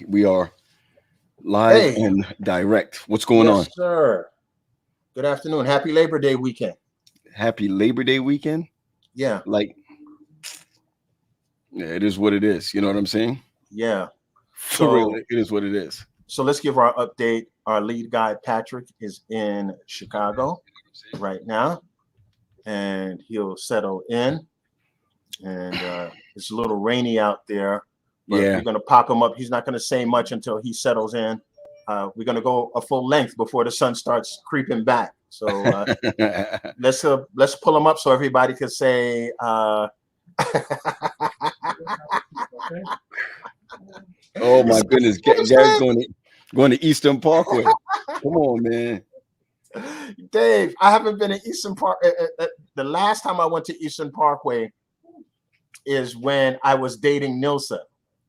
We are live Hey, and direct. What's going on? yes, sir. Good afternoon. Happy Labor Day weekend. Happy Labor Day weekend. Yeah, Like, yeah, it is what it is. You know what I'm saying? yeah. For real, So, it is what it is. so let's give our update. Our lead guy Patrick is in Chicago right now, and he'll settle in. And it's a little rainy out there, but Yeah. we're gonna pop him up. He's not gonna say much until he settles in. We're gonna go a full length before the sun starts creeping back. So let's pull him up so everybody can say. Oh my goodness, Gary's going to Eastern Parkway. Come on, man. Dave, I haven't been in Eastern Park. The last time I went to Eastern Parkway is when I was dating Nilsa.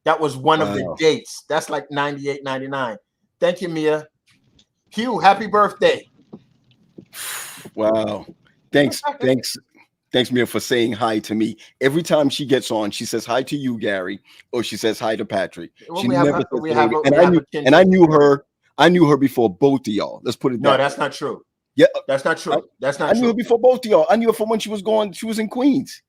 That was one of the Wow. dates. That's like 98, 99. Thank you, Mia. Hugh, happy birthday. Wow. Thanks, Mia, for saying hi to me. Every time she gets on, she says hi to you, Gary, or she says hi to Patrick. Well, She never says hello to, and we I have a knew her. I knew her before both of y'all. Let's put it No, that way. that's not true. Yeah, That's not true. That's I not knew her true. before both of y'all. I knew her from when she was in Queens.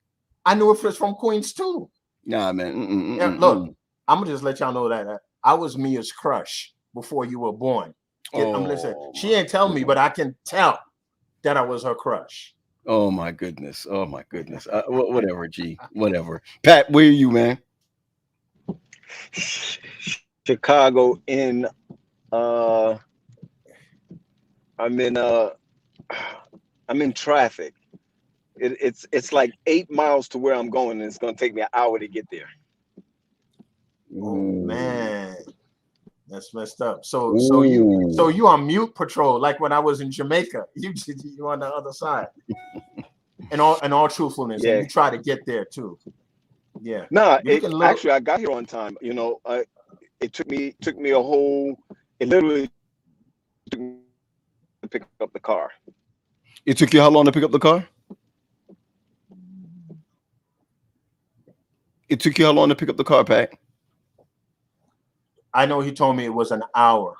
I knew her from Queens too. Nah, man. Yeah, look, I'm gonna just let y'all know that I was Mia's crush before you were born. I'm listening. She ain't tell me, but I can tell that I was her crush. Oh my goodness. Oh my goodness. Whatever, G. Whatever. Pat, where are you, man? Chicago in I'm in traffic. It's like 8 miles to where I'm going, and it's gonna take me an hour to get there. Oh man, that's messed up. So you on mute patrol like when I was in Jamaica. You on the other side. In all truthfulness, Yeah. and you try to get there too. Yeah. No, Nah, actually I got here on time. You know, it took me a whole. It literally took me to pick up the car. It took you how long to pick up the car? It took you how long to pick up the car, Pat? I know he told me it was an hour.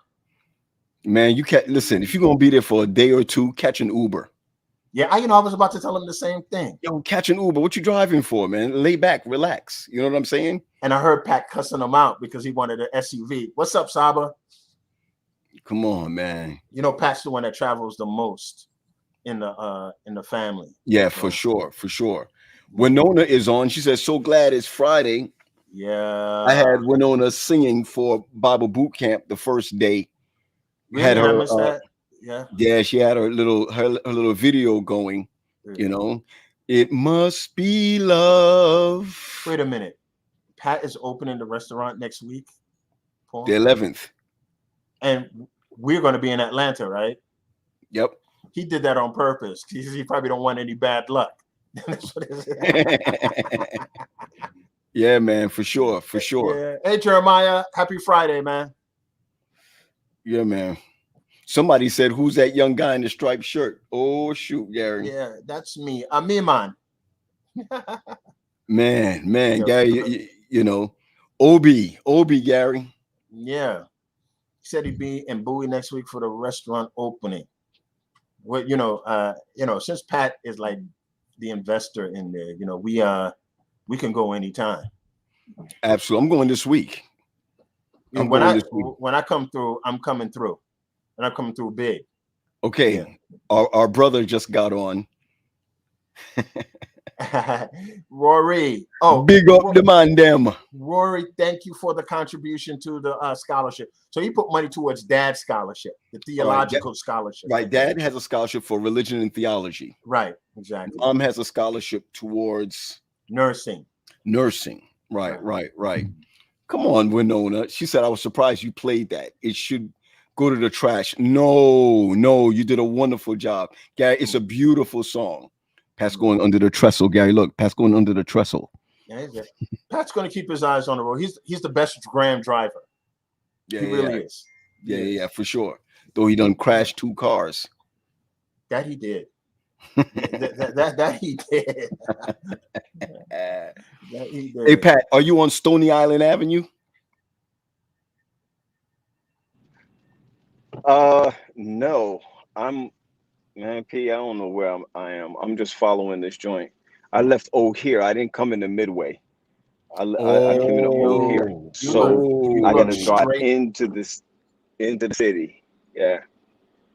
Man, you can't listen. If you're gonna be there for a day or two, catch an Uber. Yeah, I was about to tell him the same thing. Yo, catch an Uber. What you driving for, man? Lay back, relax. You know what I'm saying? And I heard Pat cussing him out because he wanted an SUV. What's up, Saba? Come on, man. You know, Pat's the one that travels the most in the family. Yeah, for sure. Winona is on. She says, so glad it's Friday. Yeah. I had Winona singing for Bible boot camp the first day. Really? Had her, I missed that. Yeah. Yeah, she had her little video going, you know. It must be love. Wait a minute. Pat is opening the restaurant next week, Paul? The 11th. And we're going to be in Atlanta, right? Yep. He did that on purpose. He probably don't want any bad luck. That's what it is. Yeah, man, for sure. Yeah. Hey, Jeremiah, happy Friday, man. Yeah, man. Somebody said, who's that young guy in the striped shirt? Oh, shoot, Gary. Yeah, that's me. I'm me, man. Man, Gary, you know, OB, Gary. Yeah. He said he'd be in Bowie next week for the restaurant opening. Well, since Pat is like the investor in there, we can go anytime. Absolutely. I'm going this week. When I come through, I'm coming through. And I'm coming through big. Okay. Yeah. Our brother just got on. Rory. Big up the man, them. Rory, thank you for the contribution to the scholarship. So he put money towards Dad's scholarship, the theological scholarship. Right. Dad has a scholarship for religion and theology. Right. Exactly. Mom has a scholarship towards nursing. Right. Come on, Winona. She said, I was surprised you played that. It should go to the trash. No, you did a wonderful job. Gary, it's a beautiful song. Pat's going under the trestle, Gary. Look, Pat's going under the trestle. Yeah, Pat's going to keep his eyes on the road. He's the best Graham driver. Yeah, he really is. Yeah, for sure. Though he done crashed 2 cars. That he did. that he did. Hey, Pat, are you on Stony Island Avenue? No, I'm man, P. I don't know where I am. I'm just following this joint. I left O'Hare. I didn't come into Midway. I came into O'Hare, Oh, so You I got look to oh, drive straight. into the city. Yeah,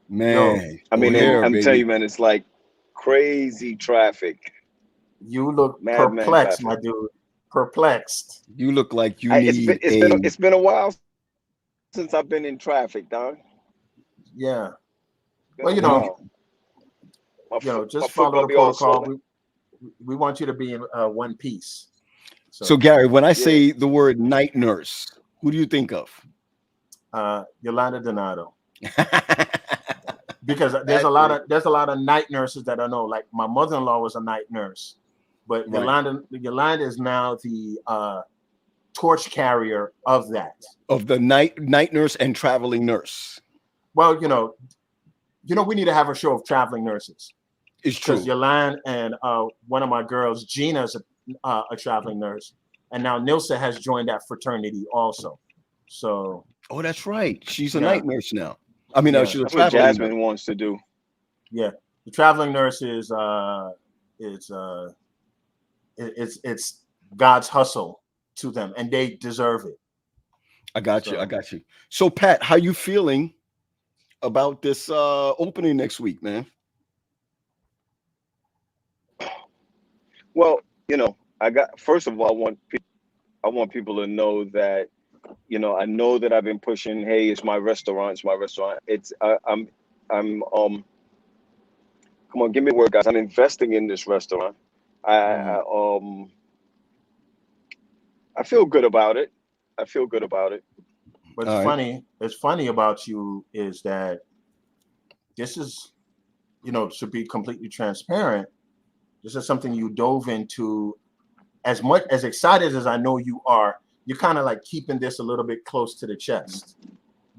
Yo, man. I mean, and O'Hare, I'm telling you, baby. man, it's like crazy traffic, you look madman perplexed, my traffic. dude. Perplexed. You look like you I, it's been need it's been a it's been a while since I've been in traffic, dog. Yeah. It's been Well, a while. My just foot follow gonna the be all protocol. swollen. We want you to be in one piece. So So, Gary, when I Yeah. say the word night nurse, who do you think of? Yolanda Donato, because That's it. there's a lot of night nurses that I know. Like my mother-in-law was a night nurse, but Right. Yolanda is now the torch carrier of that. Of the night nurse and traveling nurse. Well, we need to have a show of traveling nurses It's because true. Yolanda and one of my girls, Gina's a traveling nurse, and now Nilsa has joined that fraternity also. So Oh, that's right. She's a yeah, night nurse now. I mean, yeah, she's a That's what traveling nurse. Jasmine wants to do. yeah. The traveling nurse is it's God's hustle to them, and they deserve it. I got you. I So got you. So, Pat, how you feeling about this opening next week, man? Well, I got first of all, I want people to know that, I know that I've been pushing, hey, it's my restaurant, it's my restaurant. I'm come on, give me a word, guys. I'm investing in this restaurant. I, mm. I I feel good about it. I feel good about it. What's All right. funny, it's funny about you is that this is, to be completely transparent, this is something you dove into. As much as excited as I know you are, you're kind of like keeping this a little bit close to the chest.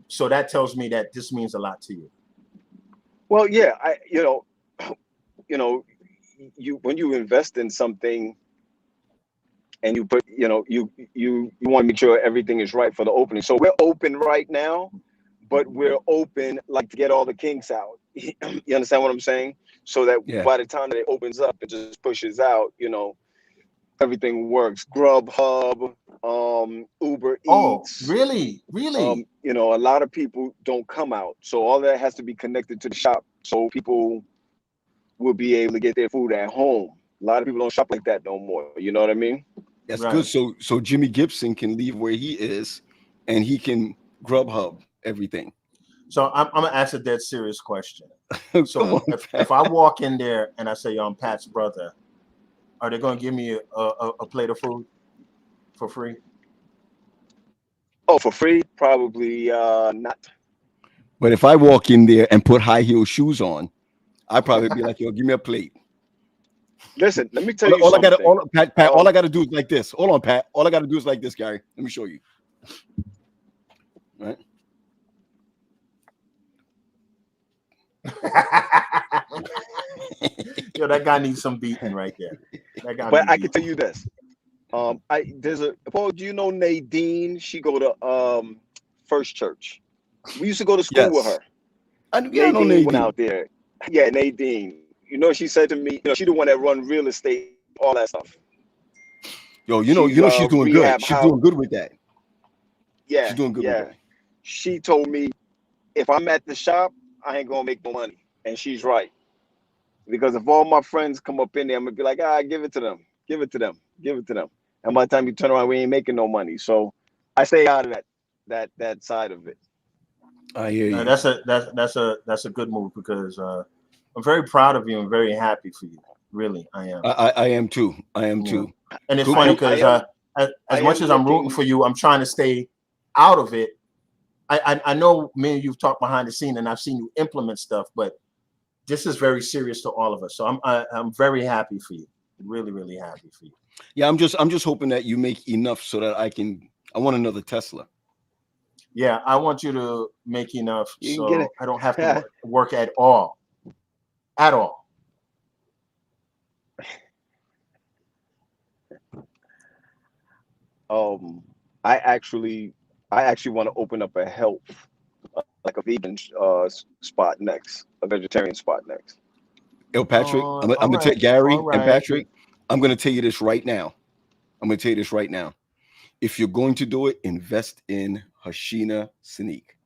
So that tells me that this means a lot to you. Well, yeah, you know, you when you invest in something and you put, you want to make sure everything is right for the opening. So we're open right now, but we're open like to get all the kinks out. You understand what I'm saying? So that Yeah. by the time that it opens up, it just pushes out, everything works. Grubhub, Uber Oh, Eats, really? Really? a lot of people don't come out. So all that has to be connected to the shop so people will be able to get their food at home. A lot of people don't shop like that no more. You know what I mean? That's good. Right. So Jimmy Gibson can leave where he is and he can Grubhub everything. So I'm gonna ask a dead serious question. Come So on, Pat. if I walk in there and I say, "Yo, I'm Pat's brother," are they gonna give me a plate of food for free? Oh, for free? Probably not. But if I walk in there and put high heel shoes on, I'd probably be like, yo, give me a plate. Listen, let me tell All, you all I gotta something. Pat, all I gotta do is like this. Hold on, Pat. All I gotta do is like this, Gary. Let me show you. Right? Yo, that guy needs some beating right there. That guy But needs I can tell beating. you this. There's a Paul. Do you know Nadine? She go to First Church. We used to go to school with Yes. her. Yeah, I know Nadine went Nadine. out there. Yeah, Nadine. She said to me, she the one that run real estate, all that stuff. Yo, She's she's doing good. rehab She's house. doing good with that. She's Yeah, doing good with yeah. that. She told me if I'm at the shop, I ain't gonna make no money, and she's right. Because if all my friends come up in there, I'm gonna be like, give it to them, give it to them, give it to them. And by the time you turn around, we ain't making no money. So I stay out of that side of it. I hear you. That's a good move because I'm very proud of you and very happy for you. Really, I am. I am too. I am You know, too. and it's Go, funny go. because I as much am as I'm rooting looking. for you, I'm trying to stay out of it. I know me and you've talked behind the scene, and I've seen you implement stuff, but this is very serious to all of us. So I'm very happy for you. Really, really happy for you. Yeah, I'm just hoping that you make enough so that I want another Tesla. Yeah, I want you to make enough You can get so I don't have to it. work at all. At all. um, I actually want to open up a health like a vegan spot next, a vegetarian spot next. Yo, Patrick, I'm All gonna tell right, Gary all and right. Patrick, I'm gonna tell you this right now. I'm gonna tell you this right now. If you're going to do it, invest in Hashina Sneak.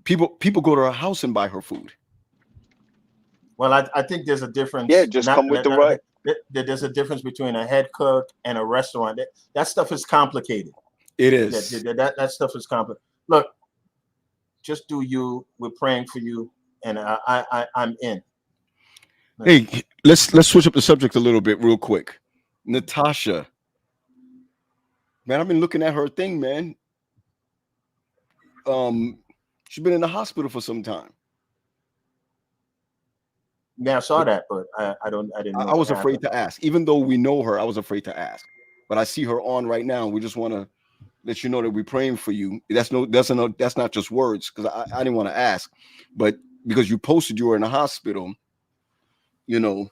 People go to her house and buy her food. Well, I think there's a Yeah, difference. just come with the right. There's a difference between a head cook and a restaurant. That stuff is complicated. It Yeah, is. that stuff is complicated. Look, just do you. We're praying for you, and I'm in. Hey, let's switch up the subject a little bit real quick. Natasha, man, I've been looking at her thing, man. Um, she's been in the hospital for some time. Yeah, I saw that, but I didn't know I was what afraid happened. to ask, even though we know her. I was afraid to ask, but I see her on right now. We just want to let you know that we're praying for you. That's not just words, because I didn't want to ask, but because you posted you were in the hospital, you know,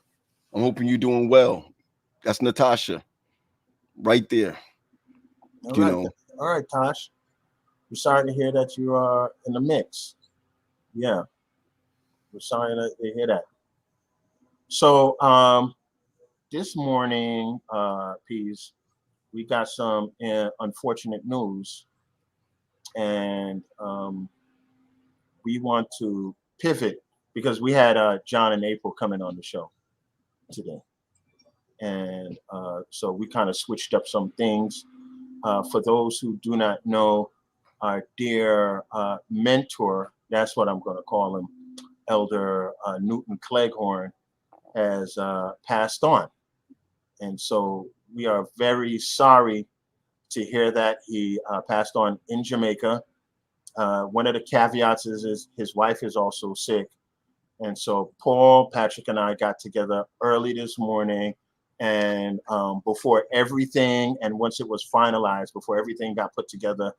I'm hoping you're doing well. That's Natasha, right there. All You right, know, Tosh. We're sorry to hear that you are in the mix. Yeah, we're sorry to hear that. So, this morning, Peas, we got some unfortunate news, and we want to pivot because we had John and April coming on the show today, and so we kind of switched up some things. For those who do not know, our dear mentor, that's what I'm going to call him, Elder Newton Cleghorn, has passed on. And so we are very sorry to hear that he passed on in Jamaica. One of the caveats is his wife is also sick. And so Paul, Patrick, and I got together early this morning. And before everything, and once it was finalized, before everything got put together,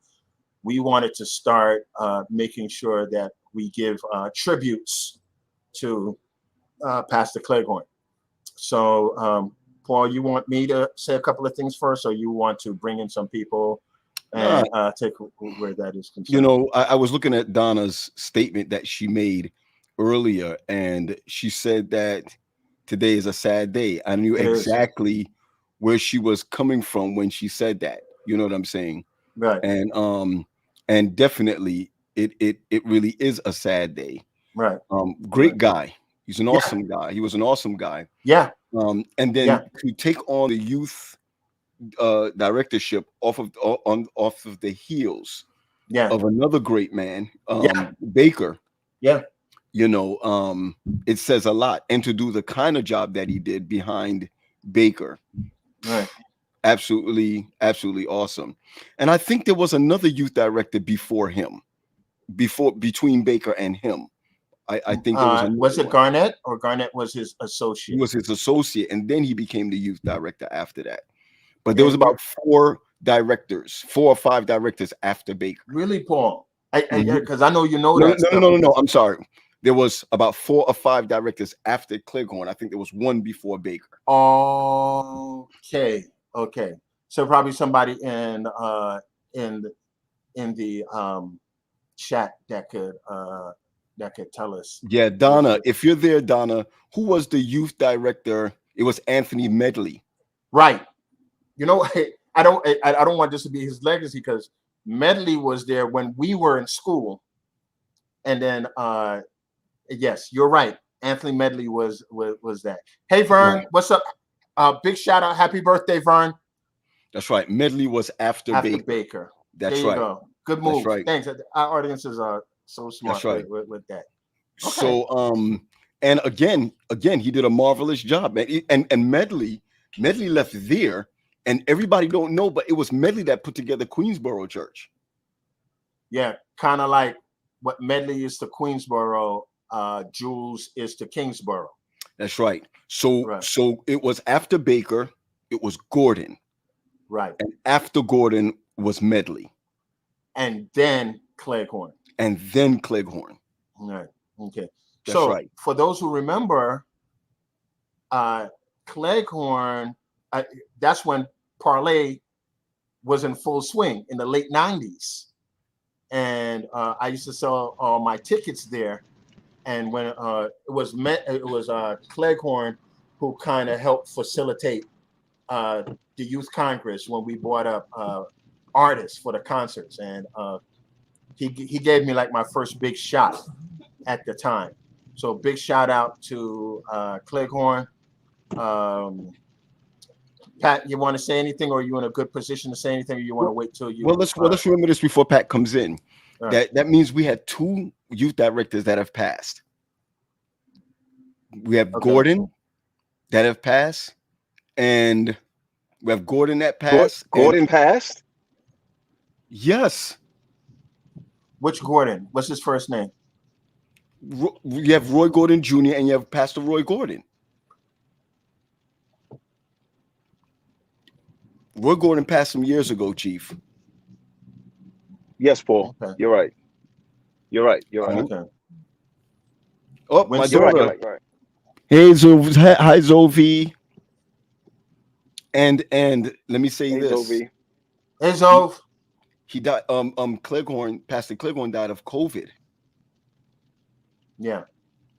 we wanted to start making sure that we give tributes to Pastor Cleghorn. So, Paul, you want me to say a couple of things first, or you want to bring in some people and take where that is concerned? you know, I was looking at Donna's statement that she made earlier, and she said that today is a sad day. I knew exactly where she was coming from when she said that. You know what I'm saying? Right. And definitely it really is a sad day. Right. Great guy. He's an awesome guy. He was an awesome guy. Yeah. And then to take on the youth directorship off of the heels of another great man, Baker. Yeah. You know, it says a lot. And to do the kind of job that he did behind Baker. Right. Absolutely awesome. And I think there was another youth director before him, between Baker and him. I think there was it Garnett, or Garnett was his associate? He was his associate, and then he became the youth director after that. But there was about 4 or 5 directors after Baker. Really, Paul? Because I know you know that. No. I'm sorry. There was about 4 or 5 directors after Cleghorn. I think there was 1 before Baker. Okay. So probably somebody in the chat that could tell us. Yeah, Donna, if you're there, Donna, who was the youth director? It was Anthony Medley. Right. You know, I don't want this to be his legacy, because Medley was there when we were in school, and then yes, you're right. Anthony Medley was that. Hey Vern, right. What's up? Big shout out, happy birthday, Vern. That's right. Medley was after Baker. That's there you right. Go. Good move. Right. Thanks. Our audiences are so smart. That's right. with that. Okay. So and again, he did a marvelous job, man. And Medley left there, and everybody don't know, but it was Medley that put together Queensboro Church. Yeah, kind of like what Medley is to Queensboro, Jules is to Kingsboro. That's right. So it was after Baker, it was Gordon. Right. And after Gordon was Medley. And then Cleghorn. Right. Okay. That's right. For those who remember, Cleghorn, that's when Parlay was in full swing in the late 90s. and I used to sell all my tickets there. And when it was Cleghorn who kind of helped facilitate the Youth Congress when we brought up artists for the concerts, and he gave me like my first big shot at the time. So big shout out to Cleghorn. Pat, you want to say anything, or are you in a good position to say anything, or you want to wait till you? Well, let's remember this before Pat comes in. Right. That means we had 2 youth directors that have passed. We have Gordon that have passed, and we have Gordon that passed. Gordon passed? Yes. Which Gordon? What's his first name? You have Roy Gordon Jr. and you have Pastor Roy Gordon. Roy Gordon passed some years ago, Chief. Yes, Paul. Okay. You're right. You're right. Okay. Oh, my You're daughter. right. You're right. Hey, hi, Zovi. And let me say this. Zovi. Hey, Zov. He died. Pastor Cleghorn died of COVID. Yeah.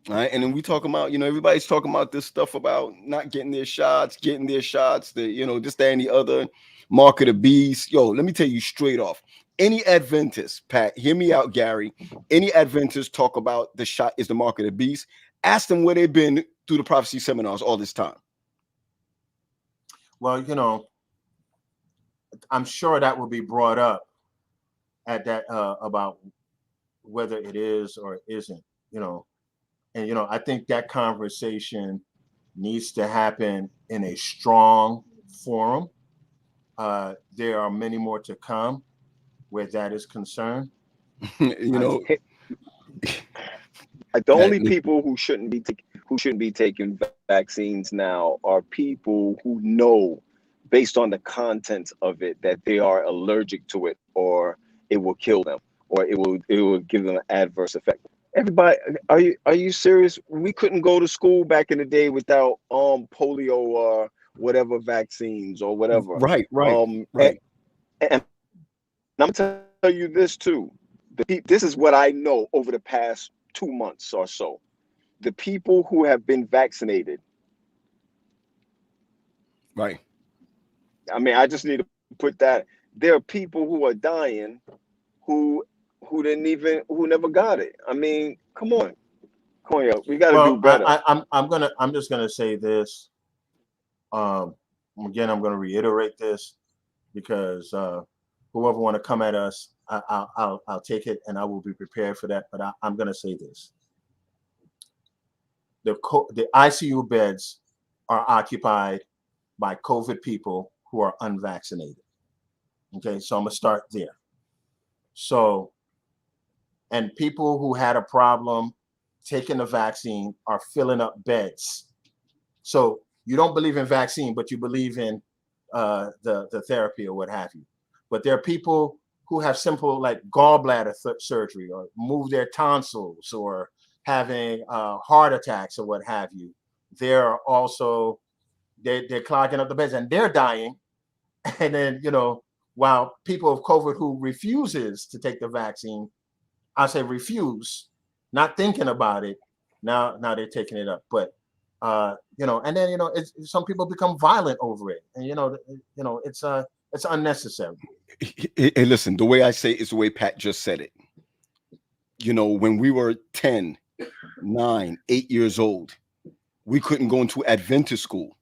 All right, and then we talking about, everybody's talking about this stuff about not getting their shots, the, this, that, and the other, mark of the beast. Yo, let me tell you straight off. Any Adventist, Pat, hear me out, Gary. Any Adventist talk about the shot is the mark of the beast. Ask them where they've been through the prophecy seminars all this time. Well, I'm sure that will be brought up at that about whether it is or isn't, And I think that conversation needs to happen in a strong forum. There are many more to come where that is concerned. The only people who shouldn't be taking vaccines now are people who know, based on the content of it, that they are allergic to it, or it will kill them, or it will give them an adverse effect. Everybody, are you serious? We couldn't go to school back in the day without polio or whatever vaccines or whatever. Right. And I'm gonna tell you this too. This is what I know over the past 2 months or so. The people who have been vaccinated. Right. I mean, I just need to put that. There are people who are dying who never got it. I mean, come on, yo, we got to do better. I'm just gonna say this. Again, I'm gonna reiterate this because whoever want to come at us, I'll take it, and I will be prepared for that. But I'm gonna say this: the ICU beds are occupied by COVID people who are unvaccinated. Okay, so I'm gonna start there. So. And people who had a problem taking the vaccine are filling up beds. So you don't believe in vaccine, but you believe in the therapy or what have you. But there are people who have simple like gallbladder surgery, or move their tonsils, or having heart attacks or what have you. They're also they're clogging up the beds and they're dying. And then while people of COVID who refuses to take the vaccine, I say refuse, not thinking about it. Now they're taking it up, but and then some people become violent over it, and it's unnecessary. Hey, listen, the way I say it is the way Pat just said it. When we were 10, 9, 8 years old, we couldn't go into Adventist school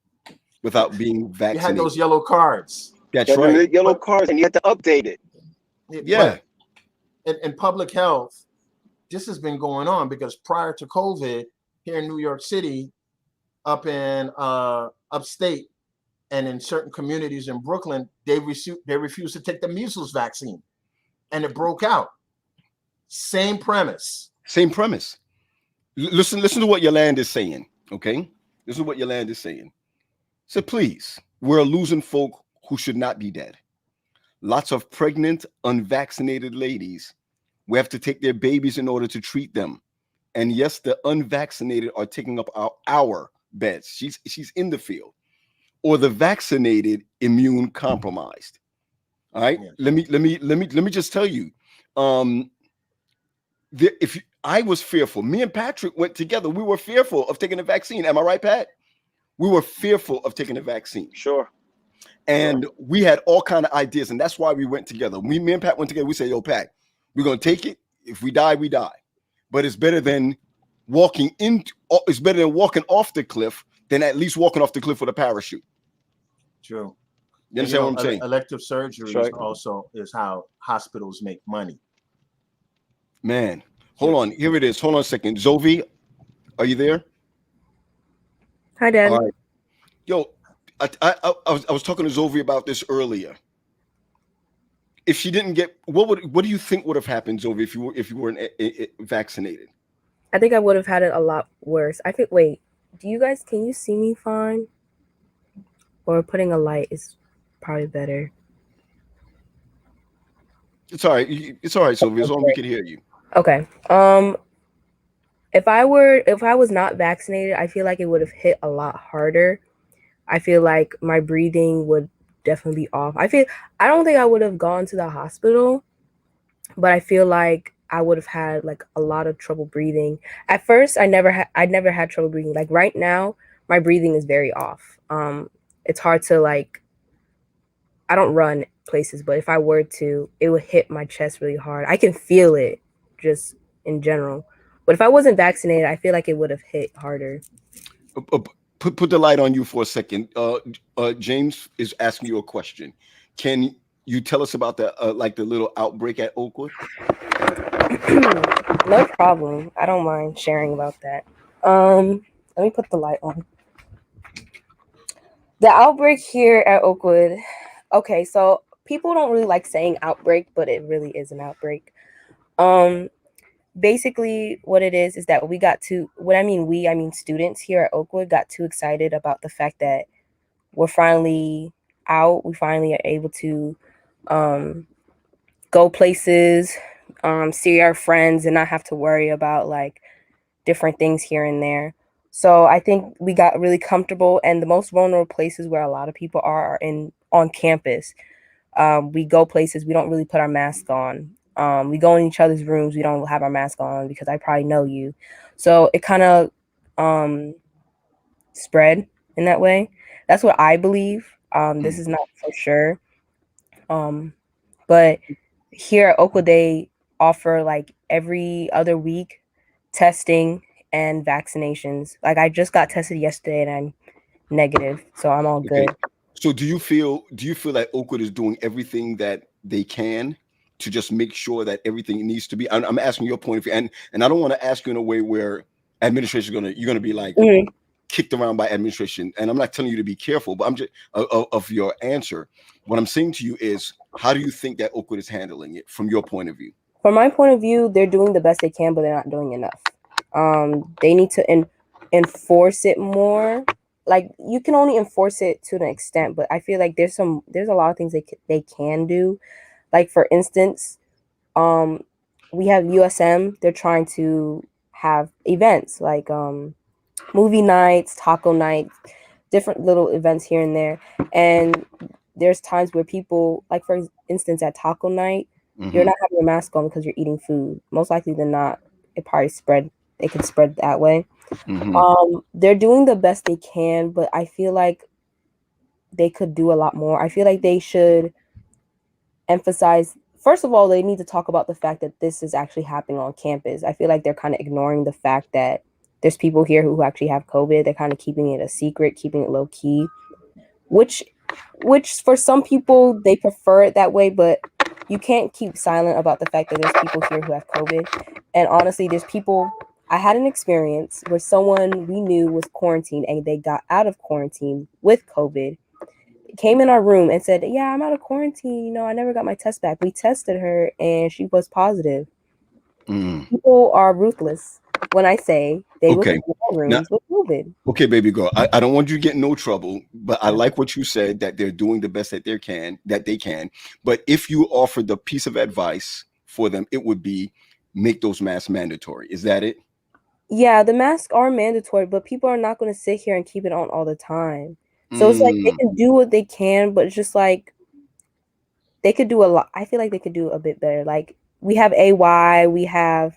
without being vaccinated. You had those yellow cards. That's right. Yellow cards, and you had to update it. Yeah. In public health, this has been going on because prior to COVID, here in New York City, up in upstate, and in certain communities in Brooklyn, they refused to take the measles vaccine, and it broke out. Same premise. Listen to what Yolanda is saying. Okay, listen to what Yolanda is saying. So please, we're losing folk who should not be dead. Lots of pregnant, unvaccinated ladies. We have to take their babies in order to treat them. And yes, the unvaccinated are taking up our beds. She's in the field. Or the vaccinated immune compromised. All right. Yeah. Let me just tell you. I was fearful. Me and Patrick went together. We were fearful of taking the vaccine. Am I right, Pat? We were fearful of taking the vaccine. Sure. And we had all kind of ideas, and that's why we went together. Me and Pat went together. We said, "Yo, Pat, we're gonna take it. If we die, we die. But it's better than walking off the cliff than at least walking off the cliff with a parachute." True. You understand what I'm saying? Elective surgeries also is how hospitals make money. Man, hold on. Here it is. Hold on a second. Zovi, are you there? Hi, Dad. All right. Yo, I was talking to Zovi about this earlier. If she didn't get, what do you think would have happened, Zovi, if you weren't vaccinated? I think I would have had it a lot worse. Wait, can you see me fine? Or putting a light is probably better. It's all right. It's all right, Zovi, as long as we can hear you. Okay. If I was not vaccinated, I feel like it would have hit a lot harder. I feel like my breathing would definitely be off. I don't think I would have gone to the hospital, but I feel like I would have had like a lot of trouble breathing. At first, I never had trouble breathing. Like right now, my breathing is very off. It's hard to I don't run places, but if I were to, it would hit my chest really hard. I can feel it just in general. But if I wasn't vaccinated, I feel like it would have hit harder. Put the light on you for a second. James is asking you a question. Can you tell us about the little outbreak at Oakwood? No problem. I don't mind sharing about that. Let me put the light on. The outbreak here at Oakwood. Okay, so people don't really like saying outbreak, but it really is an outbreak. Basically what it is that we got to, I mean students here at Oakwood got too excited about the fact that we're finally out. We finally are able to go places, see our friends, and not have to worry about like different things here and there. So I think we got really comfortable, and the most vulnerable places where a lot of people are on campus. We go places, we don't really put our mask on. We go in each other's rooms, we don't have our mask on because I probably know you. So it kind of spread in that way. That's what I believe. This is not for sure. But here at Oakwood, they offer like every other week testing and vaccinations. Like I just got tested yesterday and I'm negative, so I'm all good. So do you feel like Oakwood is doing everything that they can to just make sure that everything needs to be? I'm asking your point of view, and I don't want to ask you in a way where administration you're gonna be like kicked around by administration. And I'm not telling you to be careful, but I'm just of your answer. What I'm saying to you is, how do you think that Oakwood is handling it from your point of view? From my point of view, they're doing the best they can, but they're not doing enough. They need to enforce it more. Like you can only enforce it to an extent, but I feel like there's a lot of things they can do. Like for instance, we have USM. They're trying to have events like movie nights, taco nights, different little events here and there. And there's times where people, like for instance, at taco night, you're not having a mask on because you're eating food. Most likely than not, it could spread that way. They're doing the best they can, but I feel like they could do a lot more. I feel like they should emphasize, first of all, they need to talk about the fact that this is actually happening on campus. I feel like they're kind of ignoring the fact that there's people here who actually have COVID. They're kind of keeping it a secret, keeping it low key, which for some people, they prefer it that way, but you can't keep silent about the fact that there's people here who have COVID. And honestly, I had an experience where someone we knew was quarantined and they got out of quarantine with COVID, came in our room and said, yeah, I'm out of quarantine. I never got my test back. We tested her and she was positive. People are ruthless when I say they will in rooms with COVID. Okay, baby girl, I don't want you to get in no trouble, but I like what you said, that they're doing the best that they can. But if you offered the piece of advice for them, it would be make those masks mandatory. Is that it? Yeah, the masks are mandatory, but people are not going to sit here and keep it on all the time. So it's like they can do what they can, but it's just like they could do a lot. I feel like they could do a bit better. Like we have AY, we have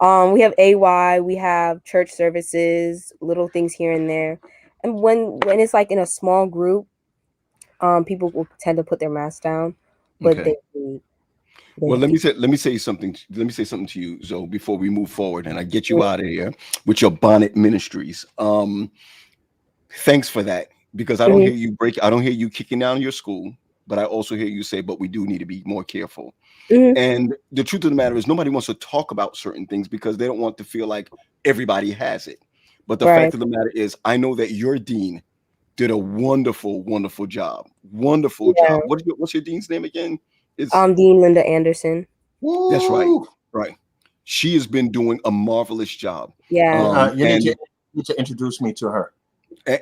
AY, we have church services, little things here and there. And when it's like in a small group, people will tend to put their mask down, but Okay. they Well, have to. let me say something. Let me say something to you, Zoe, before we move forward, and I get you out of here with your bonnet ministries. Thanks for that, because I don't Mhm. hear you break. I don't hear you kicking down your school, but I also hear you say, "But we do need to be more careful." Mhm. And the truth of the matter is, nobody wants to talk about certain things because they don't want to feel like everybody has it. But the Right. fact of the matter is, I know that your dean did a wonderful, wonderful job. Wonderful Yeah. job. What's your dean's name again? It's Dean Linda Anderson. That's right. Woo! Right. She has been doing a marvelous job. Yeah. You need to introduce me to her.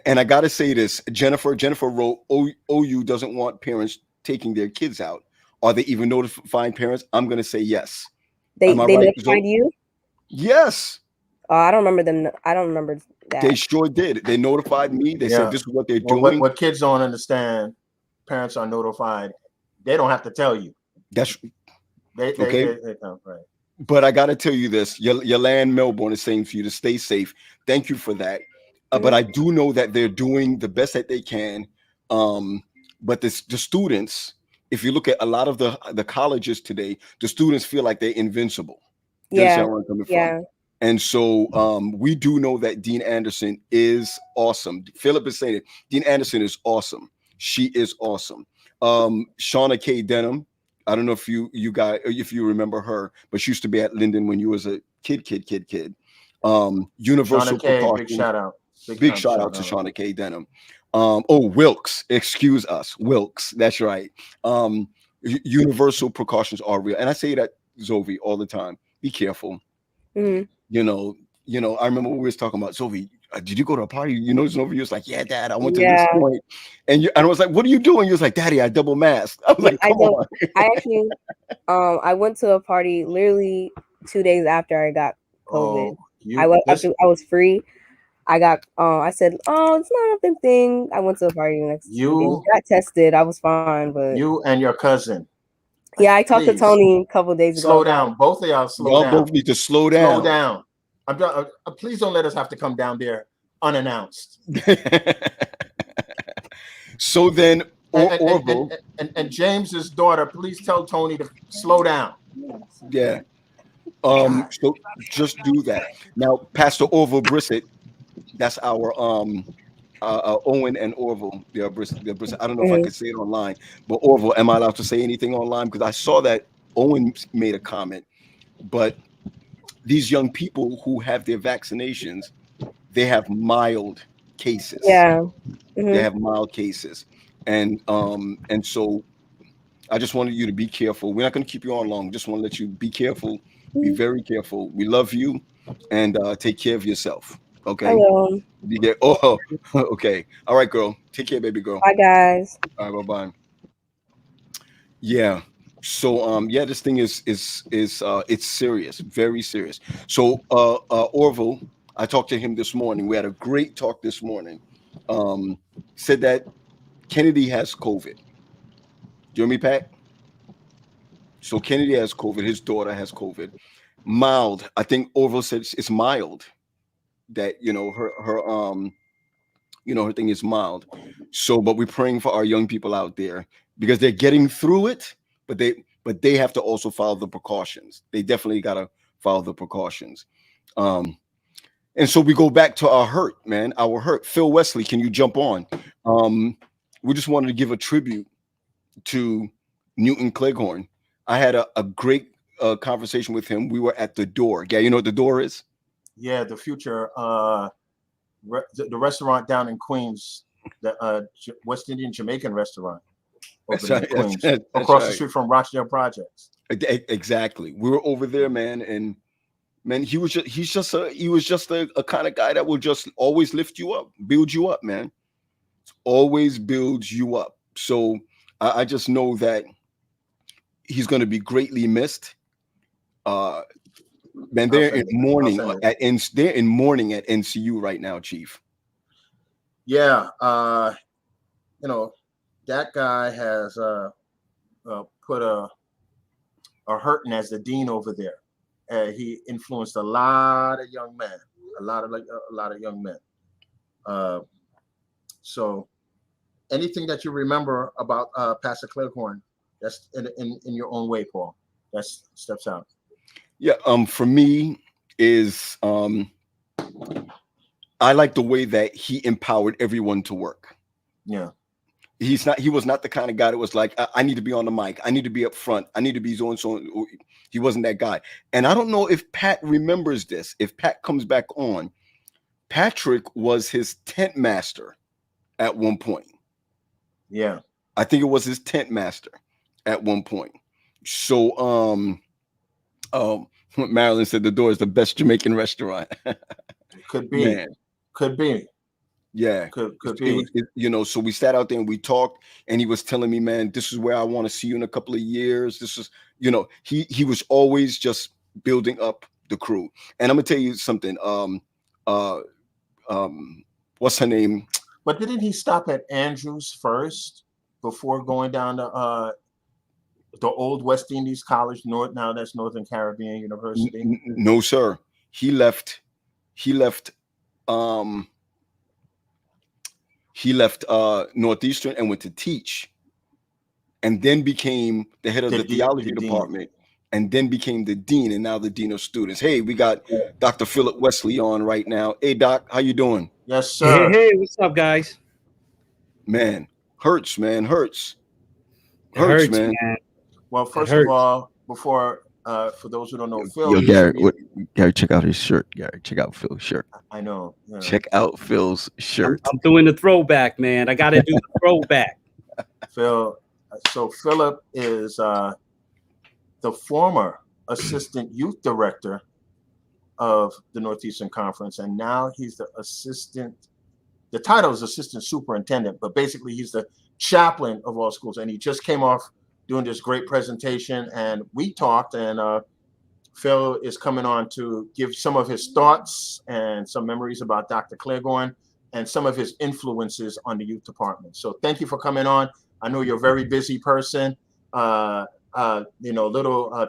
And I got to say this, Jennifer wrote, OU doesn't want parents taking their kids out. Are they even notifying parents? I'm going to say yes. They Am I they right, notified Zoe? you? Yes, I don't remember them. I don't remember they that. sure did. They notified me. They said Yeah. this is what they're Well, doing. what kids don't understand, parents are notified. They don't have to tell you. That's They okay. come, right. But I got to tell you this, Yolande Melbourne is saying for you to stay safe. Thank you for that. But I do know that they're doing the best that they can. But the students, if you look at a lot of the colleges today, the students feel like they're invincible. Do you Yeah. understand where I'm coming from? Yeah. And so we do know that Dean Anderson is awesome. Philip is saying it. Dean Anderson is awesome. She is awesome. Shauna K. Denham. I don't know if you guys, if you remember her, but she used to be at Linden when you was a kid. Universal Shauna K, big Precautions. shout out. Big shout out to Shauna K. Denham. Wilkes, excuse us, Wilkes. That's right. Universal precautions are real, and I say that, Zoe, all the time. Be careful. Mhm. You know. I remember we was talking about, Zoe. Did you go to a party? Zoe, you was like, yeah, Dad, I went to this Yeah. point, and I was like, what are you doing? You was like, Daddy, I double masked. I was like, I come don't. on. I actually, I went to a party literally 2 days after I got COVID. I was free. I got. I said, "Oh, it's not a big thing." I went to a party the next 2 days. Got tested. I was fine, but you and your cousin. yeah, I talked to Please, Tony a couple of days ago. slow down. Both of y'all slow Y'all down. both need to slow down. Slow down. Please don't let us have to come down there unannounced. So then, and James's daughter, please tell Tony to slow down. yeah. So just do that. Now, Pastor Orville Brissett, that's our Owen and Orville. They're Brissett. I don't know if I could say it online, but Orville, am I allowed to say anything online? Because I saw that Owen made a comment, but these young people who have their vaccinations, they have mild cases. Yeah. They have mild cases. And so I just wanted you to be careful. We're not going to keep you on long. Just want to let you be careful. Be very careful. We love you, and take care of yourself. Okay. I will. You get. Oh, okay. All right, girl. Take care, baby girl. Bye, guys. All right. Bye. Bye. Yeah. So yeah, this thing is it's serious, very serious. So Orville, I talked to him this morning. We had a great talk this morning. Said that Kennedy has COVID. Do you hear me, Pat? So Kennedy has COVID. His daughter has COVID. Mild. I think Orville said it's mild. That her thing is mild. So, but we're praying for our young people out there because they're getting through it, but they have to also follow the precautions. They definitely gotta follow the precautions. And so we go back to our hurt, man. Our hurt. Phil Wesley, can you jump on? We just wanted to give a tribute to Newton Cleghorn. I had a great conversation with him. We were at the door. Yeah, you know what the door is? Yeah, the future the restaurant down in Queens, the West Indian Jamaican restaurant over in Queens, across the street from Rochdale Projects. Exactly. We were over there, man, and man, he was just a kind of guy that will just always lift you up, build you up, man. Always builds you up. So I just know that he's going to be greatly missed. Man, they're in mourning at NCU right now, Chief. Yeah, that guy has put a Hurton as the dean over there. He influenced a lot of young men, a lot of young men. So anything that you remember about Pastor Cleghorn, that's in your own way, Paul, that steps out. Yeah, for me is I like the way that he empowered everyone to work. Yeah. He was not the kind of guy that was like, I need to be on the mic, I need to be up front, I need to be so and so. He wasn't that guy. And I don't know if Pat remembers this. If Pat comes back on, Patrick was his tent master at one point. Yeah. I think it was his tent master at one point. So Marilyn said the Door is the best Jamaican restaurant. Could be. Man. Could be. Yeah. Could be. So we sat out there and we talked, and he was telling me, man, this is where I want to see you in a couple of years. This is, he was always just building up the crew. And I'm gonna tell you something. What's her name? But didn't he stop at Andrews first before going down to the old West Indies College, now that's Northern Caribbean University? No, sir. He left Northeastern and went to teach, and then became the head of the theology department, and then became the dean, and now the dean of students. Hey, we got Dr. Philip Wesley on right now. Hey, Doc, how you doing? Yes, sir. Hey, what's up, guys? Man, hurts, man. Hurts, man. Well, first of all, before for those who don't know, Phil. Yo, Gary, check out his shirt. Gary, check out Phil's shirt. I know. Yeah. Check out Phil's shirt. I'm doing the throwback, man. I got to do the throwback. Phil. So Philip is the former assistant youth director of the Northeastern Conference, and now he's the assistant. The title is assistant superintendent, but basically he's the chaplain of all schools. And he just came off doing this great presentation, and we talked, and Phil is coming on to give some of his thoughts and some memories about Dr. Cleghorn and some of his influences on the youth department. So thank you for coming on. I know you're a very busy person. Little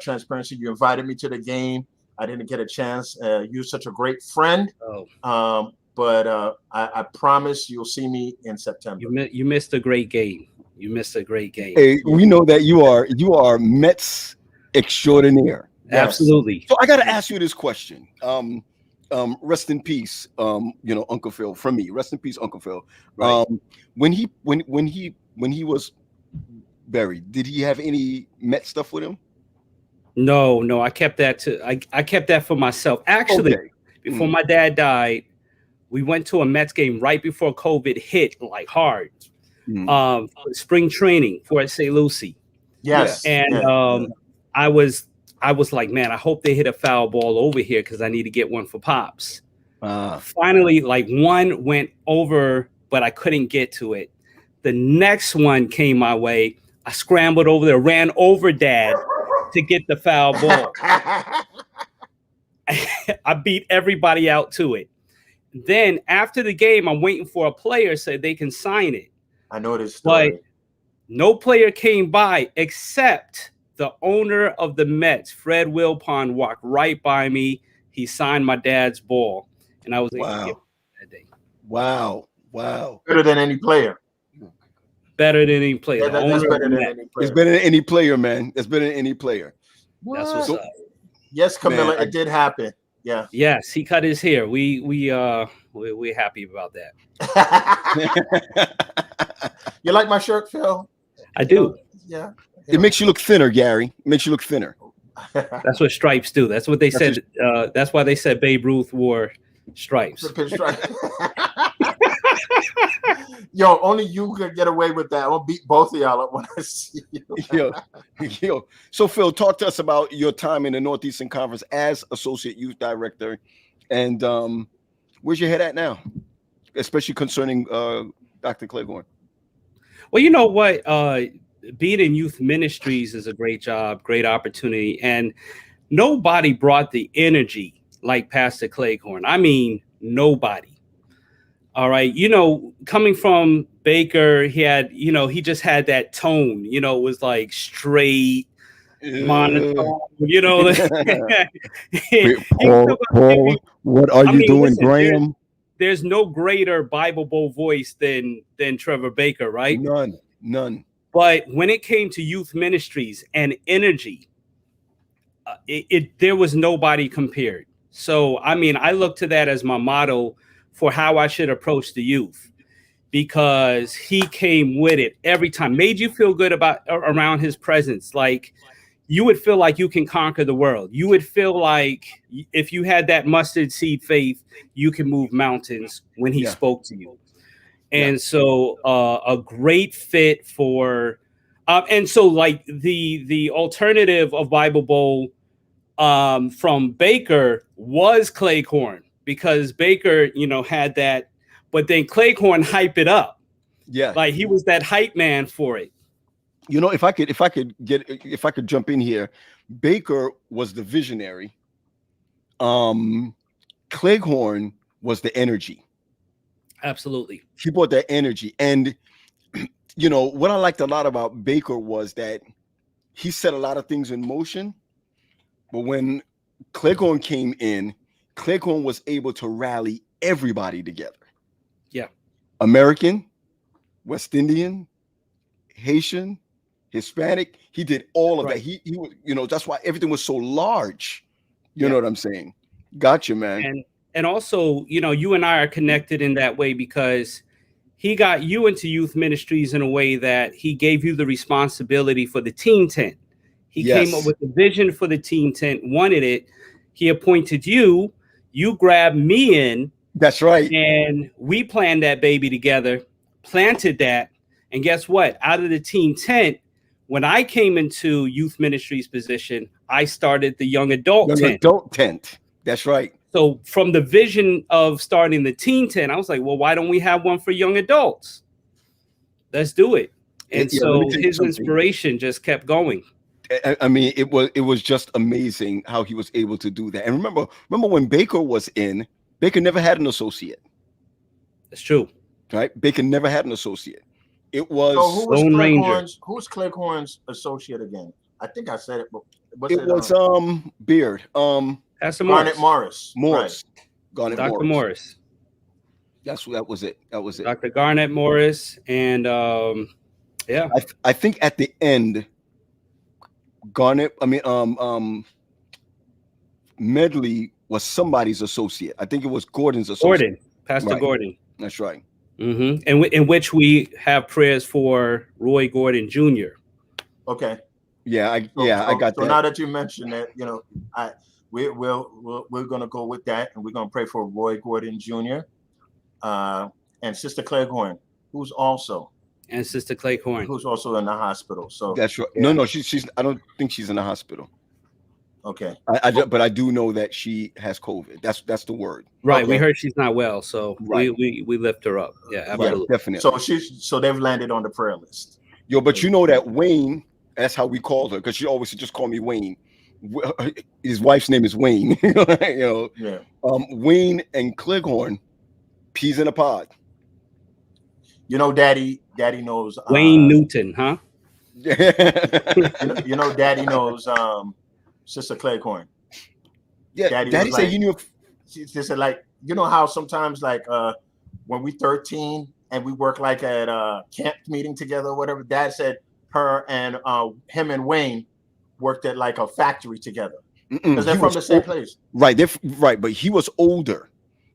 transparency, you invited me to the game. I didn't get a chance. You're such a great friend. But I promise you'll see me in September. You missed a great game. You missed a great game. Hey, we know that you are Mets extraordinaire. Yes. Absolutely. So I got to ask you this question. Rest in peace, Uncle Phil. From me, rest in peace, Uncle Phil. Right. When he was buried, did he have any Met stuff with him? No. I kept that I kept that for myself. Actually, before my dad died, we went to a Mets game right before COVID hit, like hard. Spring training for St. Lucie. Yes. And I was like, man, I hope they hit a foul ball over here because I need to get one for Pops. Finally, like one went over, but I couldn't get to it. The next one came my way. I scrambled over there, ran over Dad to get the foul ball. I beat everybody out to it. Then after the game, I'm waiting for a player so they can sign it. I know this story. But no player came by except the owner of the Mets, Fred Wilpon, walked right by me. He signed my dad's ball, and I was able to get that day. Wow. Better than any player. Better than any player. That's better than any player. It's better than any player, man. It's better than any player. That's what's up. Yes, Camilla, it did happen. Yeah. Yes, he cut his hair. We're happy about that. You like my shirt, Phil? I do. Yeah. It makes you look thinner, Gary. It makes you look thinner. That's what stripes do. That's what they said. That's why they said Babe Ruth wore stripes. Yo, only you could get away with that. I'll beat both of y'all up when I see you. Yo. So, Phil, talk to us about your time in the Northeastern Conference as Associate Youth Director. And where's your head at now, especially concerning Dr. Cleghorn? Well, you know what? Being in youth ministries is a great job, great opportunity. And nobody brought the energy like Pastor Cleghorn. I mean, nobody. All right. Coming from Baker, he had, he just had that tone, it was like straight, monotone, you know. Wait, Paul, what are you doing, listen, Graham? There's no greater Bible Bowl voice than Trevor Baker, right? None. But when it came to youth ministries and energy, there was nobody compared. So, I mean, I look to that as my motto for how I should approach the youth, because he came with it every time, made you feel good around his presence. Like, you would feel like you can conquer the world. You would feel like if you had that mustard seed faith, you can move mountains when he spoke to you. And so a great fit for, and so like the alternative of Bible Bowl from Baker was Cleghorn, because Baker, had that, but then Cleghorn hype it up. Yeah. Like he was that hype man for it. If I could jump in here, Baker was the visionary. Cleghorn was the energy. Absolutely. He brought that energy. And what I liked a lot about Baker was that he set a lot of things in motion. But when Cleghorn came in, Cleghorn was able to rally everybody together. Yeah. American, West Indian, Haitian, Hispanic. He did all of that. He was, that's why everything was so large. You know what I'm saying? Gotcha, man. And also, you and I are connected in that way, because he got you into youth ministries in a way that he gave you the responsibility for the teen tent. He came up with a vision for the teen tent, wanted it. He appointed you. You grabbed me in. That's right. And we planned that baby together, planted that. And guess what? Out of the teen tent, when I came into youth ministries position, I started the young adult tent. That's right. So from the vision of starting the teen tent, I was like, well, why don't we have one for young adults? Let's do it. And so his inspiration just kept going. I mean, it was just amazing how he was able to do that. And remember when Baker was in, Baker never had an associate. That's true. Right? Baker never had an associate. It was who's Cleghorn's associate again? I think I said it, but Beard. Pastor Garnet Morris. Morris. Right. Garnet Dr. Morris. That was it. Dr. Garnet Morris. And I think at the end, Medley was somebody's associate. I think it was Gordon's associate. Pastor Gordon. That's right. Mm-hmm. And in which we have prayers for Roy Gordon Jr. Okay. Yeah, I got that. So now that you mentioned that, we're gonna go with that, and we're gonna pray for Roy Gordon Jr. And Sister Cleghorn, who's also in the hospital. So that's right. Yeah. No, she's. I don't think she's in the hospital. Okay. But I do know that she has COVID. That's the word. Right. Okay. We heard she's not well, so we lift her up. Yeah, absolutely. Yeah, definitely. So they've landed on the prayer list. But you know that Wayne, that's how we called her, because she always just call me Wayne. His wife's name is Wayne. Wayne and Cleghorn, peas in a pod. Daddy knows Wayne Newton, huh? Daddy knows Sister Cleghorn. Yeah, Daddy said you knew. She said, like, how sometimes, like, when we 13 and we work like at a camp meeting together or whatever, Dad said her and him and Wayne worked at like a factory together, because they're from the same place. Right, but he was older,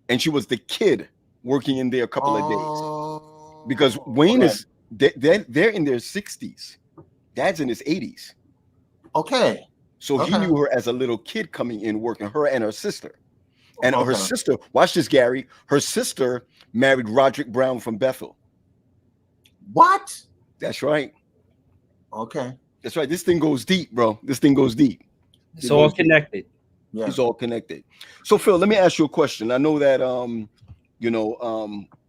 and she was the kid working in there a couple of days, because Wayne is they're in their 60s. Dad's in his 80s. Okay. So he knew her as a little kid coming in, working, her and her sister. And her sister, watch this, Gary. Her sister married Roderick Brown from Bethel. What? That's right. Okay. That's right. This thing goes deep, bro. This thing goes deep. It's all connected. Yeah. It's all connected. So, Phil, let me ask you a question. I know that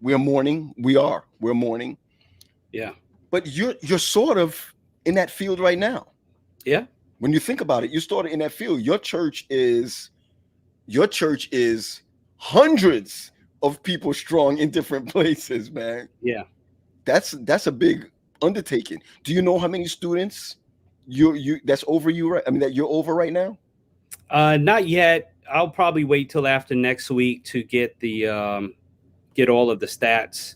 we're mourning. We're mourning. Yeah. But you're sort of in that field right now. Yeah. When you think about it, you started in that field. Your church is hundreds of people strong in different places, man. Yeah. That's a big undertaking. Do you know how many students you that's over you, right? I mean, that you're over right now. Not yet. I'll probably wait till after next week to get the get all of the stats.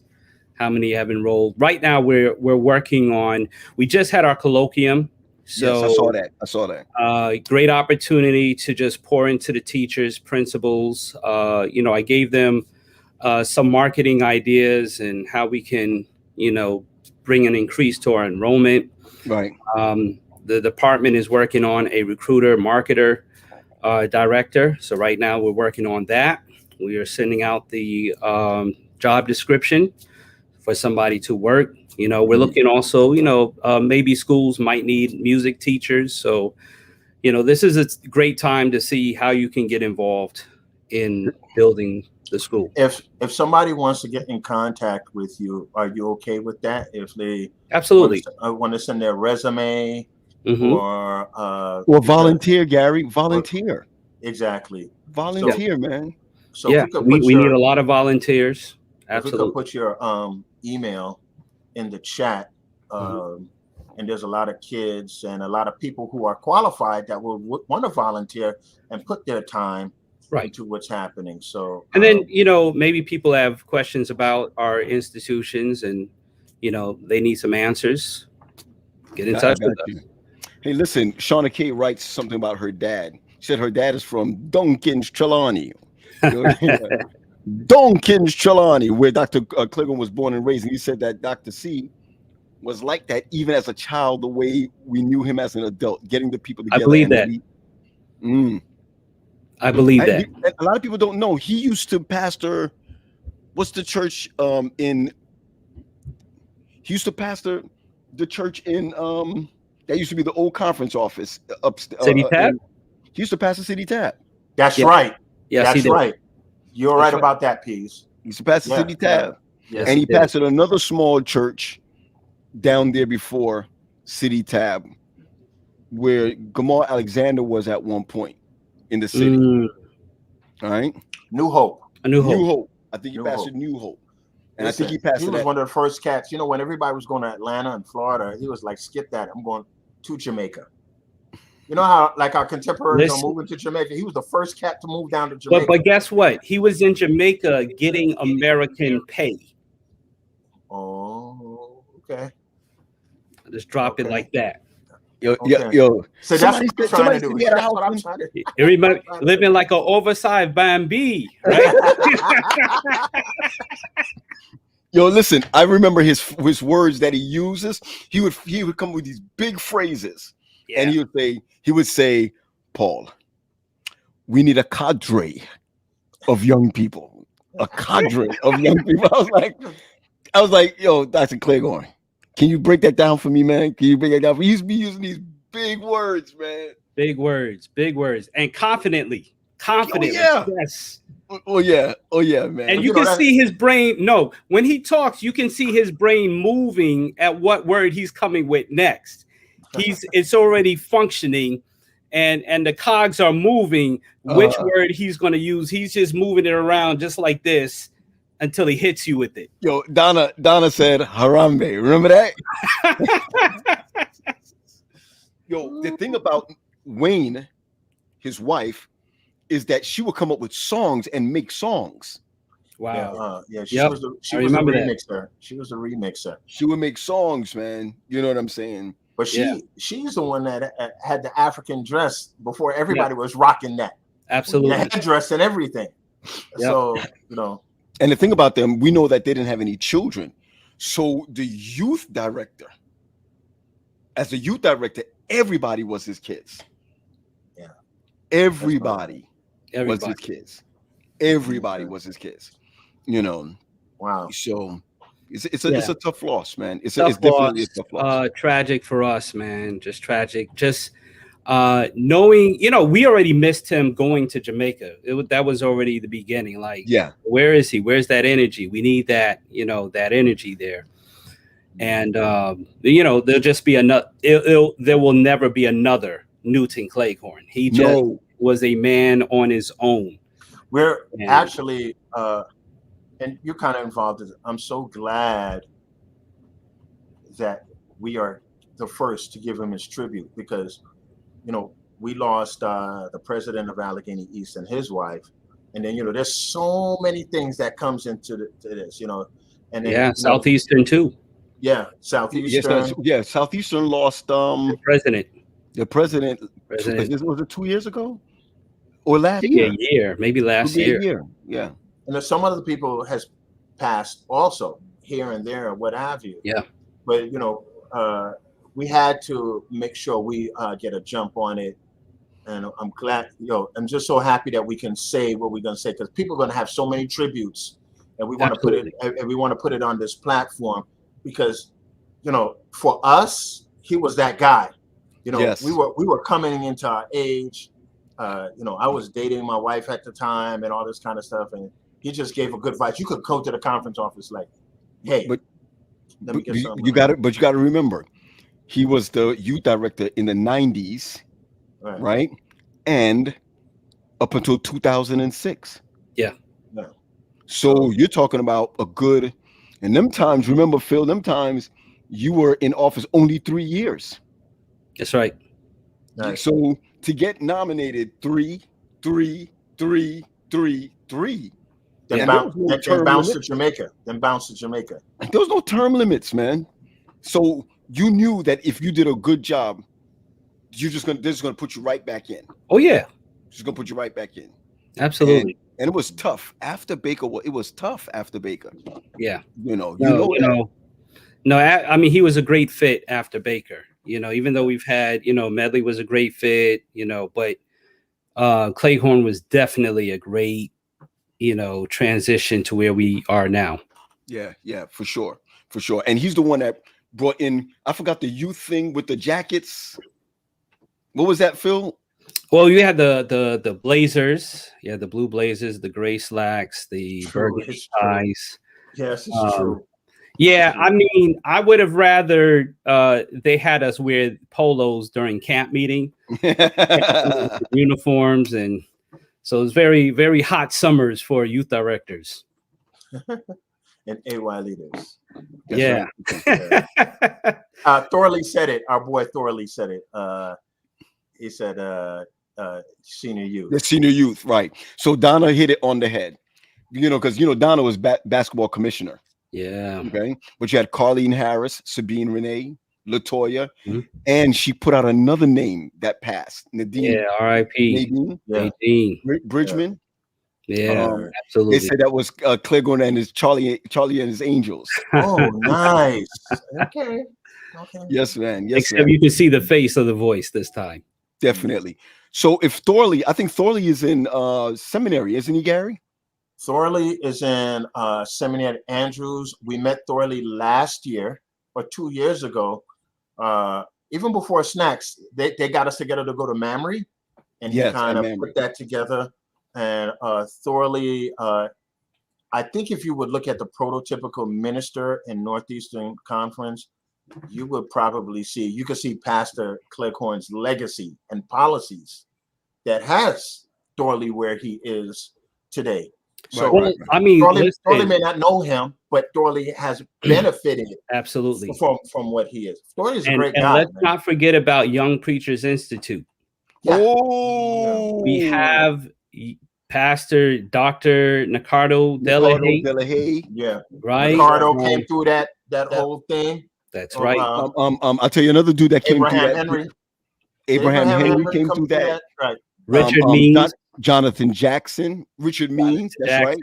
How many have enrolled? Right now, we're working on. We just had our colloquium. So yes, I saw that. I saw that. Great opportunity to just pour into the teachers, principals. I gave them some marketing ideas and how we can, bring an increase to our enrollment. Right. The department is working on a recruiter, marketer, director. So right now we're working on that. We are sending out the job description for somebody to work. We're looking also, maybe schools might need music teachers. So, this is a great time to see how you can get involved in building the school. If somebody wants to get in contact with you, are you okay with that? If they absolutely want to send their resume or volunteer, Gary, volunteer. Exactly. Volunteer, man. So yeah, we need a lot of volunteers. Absolutely. If we could put your email in the chat, and there's a lot of kids and a lot of people who are qualified that will want to volunteer and put their time into what's happening. So, and then maybe people have questions about our institutions, and they need some answers. Get in touch with us. Hey, listen, Shauna K writes something about her dad. She said her dad is from Duncan's Trelawney. Duncan's Trelawney, where Dr. Cleveland was born and raised. And he said that Dr. C was like that even as a child, the way we knew him as an adult, getting the people together. I believe that. I believe that. A lot of people don't know. He used to pastor, what's the church he used to pastor the church in, that used to be the old conference office upstairs. City Tab? He used to pastor City Tab. That's right. Yes, that's right. You're right about that, Pease. He used to pastor City Tab. Yes, and he pastored another small church down there before City Tab, where Gamar Alexander was at one point in the city. All right. New Hope. New Hope. I think he pastored New Hope. And listen, I think he pastored. He was one of the first cats. When everybody was going to Atlanta and Florida, he was like, skip that. I'm going to Jamaica. You know how like our contemporaries are moving to Jamaica? He was the first cat to move down to Jamaica. But guess what? He was in Jamaica getting American pay. Oh, okay. Just drop it like that. Yo. So that's what I'm trying to do. That's what I'm trying to do. Everybody living like an oversized Bambi, right? Yo, listen, I remember his words that he uses. He would come with these big phrases. Yeah. And he would say, Paul, we need a cadre of young people. A cadre of young people. I was like, yo, Dr. Claiborne, can you break that down for me, man? Can you break that down? He used to be using these big words, man. Big words, and confidently. Oh, yeah. Yes. Oh yeah, man. And you can see his brain. No, when he talks, you can see his brain moving at what word he's coming with next. It's already functioning, and the cogs are moving. Which word he's going to use? He's just moving it around just like this until he hits you with it. Yo, Donna said Harambe. Remember that? Yo, the thing about Wayne, his wife, is that she would come up with songs and make songs. Wow. She was the remixer. She was a remixer. She would make songs, man. You know what I'm saying? But she's the one that had the African dress before everybody was rocking that. Absolutely. The headdress and everything. So, And the thing about them, we know that they didn't have any children. So the youth director, as a youth director, everybody was his kids. Yeah. Everybody was his kids. Everybody was his kids. Wow. So it's a tough loss, man. It's definitely a tough loss. Tragic for us, man. Just tragic. Just knowing, we already missed him going to Jamaica. That was already the beginning. Like, where is he? Where's that energy? We need that, that energy there. And there'll just be another. There will never be another Newton Cleghorn. He just was a man on his own. We're actually, and you're kind of involved in it. I'm so glad that we are the first to give him his tribute because, we lost the president of Allegheny East and his wife, and then there's so many things that comes into to this, and then Southeastern too. Yeah, Southeastern. Yes, Southeastern lost The president. Was it 2 years ago or last year? A year, maybe last year. Yeah. And there's some other people has passed also here and there or what have you. Yeah. But we had to make sure we get a jump on it. And I'm glad, I'm just so happy that we can say what we're gonna say because people are gonna have so many tributes, and we want to put it, and we want to put it on this platform because, for us, he was that guy. Yes. we were coming into our age. I was dating my wife at the time and all this kind of stuff, and he just gave a good advice. You could go to the conference office like, hey, let me get something. You got to remember, he was the youth director in the 90s. Right. And up until 2006. Yeah. So you're talking about a good, and them times, remember, Phil, them times you were in office only 3 years. That's right. Nice. So to get nominated 3. Then bounce to Jamaica. There was no term limits, man. So you knew that if you did a good job, they're just gonna put you right back in. Oh yeah, just gonna put you right back in. Absolutely. And it was tough after Baker. It was tough after Baker. Yeah. No, I mean, he was a great fit after Baker. Even though we've had, Medley was a great fit. But Cleghorn was definitely a great, transition to where we are now. Yeah, for sure. And he's the one that brought in. I forgot the youth thing with the jackets. What was that, Phil? Well, you had the Blazers, the blue Blazers, the gray slacks, the burgundy ties. Yes, it's true. Yeah, I mean, I would have rather they had us wear polos during camp meeting, uniforms, and so it was very, very hot summers for youth directors and AY leaders. Yeah. Thorley said it. Our boy Thorley said it. He said senior youth. The senior youth, right. So Donna hit it on the head. Because Donna was basketball commissioner. Yeah. Okay. But you had Carlene Harris, Sabine Renee, Latoya, and she put out another name that passed. Nadine. Yeah, R.I.P. Nadine. Bridgman. Yeah, absolutely. They said that was Cleghorn and his Charlie and his Angels. Oh, nice. Okay. Yes, man. Except you can see the face of the voice this time. Definitely. So if I think Thorley is in seminary, isn't he, Gary? Thorley is in seminary at Andrews. We met Thorley last year or 2 years ago. Even before Snacks, they got us together to go to Mamre, and he kind of put that together. And Thorley, I think if you would look at the prototypical minister in Northeastern Conference, you would probably see Pastor Cleghorn's legacy and policies that has Thorley where he is today. So I mean, Thorley may not know him, but Thorley has benefited absolutely from what he is. Thorley is a great guy. And let's not forget about Young Preachers Institute. Yeah. Oh, we have Pastor Dr. Nicardo Delahaye. Yeah, right. Nicardo came through that whole thing. That's right. I'll tell you another dude that came through that. Abraham Henry came through that. Right. Richard Means. Jonathan Jackson. Richard Means. That's right.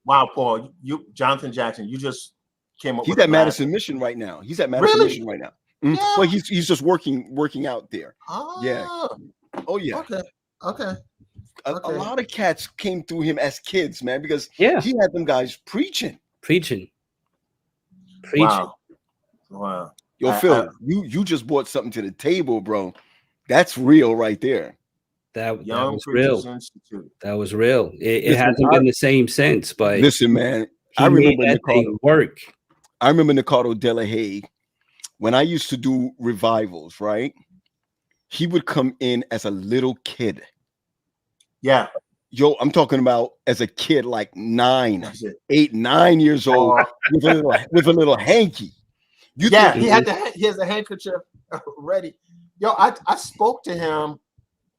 Wow, Paul. Jonathan Jackson. You just came up. He's at Madison Mission right now. Yeah. Well, he's just working out there. Oh. Yeah. Oh yeah. Okay. A lot of cats came through him as kids, man, because he had them guys preaching. Wow. Yo, Phil, you just brought something to the table, bro. That's real right there. That was real. That was real. It hasn't been the same since, but listen, man, I remember that thing work. I remember Nicardo Delahaye when I used to do revivals, right? He would come in as a little kid. Yeah. Yo, I'm talking about as a kid, like 8, 9 years old, with a little hanky. You Yeah, think- he has a handkerchief ready. Yo, I spoke to him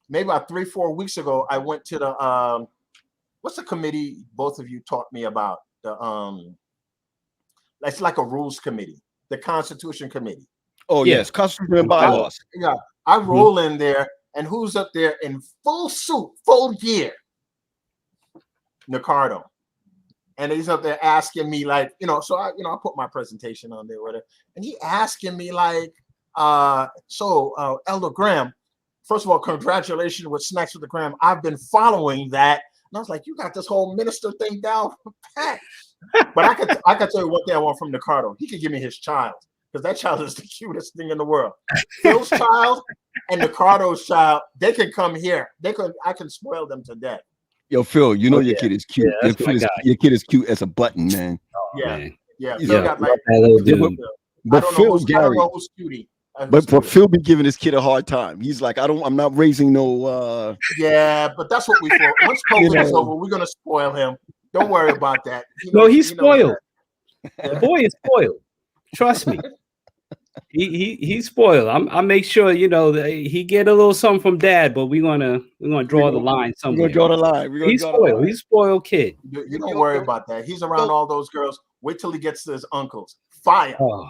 maybe about 3-4 weeks ago. I went to the what's the committee both of you taught me about? The it's like a rules committee, the Constitution Committee. Oh Yeah. yes, Constitution and bylaws. I roll in there, and who's up there in full suit, full gear? Ricardo. And he's up there asking me, like, so I put my presentation on there, whatever. And he asking me, like, Elder Graham, first of all, congratulations with Snacks with the Graham. I've been following that. And I was like, you got this whole minister thing down pat. But I could tell you what I want from Ricardo. He could give me his child, because that child is the cutest thing in the world. Phil's child and Ricardo's child, they can come here. I can spoil them to death. Yo, Phil, your kid is cute. Yeah, your kid is cute as a button, man. Yeah. Phil got like that little dude. But Phil, I don't know who's cutie. But Phil be giving his kid a hard time. He's like, I'm not raising no. Yeah, but that's what we for. Once COVID is over, we're gonna spoil him. Don't worry about that. He's spoiled. The boy is spoiled. Trust me. He's spoiled. I make sure he get a little something from dad, but we're gonna draw the line somewhere. We're gonna draw the line. He's spoiled. He's spoiled kid. You don't worry about that. He's around all those girls. Wait till he gets to his uncles. Fire. Oh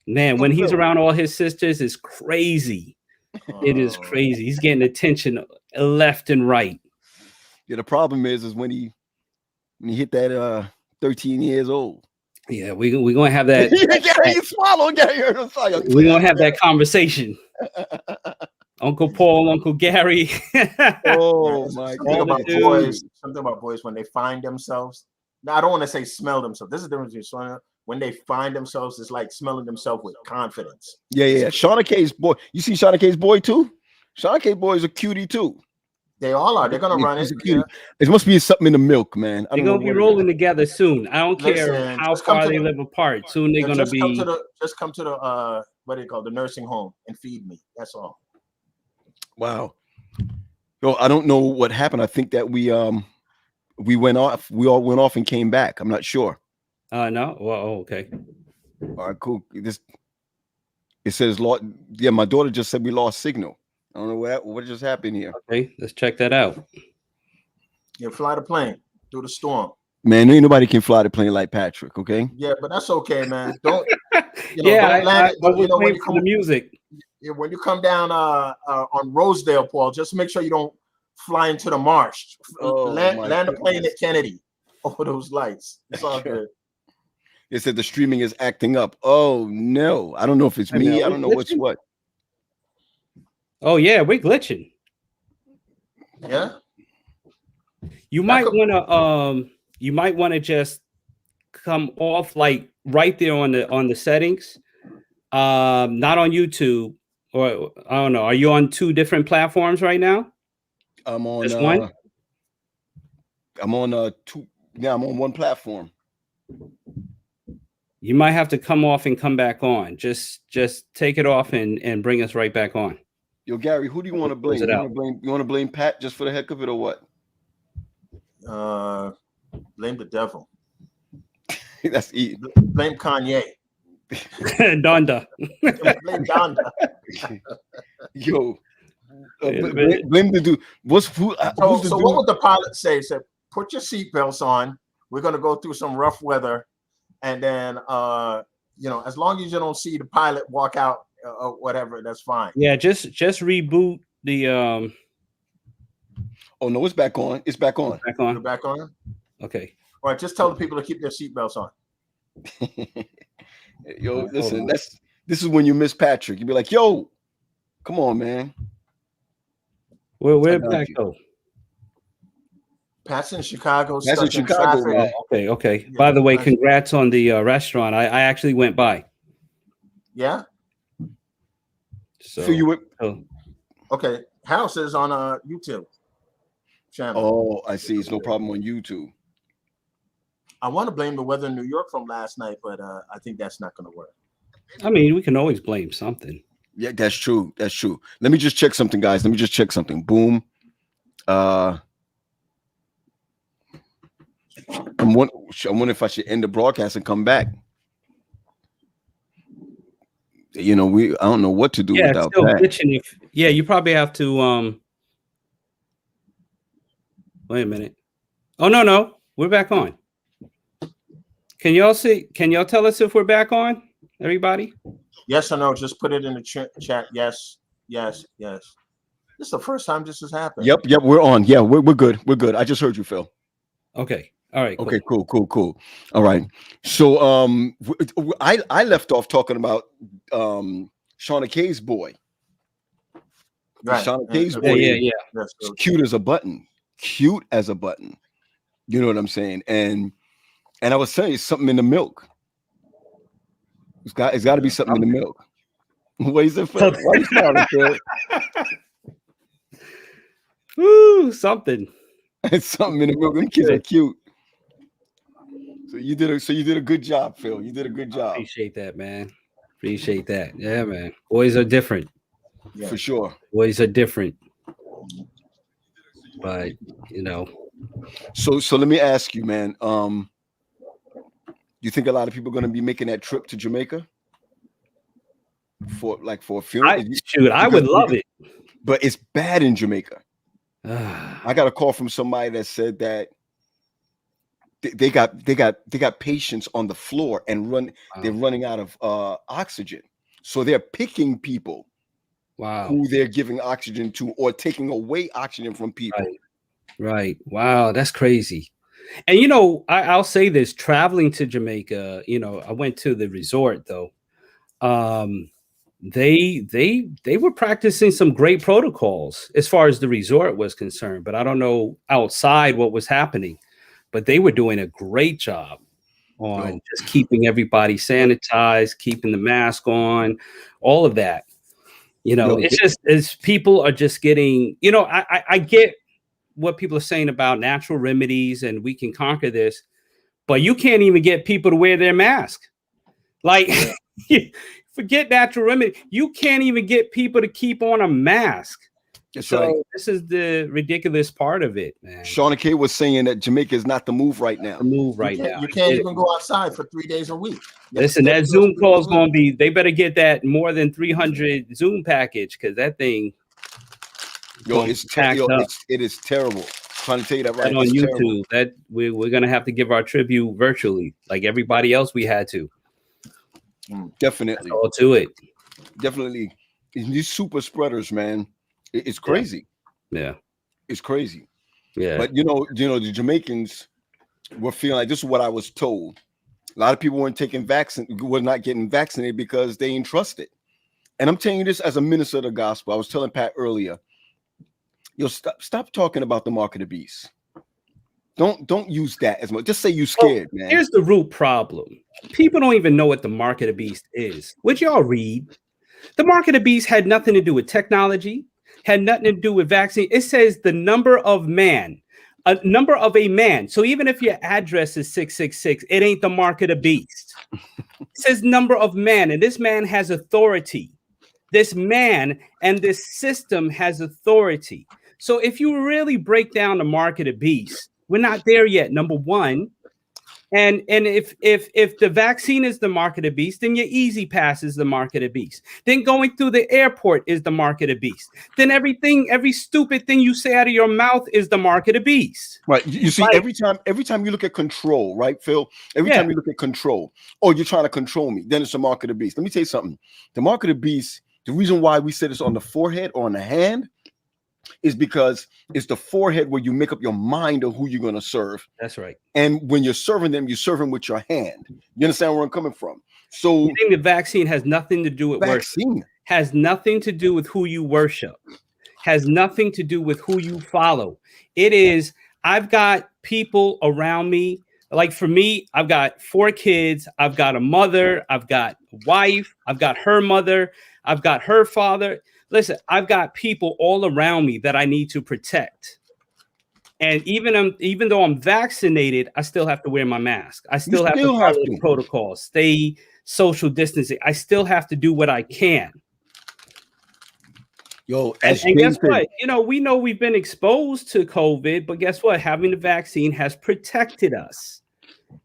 man, when he's around all his sisters, it's crazy. It is crazy. He's getting attention left and right. Yeah, the problem is when he hit that 13 years old. Yeah, we're gonna have that. We're gonna have that conversation. Uncle Paul, Uncle Gary. Oh my God! Something about boys when they find themselves. Now I don't want to say smell themselves. This is the difference between when they find themselves. It's like smelling themselves with confidence. Yeah. Shauna K's boy. You see Shauna K's boy too? Shauna K's boy is a cutie too. They all are. They're gonna run it. Yeah. It must be something in the milk, man. They're gonna be rolling together soon. I don't care how far they live apart. Soon they're gonna be. Just come to the what do you call the nursing home and feed me. That's all. Wow. Yo, I don't know what happened. I think that we went off. We all went off and came back. I'm not sure. No. Well, okay. All right, cool. It says my daughter just said we lost signal. I don't know what just happened here. Okay, let's check that out. Yeah, fly the plane through the storm. Man, ain't nobody can fly the plane like Patrick, okay? Yeah, but that's okay, man. Don't don't land it. When you come the music. Yeah, when you come down on Rosedale, Paul, just make sure you don't fly into the marsh. Land the plane at Kennedy over those lights. It's all good. It said the streaming is acting up. Oh no, I don't know if it's me. I don't know what's what. Oh yeah, we're glitching. Yeah. You might want to just come off like right there on the settings. Not on YouTube, or I don't know. Are you on two different platforms right now? I'm on just one. I'm on two. Yeah, I'm on one platform. You might have to come off and come back on. Just take it off and bring us right back on. Yo, Gary, who do you want to blame? You want to blame Pat just for the heck of it, or what? Blame the devil. That's easy. Blame Kanye. Donda. Blame Donda. Yo, blame the dude. So what would the pilot say? He said, put your seatbelts on. We're gonna go through some rough weather, and then as long as you don't see the pilot walk out or whatever, that's fine. Yeah, just reboot the. Oh no, it's back on. It's back on. Back on. You're back on. Okay. All right, just tell the people to keep their seatbelts on. Yo, listen, this is when you miss Patrick. You be like, yo, come on, man. Where'd Pat go? Pat's in Chicago. That's in Chicago, man. Okay. Yeah, by the way, congrats on the restaurant. I actually went by. Yeah. So you went. Okay. House is on YouTube channel. Oh, I see. It's no problem on YouTube. I want to blame the weather in New York from last night, but I think that's not going to work. I mean, we can always blame something. Yeah, that's true. That's true. Let me just check something, guys. Let me just check something. Boom. I'm wondering if I should end the broadcast and come back. You know, I don't know what to do Yeah, it's without still that. glitching. Yeah, you probably have to wait a minute. Oh no, we're back on. Can y'all see? Can y'all tell us if we're back on, everybody? Yes or no? Just put it in the chat. Yes, yes, yes. This is the first time this has happened. Yep, we're on. Yeah, we're good. We're good. I just heard you, Phil. Okay. All right. Okay, cool. All right. So I left off talking about Shauna K's boy. Right. Shauna K's boy Yeah. is cute as a button. Cute as a button. You know what I'm saying? And I was saying something in the milk. It's got to be something in the milk. What is it, Phil? Why are you smiling, Phil? Ooh, something. It's something in the milk. Them kids are cute. So you did a good job, Phil. You did a good job. Appreciate that, man. Appreciate that. Yeah, man. Boys are different. Yeah. For sure. Boys are different. But you know. So let me ask you, man. You think a lot of people are going to be making that trip to Jamaica for a funeral? I would love it. But it's bad in Jamaica. I got a call from somebody that said that they got patients on the floor and they're running out of oxygen. So they're picking people who they're giving oxygen to or taking away oxygen from people. Right. Wow, that's crazy. And you know, I'll say this, traveling to Jamaica, you know, I went to the resort though. They were practicing some great protocols as far as the resort was concerned, but I don't know outside what was happening. But they were doing a great job on just keeping everybody sanitized, keeping the mask on, all of that. You know, it's people are just getting, you know, I get what people are saying about natural remedies and we can conquer this, but you can't even get people to wear their mask. Like, forget natural remedy. You can't even get people to keep on a mask. That's right. This is the ridiculous part of it, man. Shauna K was saying that Jamaica is not the move right now. You can't even go outside for 3 days a week. Listen, that Zoom call is going to be, they better get that more than 300 Zoom package because that thing. It is terrible. I'm trying to tell you that right on YouTube. That we're going to have to give our tribute virtually like everybody else we had to. Definitely. All to it. Definitely. These super spreaders, man. It's crazy. Yeah. It's crazy. Yeah. But you know, the Jamaicans were feeling like, this is what I was told. A lot of people were not getting vaccinated because they didn't trust it. And I'm telling you this as a minister of the gospel. I was telling Pat earlier, stop talking about the mark of the beast. Don't use that as much. Just say you scared, man. Here's the root problem. People don't even know what the mark of the beast is. Would y'all read? The mark of the beast had nothing to do with technology, had nothing to do with vaccine. It says the number of man, a number of a man. So even if your address is 666, it ain't the mark of the beast. It says number of man, and this man has authority. This man and this system has authority. So if you really break down the mark of the beast, we're not there yet, number one. And if the vaccine is the mark of the beast, then your easy pass is the mark of the beast. Then going through the airport is the mark of the beast. Then every stupid thing you say out of your mouth is the mark of the beast. Right. You see, every time you look at control, right, Phil? Every time you look at control, you're trying to control me, then it's the mark of the beast. Let me tell you something. The mark of the beast, the reason why we say this on the forehead or on the hand is because it's the forehead where you make up your mind of who you're going to serve. That's right. And when you're serving them, you serve them with your hand. You understand where I'm coming from? So you think the vaccine has nothing to do with worship. Has nothing to do with who you worship. Has nothing to do with who you follow. It is, I've got people around me. Like for me, I've got 4 kids. I've got a mother. I've got a wife. I've got her mother. I've got her father. Listen, I've got people all around me that I need to protect. And even though I'm vaccinated, I still have to wear my mask. I still have to follow the protocols, stay social distancing. I still have to do what I can. And guess what? You know, we know we've been exposed to COVID, but guess what? Having the vaccine has protected us.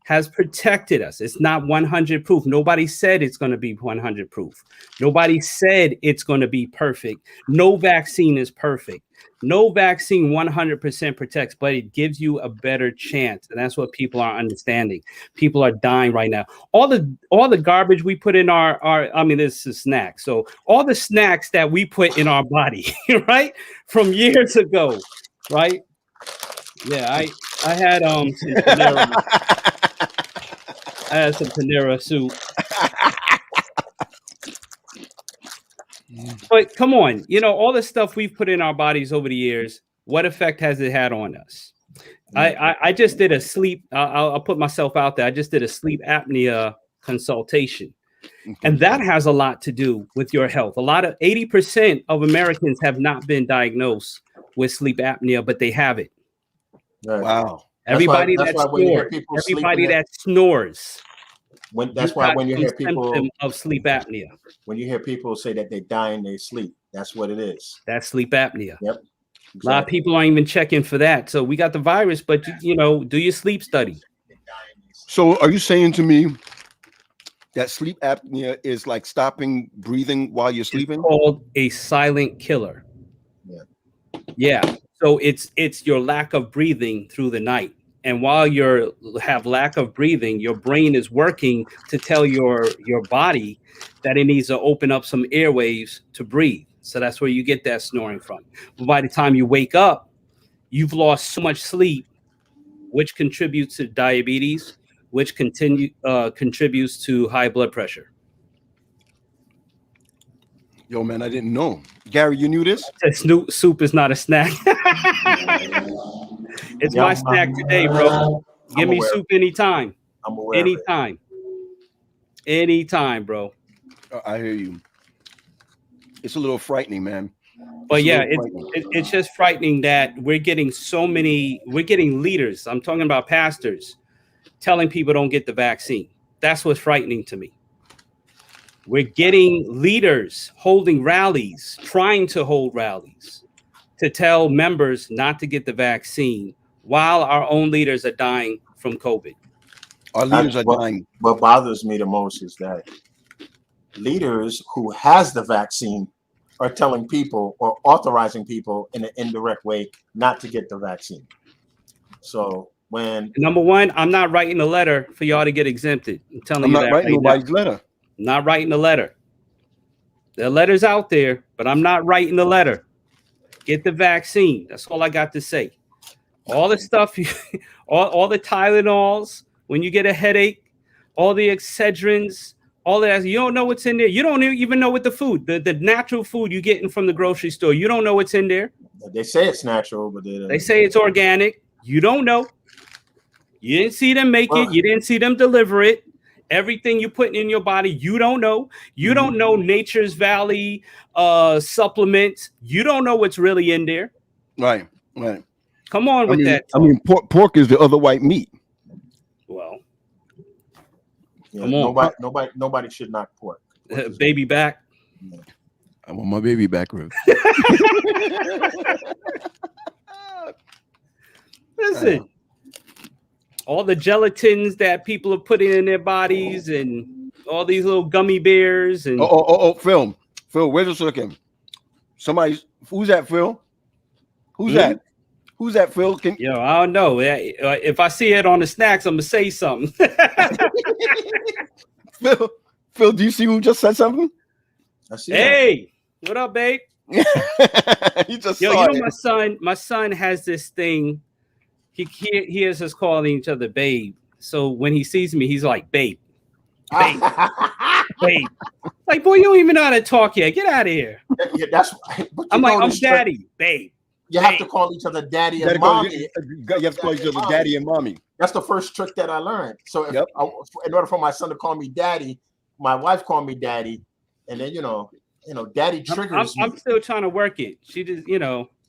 has protected us. It's not 100 proof. Nobody said it's going to be 100 proof. Nobody said it's going to be perfect. No vaccine is perfect. No vaccine 100% protects, but it gives you a better chance. And that's what people are understanding. People are dying right now. All the garbage we put in our I mean, this is snacks. So all the snacks that we put in our body, right? From years ago, right? Yeah, I had some Panera. I had some Panera soup. But come on, you know, all the stuff we've put in our bodies over the years, what effect has it had on us? I just did a sleep, I'll put myself out there. I just did a sleep apnea consultation. And that has a lot to do with your health. 80% of Americans have not been diagnosed with sleep apnea, but they have it. Right. Wow. Everybody that snores. That's why when you hear people of sleep apnea, when you hear people say that they die in their sleep, that's what it is. That's sleep apnea. Yep. Exactly. A lot of people aren't even checking for that. So we got the virus, but you know, do your sleep study. So are you saying to me that sleep apnea is like stopping breathing while you're sleeping? It's called a silent killer. Yeah. So it's your lack of breathing through the night. And while you have lack of breathing, your brain is working to tell your body that it needs to open up some airwaves to breathe. So that's where you get that snoring from. But by the time you wake up, you've lost so much sleep, which contributes to diabetes, which contributes to high blood pressure. Yo, man, I didn't know. Gary, you knew this? Soup is not a snack. It's my snack today, bro. Give me soup anytime. I'm aware. Anytime, bro. I hear you. It's a little frightening, man. But yeah, it's just frightening that we're getting leaders. I'm talking about pastors telling people don't get the vaccine. That's what's frightening to me. We're getting leaders holding rallies, trying to hold rallies to tell members not to get the vaccine while our own leaders are dying from COVID. Our leaders are dying. What bothers me the most is that leaders who has the vaccine are telling people or authorizing people in an indirect way not to get the vaccine. So when number one, I'm not writing a letter for y'all to get exempted. I'm not writing nobody's letter. I'm not writing a letter. There are letters out there, but I'm not writing a letter. Get the vaccine. That's all I got to say. All the stuff, all the Tylenols, when you get a headache, all the Excedrins, all that, you don't know what's in there. You don't even know what the food, the natural food you're getting from the grocery store, you don't know what's in there. They say it's natural, but they say it's organic. You don't know. You didn't see them make it. You didn't see them deliver it. Everything you put in your body, you don't know. You don't know Nature's Valley supplements. You don't know what's really in there. Right. Come on with that. I mean, pork is the other white meat. Well, come on. Nobody should knock pork. Baby back. Yeah. I want my baby back ribs. Listen. All the gelatins that people are putting in their bodies and all these little gummy bears and Phil, where's the second? Who's that, Phil? Who's that, Phil? I don't know. If I see it on the snacks, I'm gonna say something. Phil, do you see who just said something? I see. Hey, what up, babe? You just saw it. My son has this thing. He hears us calling each other babe. So when he sees me, he's like, babe. Babe. Like, boy, you don't even know how to talk yet. Get out of here. Yeah, that's I'm like, I'm daddy, babe. You have to call each other daddy and mommy. You have to call each other daddy and mommy. That's the first trick that I learned. So in order for my son to call me daddy, my wife called me daddy. And then, daddy triggers me. I'm still trying to work it. She just,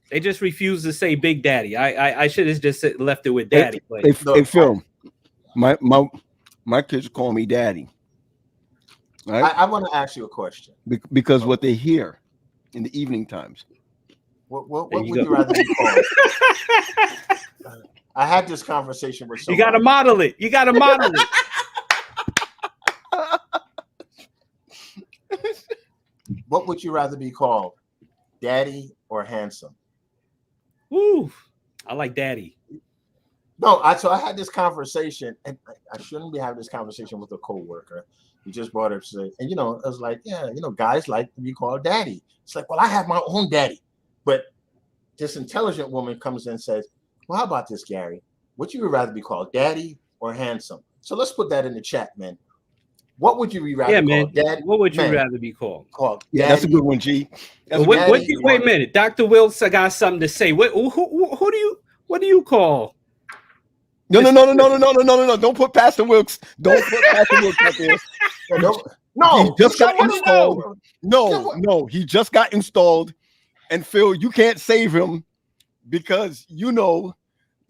they just refuse to say big daddy. I should have just left it with daddy. Hey, Phil, my kids call me daddy. Right? I want to ask you a question. Because what they hear in the evening times. What would you rather be called? I had this conversation with You somebody. got to model it. You got to model it. What would you rather be called, daddy or handsome? Woo. I like daddy. No, so I had this conversation, and I shouldn't be having this conversation with a coworker. He just brought up, and I was like, yeah, guys like to be called daddy. It's like, well, I have my own daddy. But this intelligent woman comes in and says, well, how about this, Gary? Would you rather be called daddy or handsome? So let's put that in the chat, man. What would you rather be called, daddy? What would you rather be called? Yeah, that's a good one, G. Wait a minute, Dr. Wills, I got something to say. What do you call? No. Don't put Pastor Wilkes. Don't put Pastor Wilkes out there. No, he just got installed. No, he just got installed. And Phil, you can't save him because you know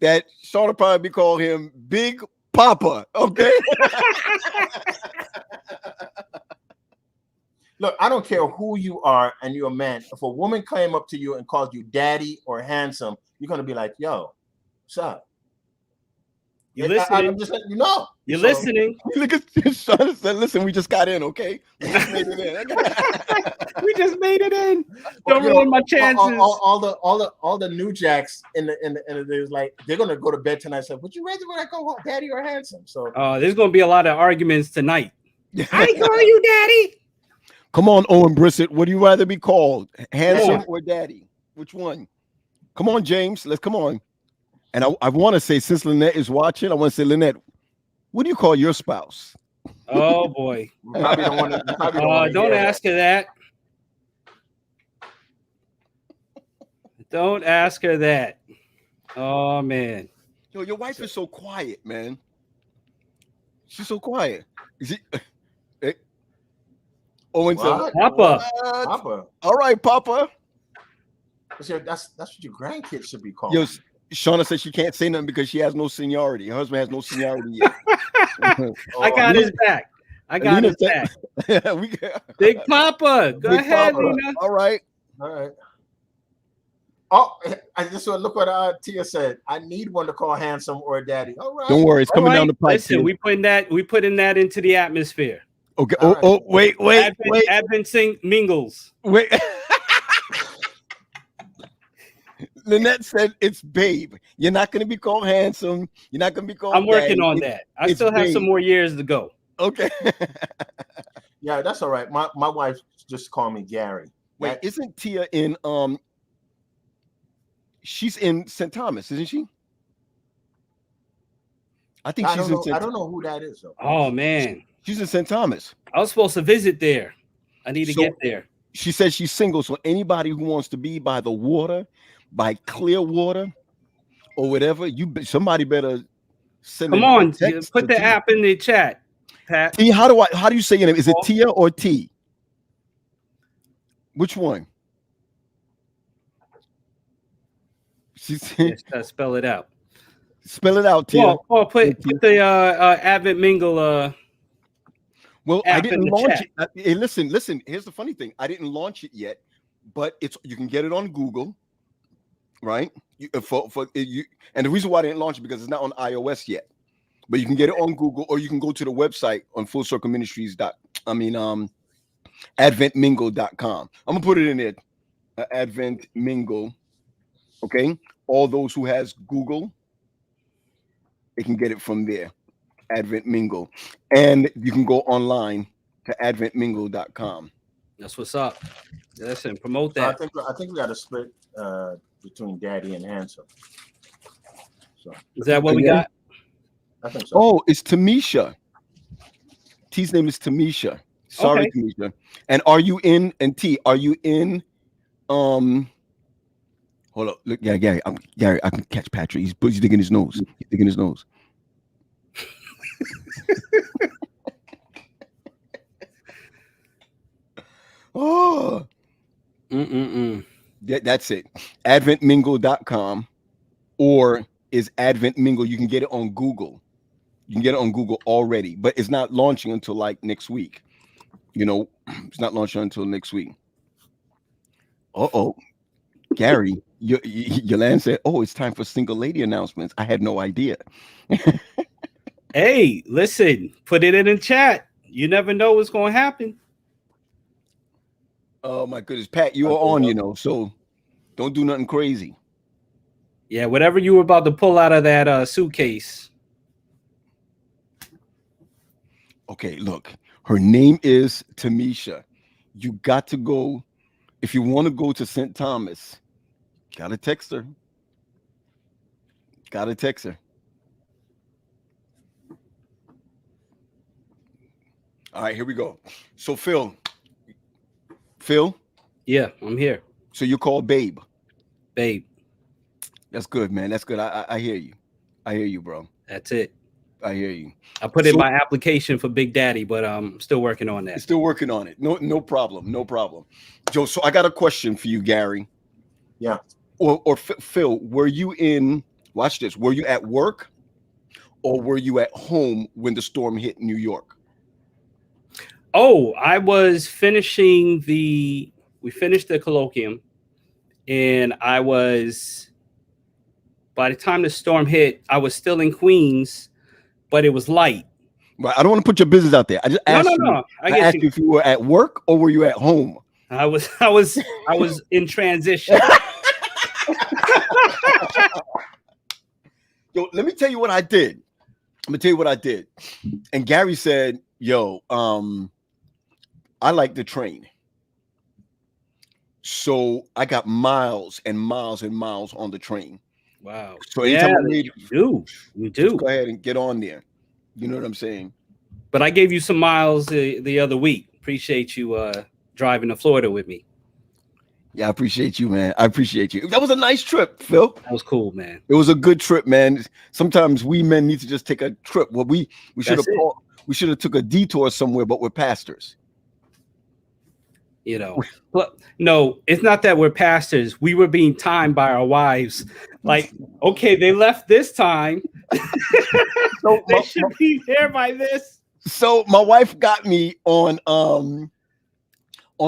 that Sean will probably call him Big Papa. Okay. Look, I don't care who you are and you're a man. If a woman came up to you and called you daddy or handsome, you're gonna be like, yo, what's up? You're listening. I'm just letting you know. You're listening. Look at Sean said, listen, we just got in, okay? We just made it in. We just made it in. Don't ruin my chances. All the new jacks in the there's like they're gonna go to bed tonight. So would you rather when I go daddy or handsome? So there's gonna be a lot of arguments tonight. I call you daddy. Come on, Owen Brissett. What do you rather be called? Handsome or daddy? Which one? Come on, James. Let's come on. And I want to say, since Lynette is watching, I want to say, Lynette, what do you call your spouse? Oh boy. Don't ask her that. Don't ask her that. Oh man. Yo, your wife is so quiet, man. She's so quiet. Is it? Owen said, Papa. Papa. All right, Papa. That's what your grandkids should be called. Yo, Shauna said she can't say nothing because she has no seniority. Her husband has no seniority yet. I got his back. I got his back. Big Papa. Go ahead, Nina. All right. Oh, I just want to look what Tia said. I need one to call handsome or daddy. All right. Don't worry, it's coming down the pipe. Listen, we putting that into the atmosphere. Okay. Wait. Advent mingles. Wait. Lynette said it's babe. You're not going to be called handsome. You're not going to be called. I'm working on that. I still have some more years to go. Okay. Yeah, that's all right. My wife just called me Gary. Wait, isn't Tia in she's in St. Thomas, isn't she? I think she's in St. I don't know who that is though. Oh man. She's in St. Thomas. I was supposed to visit there. I need to get there. She says she's single, so anybody who wants to be by the water, by clear water, or whatever, somebody better send. Come on, put the app in the chat, Pat. T, how do you say your name? Is it Tia or T? Which one? Spell it out. Spell it out, Tia. Put the Advent Mingle. Well, I didn't launch it. Hey, listen. Here's the funny thing. I didn't launch it yet, but you can get it on Google, right? And the reason why I didn't launch it because it's not on iOS yet, but you can get it on Google, or you can go to the website on AdventMingle.com. I'm gonna put it in there. Advent Mingle. Okay, all those who has Google, they can get it from there. Advent Mingle, and you can go online to adventmingle.com. That's what's up. Listen, promote that. So I think we got to split between daddy and handsome. So is that what we got? I think so. Oh, it's Tamisha. T's name is Tamisha. Sorry, okay. Tamisha. And are you in? And T, are you in? Hold up. Look, Gary. Gary, I can catch Patrick. He's digging his nose. He's digging his nose. Oh, that's it. Adventmingle.com, or is Advent Mingle? You can get it on Google. You can get it on Google already, but it's not launching until like next week. It's not launching until next week. Gary, Yolanda said, "Oh, it's time for single lady announcements." I had no idea. Hey, listen, put it in the chat. You never know what's going to happen. Oh my goodness, Pat, you are on, so don't do nothing crazy. Yeah, whatever you were about to pull out of that suitcase. Okay, look, her name is Tamisha. You got to go. If you want to go to St. Thomas, gotta text her. Gotta text her. All right, here we go. So Phil. Yeah, I'm here. So you call Babe. That's good, man. That's good. I hear you. I hear you, bro. That's it. I hear you. I put in my application for Big Daddy, but I'm still working on that. Still working on it. No problem. No problem. Joe, so I got a question for you, Gary. Yeah. Or Phil, were you watch this, were you at work or were you at home when the storm hit New York? Oh, I was finishing we finished the colloquium, and by the time the storm hit, I was still in Queens, but it was light. Right. I don't want to put your business out there. I just asked you. I asked you if you were at work or were you at home? I was in transition. Yo, let me tell you what I did. And Gary said, yo, I like the train. So I got miles and miles and miles on the train. Wow. So anytime we do. Go ahead and get on there. You know what I'm saying? But I gave you some miles the other week. Appreciate you driving to Florida with me. Yeah, I appreciate you, man. I appreciate you. That was a nice trip, Phil. That was cool, man. It was a good trip, man. Sometimes we men need to just take a trip. Well, we should have took a detour somewhere, but we're pastors. But no, it's not that we're pastors. We were being timed by our wives. Like, okay, they left this time. So they should be there by this. So my wife got me on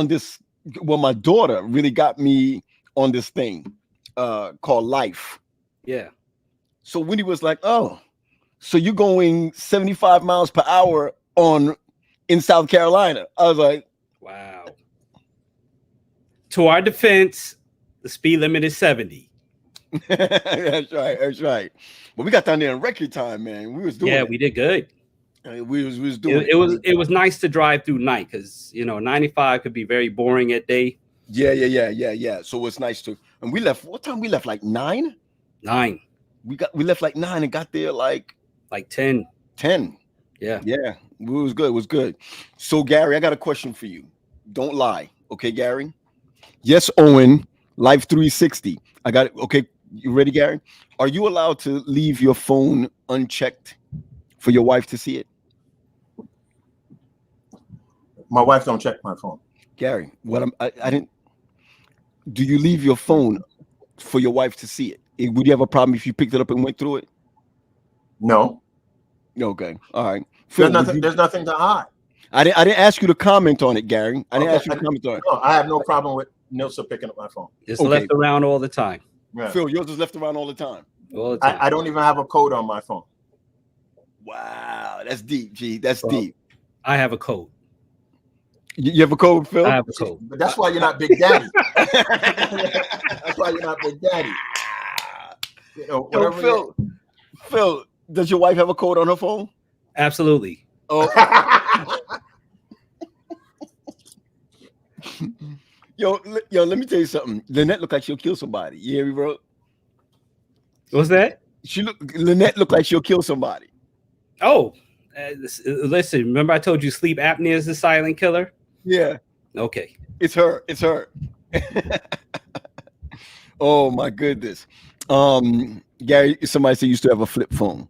this. Well, my daughter really got me on this thing called Life. Yeah. So Wendy was like, "Oh, so you're going 75 miles per hour in South Carolina?" I was like, "Wow." To our defense, the speed limit is 70. That's right. But we got down there in record time, man. We was doing it. We did good. We was doing it was nice to drive through night because 95 could be very boring at day. Yeah. So it's nice to. And we left. What time we left? Like 9. 9. We left like 9 and got there like 10. 10. Yeah. It was good. It was good. So Gary, I got a question for you. Don't lie, okay, Gary? Yes, Owen. Life 360. I got it. Okay, you ready, Gary? Are you allowed to leave your phone unchecked for your wife to see it? My wife don't check my phone. Gary, I didn't. Do you leave your phone for your wife to see it? Would you have a problem if you picked it up and went through it? No. Okay. All right. Phil, there's nothing to hide. I didn't ask you to comment on it, Gary. I didn't ask you to comment on it. No, I have no problem with Nilsa picking up my phone. It's left around all the time. Yeah. Phil, yours is left around all the time. All the time. I don't even have a code on my phone. Wow, that's deep, G. That's deep. I have a code. You have a code, Phil? I have a code. But that's why you're not Big Daddy. That's why you're not Big Daddy. Phil, does your wife have a code on her phone? Absolutely. Oh. Yo, let me tell you something. Lynette look like she'll kill somebody. You hear me, bro? What's that? Lynette look like she'll kill somebody. Oh, listen, remember I told you sleep apnea is the silent killer? Yeah. Okay. It's her. Oh my goodness. Gary, somebody said you used to have a flip phone.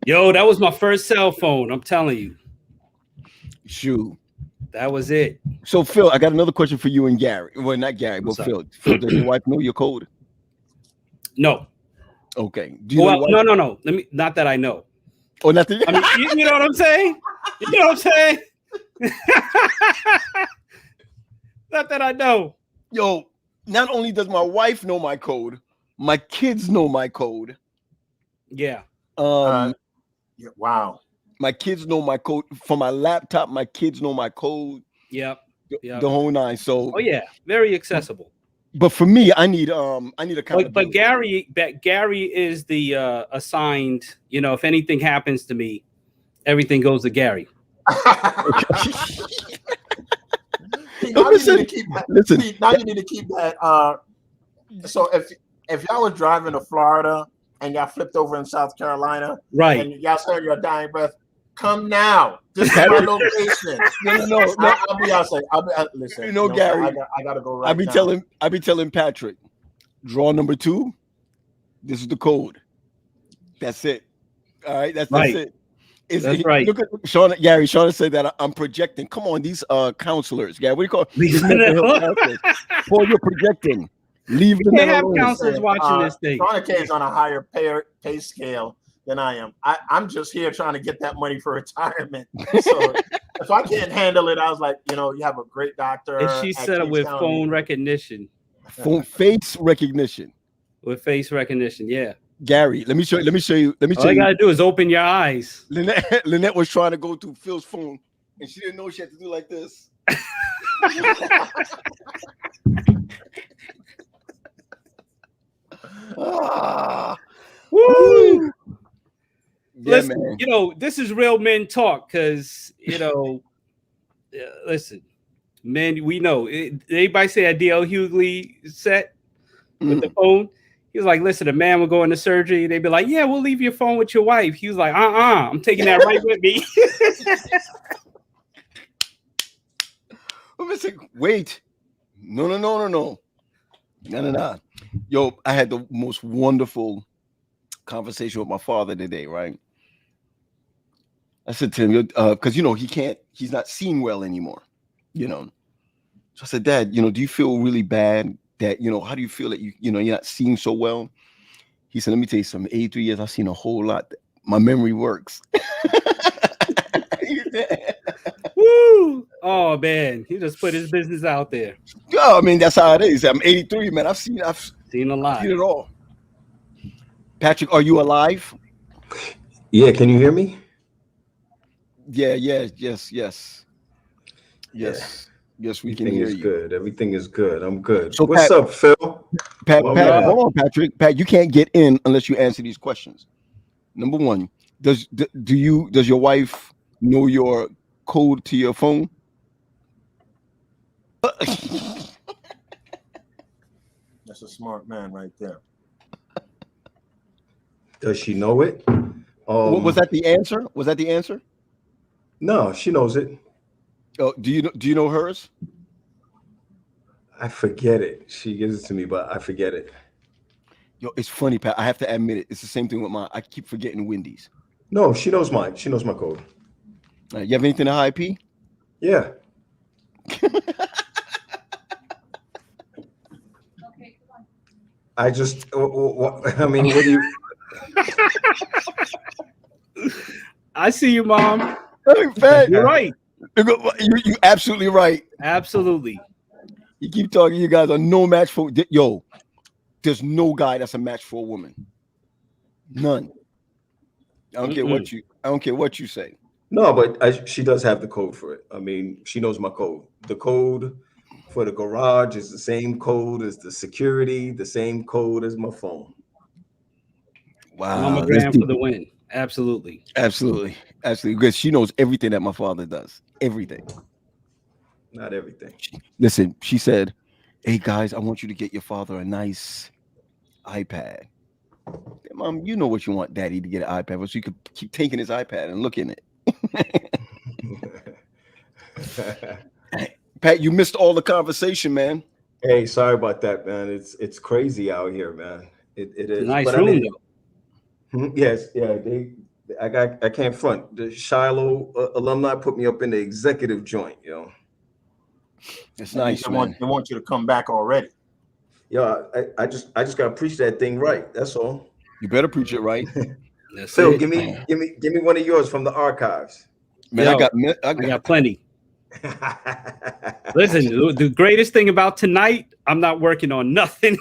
Yo, that was my first cell phone. I'm telling you. Shoot. That was it. So Phil, I got another question for you and Gary. Well, not Gary, but Phil. Phil, does your wife know your code? No. Okay. No. Let me. Not that I know. Oh, nothing. I mean, you know what I'm saying? You know what I'm saying? Not that I know. Yo, not only does my wife know my code, my kids know my code. Yeah. Yeah, wow. My kids know my code for my laptop. My kids know my code. Yep. The whole nine. So, oh yeah, very accessible. But for me, I need accountability. But Gary is the assigned. You know, if anything happens to me, everything goes to Gary. Now you need to keep that. So if y'all was driving to Florida and y'all flipped over in South Carolina, right, and y'all heard your dying breath, come now. This is my location. No. I'll be outside. Listen. You know, Gary, I gotta go right I be telling Patrick, draw number 2. This is the code. That's it. All right, that's it. That's right. Look at Gary. Shauna said that I'm projecting. Come on, these counselors. Gary, what do you call these? Paul, you're projecting. Leave the men alone. Counselors watching this thing. Shauna K is on a higher pay scale than I am. I'm just here trying to get that money for retirement. So if I can't handle it, I was like, you have a great doctor. And she said it with phone recognition. Face recognition. With face recognition, yeah. Gary, let me show you. All you gotta do is open your eyes. Lynette was trying to go through Phil's phone, and she didn't know she had to do like this. Woo! Yeah, listen, man. This is real men talk because listen, men, we know. Anybody say a D.L. Hughley set with the phone? He was like, listen, a man will go into surgery. They'd be like, yeah, we'll leave your phone with your wife. He was like, I'm taking that right with me. Wait. No. Yo, I had the most wonderful conversation with my father today, right? I said to him, because he's not seeing well anymore, So I said, Dad, do you feel really bad that, how do you feel that you're not seeing so well? He said, let me tell you something, 83 years, I've seen a whole lot. My memory works. Woo! Oh man, he just put his business out there. Yeah, I mean, that's how it is. I'm 83, man. I've seen a lot. Seen it all. Patrick, are you alive? Yeah, can you hear me? Yeah, yes, we can hear you. Good. Everything is good. I'm good. So what's up, Phil? Pat, hold on, Patrick. Pat, you can't get in unless you answer these questions. Number 1, does your wife know your code to your phone? That's a smart man right there. Does she know it? Was that the answer? No, she knows it. Oh, do you know hers? I forget it. She gives it to me, but I forget it. Yo, it's funny, Pat. I have to admit it. It's the same thing with mine. I keep forgetting Wendy's. No, she knows mine. She knows my code. You have anything to high P? Yeah. I just, I mean, what do you? I see you, Mom. You're right. You absolutely right. Absolutely. You keep talking. You guys are no match for. Yo, there's no guy that's a match for a woman. None. I don't care what you. I don't care what you say. No, but she does have the code for it. I mean, she knows my code. The code for the garage is the same code as the security, the same code as my phone. Wow. Mama Graham for the win. Absolutely. Because she knows everything that my father does. Everything. Not everything. Listen, she said, hey, guys, I want you to get your father a nice iPad. Mom, you know what you want Daddy to get an iPad for, so you could keep taking his iPad and looking at it. Pat, you missed all the conversation, man. Hey, sorry about that, man. It's crazy out here, man. It is. Nice room, though. Yes, yeah. I can't front. The Shiloh alumni put me up in the executive joint, It's nice, man. They want you to come back already. Yeah, I just gotta preach that thing right. That's all. You better preach it right. Phil, give me one of yours from the archives. Man, I got plenty. Listen, the greatest thing about tonight, I'm not working on nothing.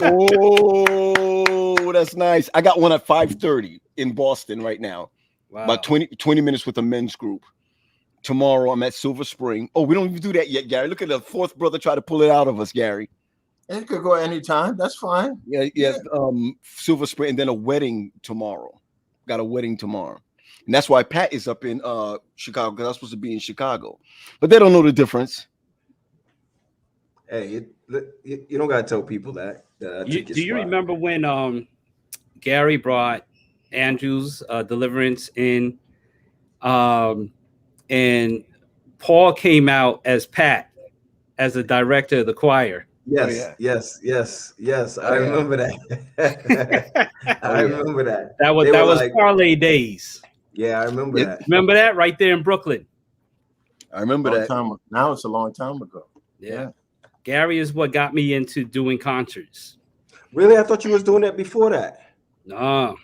Oh, that's nice. I got one at 5:30 in Boston right now. Wow. About 20 minutes with a men's group. Tomorrow I'm at Silver Spring. Oh, we don't even do that yet, Gary. Look at the fourth brother try to pull it out of us, Gary. It could go anytime. That's fine. Yeah. Silver Spring, and then a wedding tomorrow. Got a wedding tomorrow. And that's why Pat is up in Chicago, because I'm supposed to be in Chicago. But they don't know the difference. Hey, you don't gotta tell people that. Do you remember when Gary brought Andrew's Deliverance in, and Paul came out as Pat, as the director of the choir? Yes, yes. I remember that. I remember that. That was like, parlay days. Yeah, I remember that. Remember that right there in Brooklyn? I remember that. Now it's a long time ago. Yeah. Gary is what got me into doing concerts. Really? I thought you was doing that before that. No.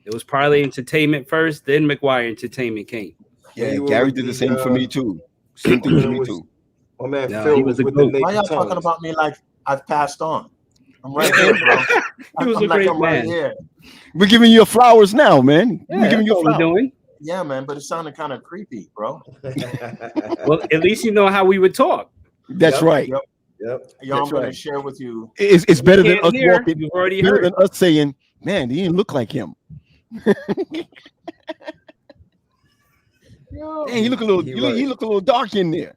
It was Parlay Entertainment first, then McGuire Entertainment came. Yeah, Gary did the same for me too. Same thing for me too. Oh man, Phil was with the Naked Why y'all Tongues. talking about me like I've passed on? I'm right here, bro. He was a great man. Right here. We're giving you flowers now, man. We're giving you flowers. Doing. Yeah, man, but it sounded kind of creepy, bro. Well, at least you know how we would talk. That's right. Yep. Y'all, I'm going to share with you. It's better than us walking. You've already better heard. Than us saying, man, he didn't look like him. Hey, he look a little dark in there.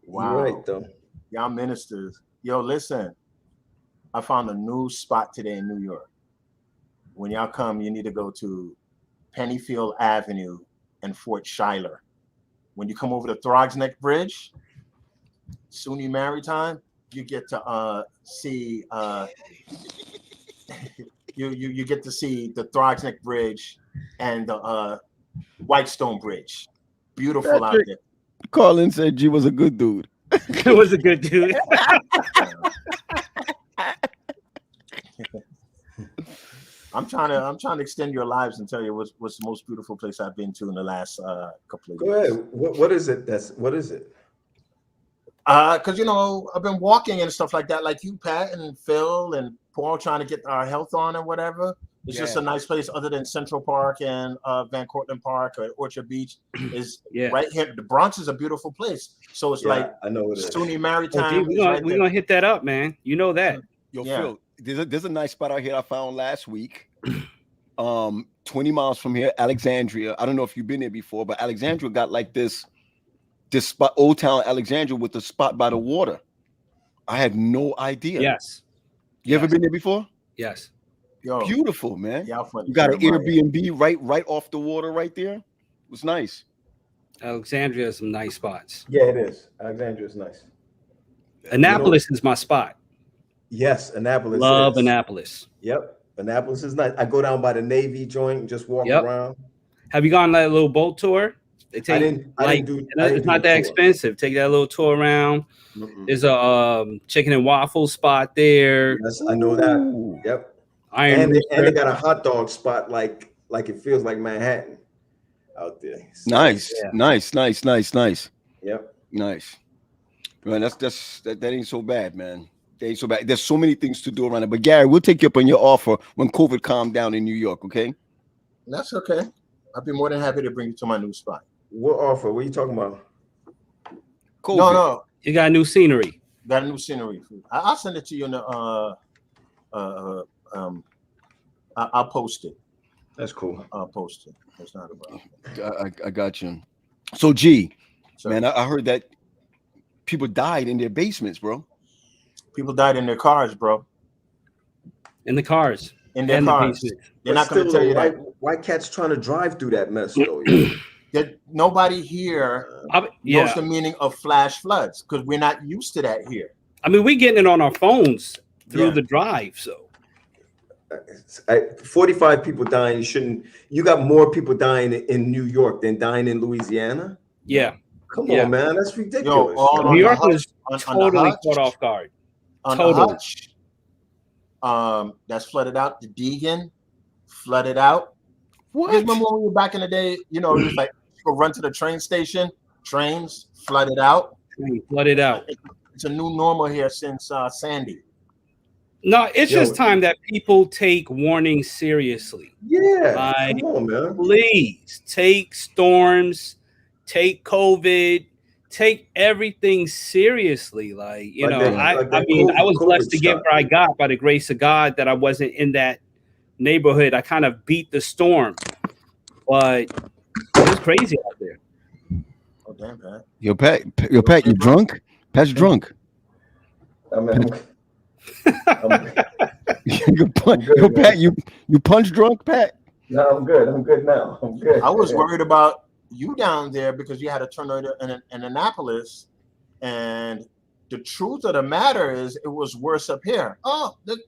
Wow. You're right, though. Y'all ministers. Yo, listen. I found a new spot today in New York. When y'all come, you need to go to Pennyfield Avenue and Fort Schuyler. When you come over the Throgs Neck Bridge, SUNY Maritime, you get to see you get to see the Throgs Neck Bridge and the Whitestone Bridge. Beautiful out there. Carlin said G was a good dude. It was a good dude. I'm trying to extend your lives and tell you what's the most beautiful place I've been to in the last couple of years. Go ahead. What is it? What is it? Because I've been walking and stuff like that, like you, Pat, and Phil and Paul, trying to get our health on and whatever. It's just a nice place other than Central Park and Van Cortlandt Park or Orchard Beach is right here. The Bronx is a beautiful place. So it's like I know it is. SUNY Maritime. We're gonna hit that up, man. You know that. Yo, Phil, there's a nice spot out here I found last week. 20 miles from here, Alexandria. I don't know if you've been there before, but Alexandria got like this spot, Old Town Alexandria, with the spot by the water. I had no idea. Yes. You ever been there before? Yes. Yo, beautiful, man. You got an Airbnb right off the water right there. It was nice. Alexandria has some nice spots. Yeah, it is. Alexandria is nice. Annapolis is my spot. Yes, Annapolis. Love Annapolis. Yep. Annapolis is nice. I go down by the Navy joint and just walk around. Have you gone on that little boat tour? They take it's not that expensive. Take that little tour around. There's a chicken and waffle spot there. Yes, I know that. Yep. And they got a hot dog spot like it feels like Manhattan out there. So, nice. Yep. Nice. Man, that ain't so bad, man. That ain't so bad. There's so many things to do around it. But Gary, we'll take you up on your offer when COVID calmed down in New York, okay? That's okay. I'd be more than happy to bring you to my new spot. What offer? What are you talking about? COVID. No. You got new scenery. Got a new scenery. I'll send it to you in the I'll post it. That's cool. I'll post it. That's not a problem. I got you. So G, man, I heard that people died in their basements, bro. People died in their cars, bro. In the cars. In their cars. They're not going to tell you that. Why cats trying to drive through that mess though? Nobody here knows the meaning of flash floods because we're not used to that here. I mean, we're getting it on our phones through the drive. So 45 people dying. You got more people dying in New York than dying in Louisiana? Yeah. Come on, man. That's ridiculous. New York was totally caught off guard. On the Hutch, that's flooded out. The Deegan flooded out. What? You remember when we were back in the day, it was like you go run to the train station Trains flooded out. Flooded out. It's a new normal here since Sandy. No, it's just time that people take warning seriously. Yeah, come on, man. Please take storms, take COVID, take everything seriously. Like, you know, I mean, I was blessed to get where I got by the grace of God, that I wasn't in that neighborhood. I kind of beat the storm, but it's crazy out there. Oh, damn, Pat. Yo, Pat, you drunk? Pat's drunk. I mean, Yo, Pat, you punch drunk, Pat? No, I'm good. I'm good now. I'm good. I was worried about you down there because you had a tornado in Annapolis, and the truth of the matter is it was worse up here. Oh, look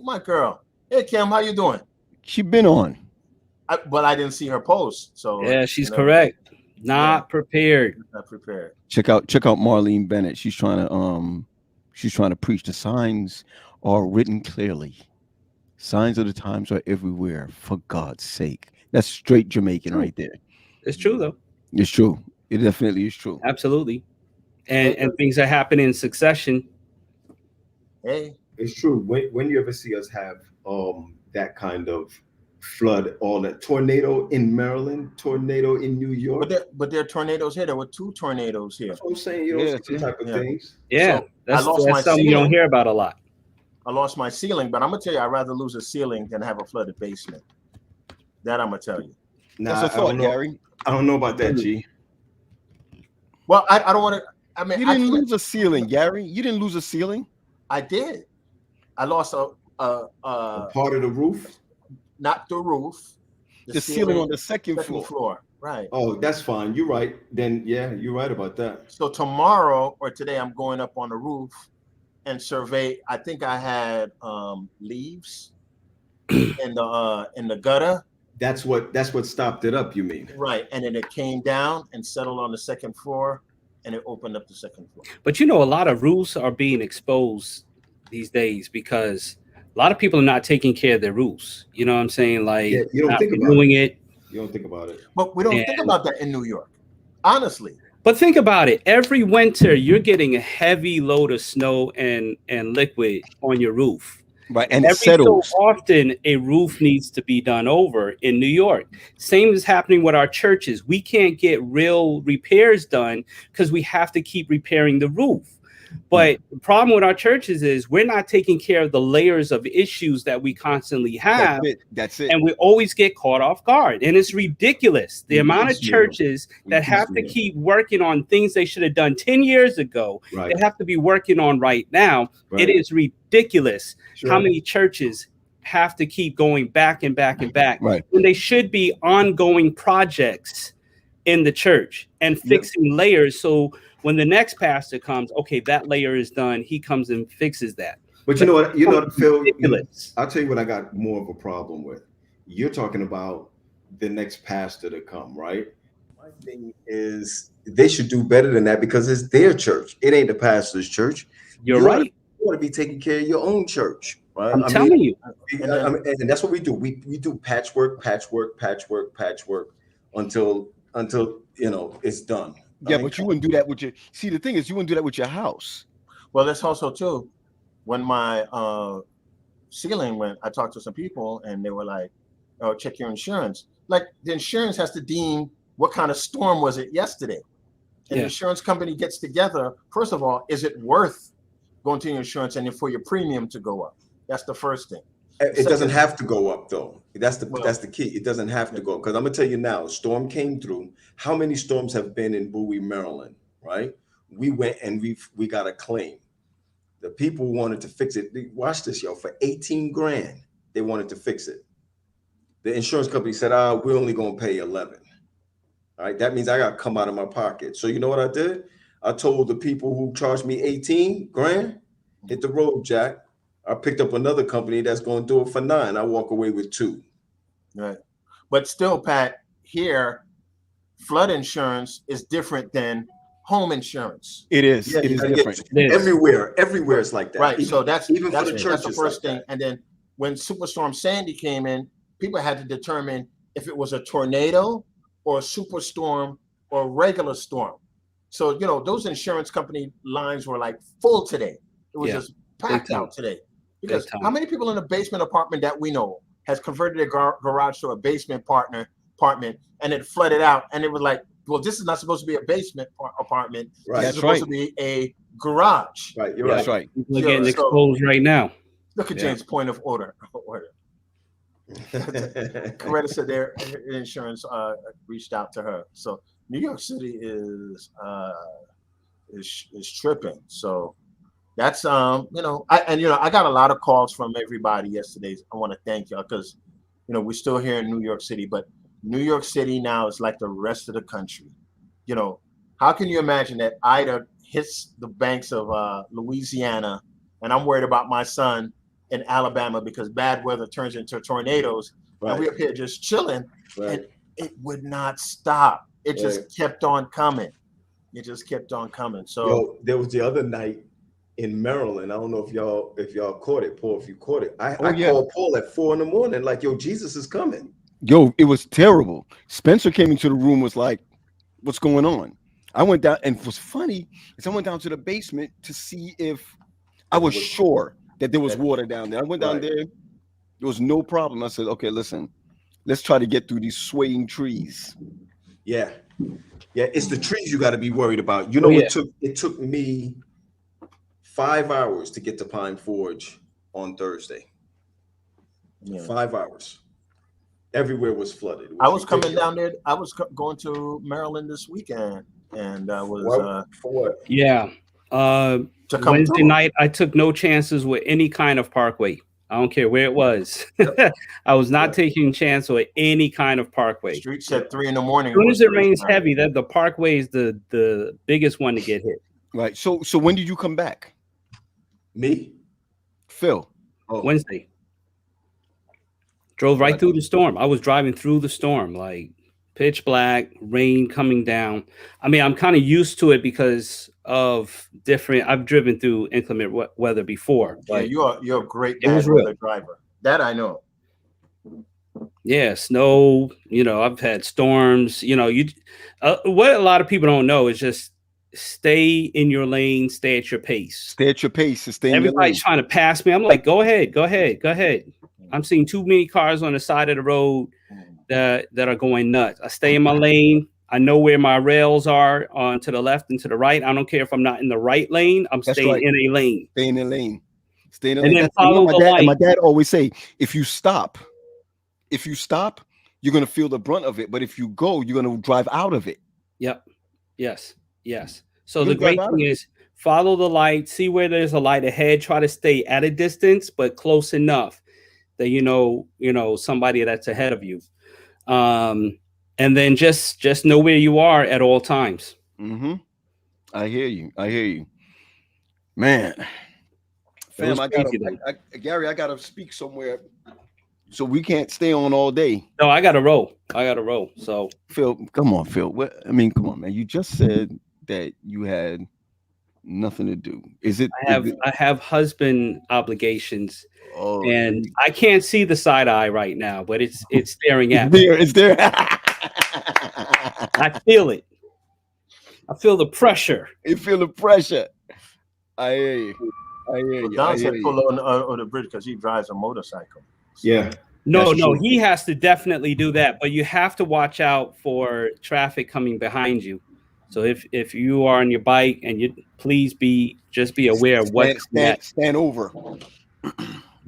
my girl. Hey, Kim, how you doing? She been on. But I didn't see her post. So yeah, she's correct. Not prepared. Not prepared. Check out Marlene Bennett. She's trying to preach the signs are written clearly. Signs of the times are everywhere. For God's sake. That's straight Jamaican right there. It's true though. It's true. It definitely is true. Absolutely. And things are happening in succession. Hey. It's true. When you ever see us have that kind of flood, all that tornado in Maryland, tornado in New York. But there are tornadoes here. There were 2 tornadoes here. That's what I'm saying. You know, some type of things. Yeah, So that's my something ceiling. you don't hear about a lot. I lost my ceiling, but I'm gonna tell you, I'd rather lose a ceiling than have a flooded basement. That I'm gonna tell you. Nah, That's a thought, Gary. I don't know about that, G. Well, I don't want to. I mean, You didn't lose a ceiling, Gary. You didn't lose a ceiling. I did. I lost a part of the roof. Not the roof. The ceiling on the second floor. Right. Oh, that's fine. You're right. Then yeah, you're right about that. So tomorrow or today, I'm going up on the roof and survey. I think I had leaves in the gutter. That's what stopped it up. You mean? Right. And then it came down and settled on the second floor, and it opened up the second floor. But you know, a lot of roofs are being exposed these days because a lot of people are not taking care of their roofs. You know what I'm saying? Like, yeah, you don't think about it. You don't think about it. But we don't think about that in New York, honestly. But think about it. Every winter, you're getting a heavy load of snow and liquid on your roof. Right, and every it settles. so often, a roof needs to be done over in New York. Same is happening with our churches. We can't get real repairs done because we have to keep repairing the roof. But the problem with our churches is we're not taking care of the layers of issues that we constantly have. That's it. And we always get caught off guard. And it's ridiculous. The amount of churches that have to keep working on things they should have done 10 years ago, they have to be working on right now. It is ridiculous how many churches have to keep going back and back and back when they should be ongoing projects in the church and fixing layers. So when the next pastor comes, okay, that layer is done. He comes and fixes that. But you know what, Phil? I'll tell you what I got more of a problem with. You're talking about the next pastor to come, right? My thing is they should do better than that because it's their church. It ain't the pastor's church. You're right. You want to be taking care of your own church, right? I'm telling you. And that's what we do. We do patchwork until you know it's done. Yeah, but you wouldn't do that with your. See, the thing is, you wouldn't do that with your house. Well, that's also too. When my ceiling went, I talked to some people, and they were like, "Oh, check your insurance." Like the insurance has to deem what kind of storm was it yesterday, and the insurance company gets together. First of all, is it worth going to your insurance and for your premium to go up? That's the first thing. It doesn't have to go up though. That's the key. It doesn't have to go because I'm gonna tell you now. A storm came through. How many storms have been in Bowie, Maryland? Right? We went and we got a claim. The people wanted to fix it. Watch this, yo. For 18 grand, they wanted to fix it. The insurance company said, we're only gonna pay 11. All right, that means I gotta come out of my pocket. So you know what I did? I told the people who charged me 18 grand, hit the road, Jack. I picked up another company that's going to do it for 9. I walk away with 2. Right. But still, Pat, here, flood insurance is different than home insurance. It is. It is different. Everywhere it's like that. Right. Even, so that's even for the churches, that's the first like thing. And then when Superstorm Sandy came in, people had to determine if it was a tornado or a superstorm or a regular storm. So, you know, those insurance company lines were like full today. It was just packed out today. Because how many people in a basement apartment that we know has converted their garage to a basement apartment and it flooded out and it was like, well, this is not supposed to be a basement apartment. Right. This is supposed to be a garage. Right. You're That's right. right. We're getting exposed right now. Look at James' point of order. Coretta said their insurance reached out to her. So New York City is tripping. So that's I got a lot of calls from everybody yesterday. I want to thank y'all because we're still here in New York City, but New York City now is like the rest of the country. How can you imagine that Ida hits the banks of Louisiana, and I'm worried about my son in Alabama because bad weather turns into tornadoes, and we're up here just chilling, and it would not stop. It just kept on coming. It just kept on coming. So there was the other night in Maryland. I don't know if y'all caught it, Paul. If you caught it, I called Paul at 4 a.m. like, yo, Jesus is coming. Yo, it was terrible. Spencer came into the room, was like, what's going on? I went down, and what's funny is I went down to the basement to see if I was sure that there was water down there. I went down there. There was no problem. I said, okay, listen, let's try to get through these swaying trees. Yeah. It's the trees you got to be worried about. It took me 5 hours to get to Pine Forge on Thursday. 5 hours. Everywhere was flooded. I was coming down there. I was going to Maryland this weekend, and I was for what? Yeah. Wednesday night, I took no chances with any kind of parkway. I don't care where it was. I was not taking a chance with any kind of parkway. Street said 3 a.m. As soon as it rains heavy, that the parkway is the biggest one to get hit. Right. So when did you come back? Me? Phil. Wednesday. Drove right through the storm. I was driving through the storm, like pitch black, rain coming down. I mean, I'm kind of used to it because of I've driven through inclement weather before. Yeah, you're a great bad weather driver. That I know. Yeah, snow. I've had storms. What a lot of people don't know is just stay in your lane, stay at your pace. Stay at your pace. Everybody's trying to pass me. I'm like, go ahead. I'm seeing too many cars on the side of the road that are going nuts. I stay in my lane. I know where my rails are to the left and to the right. I don't care if I'm not in the right lane. I'm staying in a lane. Stay in the lane. And then follow the light. My dad always say, if you stop, you're going to feel the brunt of it. But if you go, you're going to drive out of it. Yep. Yes. So the great thing is follow the light, see where there's a light ahead, try to stay at a distance, but close enough that you know somebody that's ahead of you. And then just know where you are at all times. Mm-hmm. I hear you. Man. Fam, Gary, I gotta speak somewhere. So we can't stay on all day. No, I gotta roll. So Phil, come on, Phil. Come on, man. You just said that you had nothing to do. I have husband obligations. Oh, and I can't see the side eye right now, but it's staring at me. It's there. I feel it. I feel the pressure. You feel the pressure. I hear you. Don said pull on the bridge because he drives a motorcycle. So. Yeah. No, he has to definitely do that, but you have to watch out for traffic coming behind you. So if you are on your bike and please be aware of what's stand over.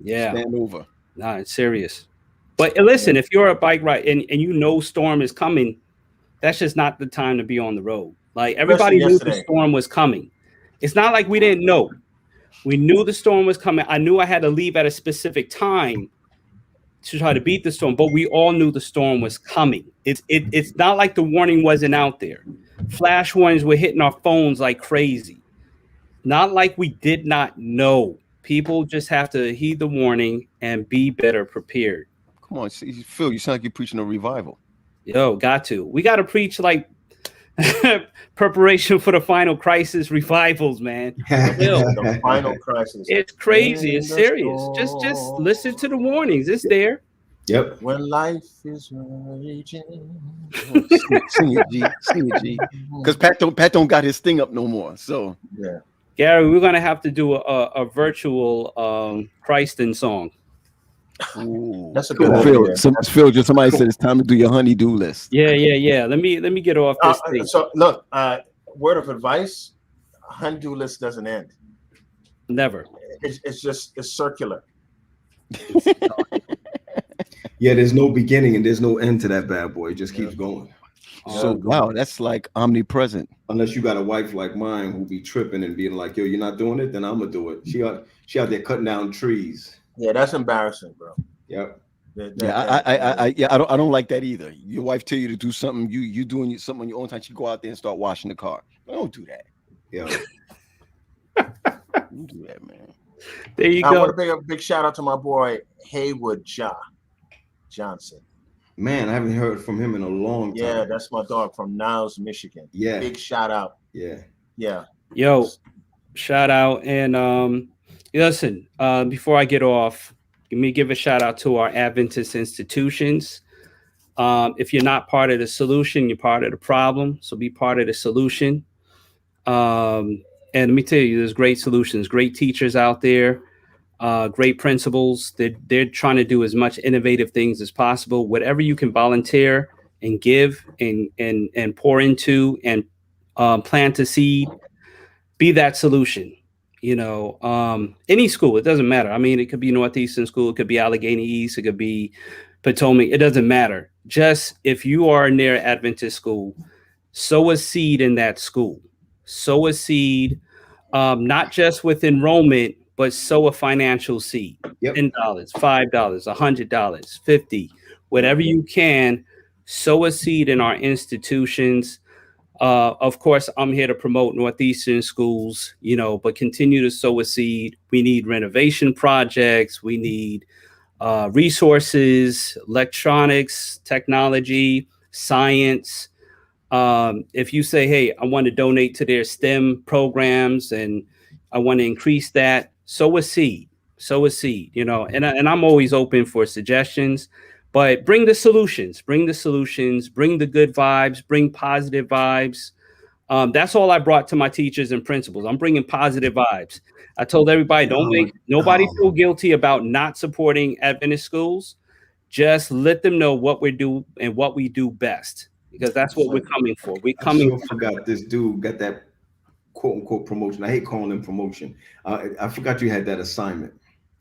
Yeah. Stand over. No, it's serious. But listen, if you're a bike ride and storm is coming, that's just not the time to be on the road. Like everybody knew the storm was coming. It's not like we didn't know. We knew the storm was coming. I knew I had to leave at a specific time to try to beat the storm, but we all knew the storm was coming. It's not like the warning wasn't out there. Flash warnings were hitting our phones like crazy. Not like we did not know. People just have to heed the warning and be better prepared. Come on, Phil, you sound like you're preaching a revival. Yo, we got to preach like preparation for the final crisis revivals, man. The final crisis. It's crazy. It's serious. Just listen to the warnings. It's there. Yep. When life is raging. Sing it, G. Sing it, G. Because Pat don't got his thing up no more. So Yeah. Gary, we're gonna have to do a virtual Christen song. ooh. That's a good idea. Phil, just somebody said it's time to do your honey-do list. Yeah. Let me get off this thing. So look, word of advice: honey-do list doesn't end. Never. It's circular. Yeah, there's no beginning and there's no end to that bad boy. It just keeps going. So wow, that's like omnipresent. Unless you got a wife like mine who be tripping and being like, "Yo, you're not doing it," then I'm gonna do it. She out there cutting down trees. Yeah, that's embarrassing, bro. Yep. I don't like that either. Your wife tell you to do something, you doing something on your own time. You go out there and start washing the car. Don't do that. Yeah. Don't do that, man. There you I go. want to make a big shout out to my boy Haywood Johnson. Man, I haven't heard from him in a long time. Yeah, that's my dog from Niles, Michigan. Yeah. Big shout out. Yeah. Yeah. Yo, shout out. And listen, before I get off, let me give a shout out to our Adventist institutions. If you're not part of the solution, you're part of the problem. So be part of the solution. And let me tell you, there's great solutions, great teachers out there, great principals. They're trying to do as much innovative things as possible. Whatever you can volunteer and give and pour into and plant a seed, be that solution. You know, any school, it doesn't matter. I mean, it could be Northeastern School, it could be Allegheny East, it could be Potomac. It doesn't matter. Just if you are near Adventist school, sow a seed in that school. Sow a seed, not just with enrollment, but sow a financial seed. Yep. $10, $5, $100, $50, whatever you can. Sow a seed in our institutions. Of course, I'm here to promote Northeastern schools, you know, but continue to sow a seed. We need renovation projects. We need resources, electronics, technology, science. If you say, hey, I want to donate to their STEM programs and I want to increase that, sow a seed, you know, and I'm always open for suggestions, but bring the solutions, bring the good vibes, bring positive vibes. That's all I brought to my teachers and principals. I'm bringing positive vibes. I told everybody, don't make nobody feel guilty about not supporting Adventist schools. Just let them know what we do and what we do best, because that's what we're coming for. We're coming. I forgot this dude got that quote unquote promotion. I hate calling him promotion. I forgot you had that assignment.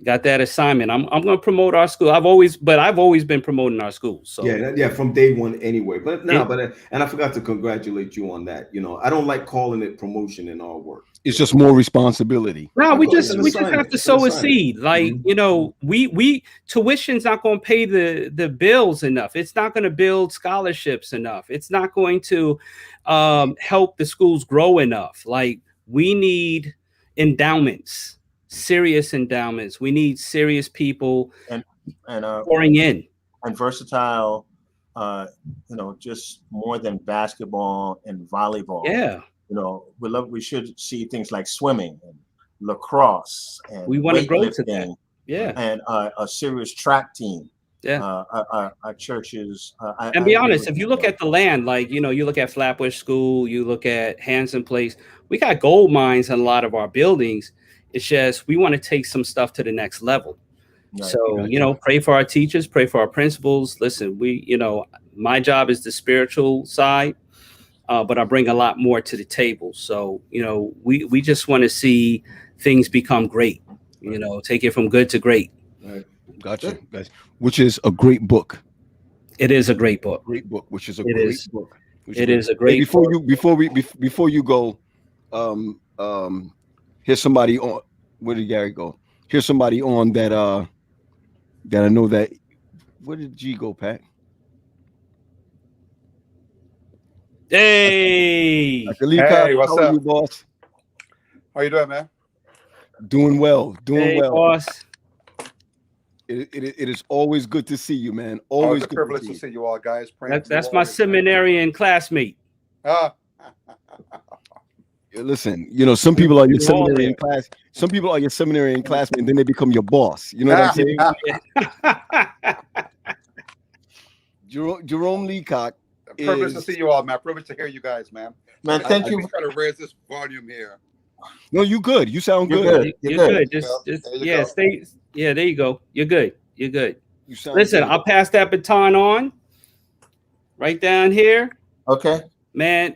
Got that assignment. I'm going to promote our school. I've always been promoting our schools. So yeah, from day one anyway. But and I forgot to congratulate you on that. You know, I don't like calling it promotion in our work. It's just more responsibility. No, we just have to sow a seed. Like, you know, we tuition's not going to pay the bills enough. It's not going to build scholarships enough. It's not going to help the schools grow enough. Like, we need endowments, serious endowments. We need serious people and pouring in. And versatile, you know, just more than basketball and volleyball. Yeah. You know, we should see things like swimming and lacrosse and we want to grow to that. Yeah. And a serious track team. Yeah. Our churches. And be honest, if you look at the land, like, you know, you look at Flatbush School, you look at Hanson Place, we got gold mines in a lot of our buildings. It's just we want to take some stuff to the next level. Right. So, you know, pray for our teachers, pray for our principals. Listen, you know, my job is the spiritual side. But I bring a lot more to the table. So, you know, we just want to see things become great, you know, take it from good to great. Right. Gotcha. Guys, which is a great book. It is a great book. Great book, which is a great book. It is a great book. Before you go, here's somebody on. Where did Gary go? Here's somebody on that I know that. Where did G go, Pat? Hey, what's up, you, boss? How you doing, man? Doing well, boss. It is always good to see you, man. Always a privilege to see you all, guys. That's my seminarian classmate. Listen, you know, some people are your seminary in class. Some people are your seminary in classmate, and then they become your boss. You know what I'm saying? Jerome Leacock. Privilege to see you all, man. Privilege to hear you guys, man. Man, thank you. Try to raise this volume here. No, you good. You sound You're good. good. You're good. good. Just Yeah, go. stay. Yeah, there you go. You're good. You're good. You sound Listen, good. I'll pass that baton on. Right down here, Okay. man.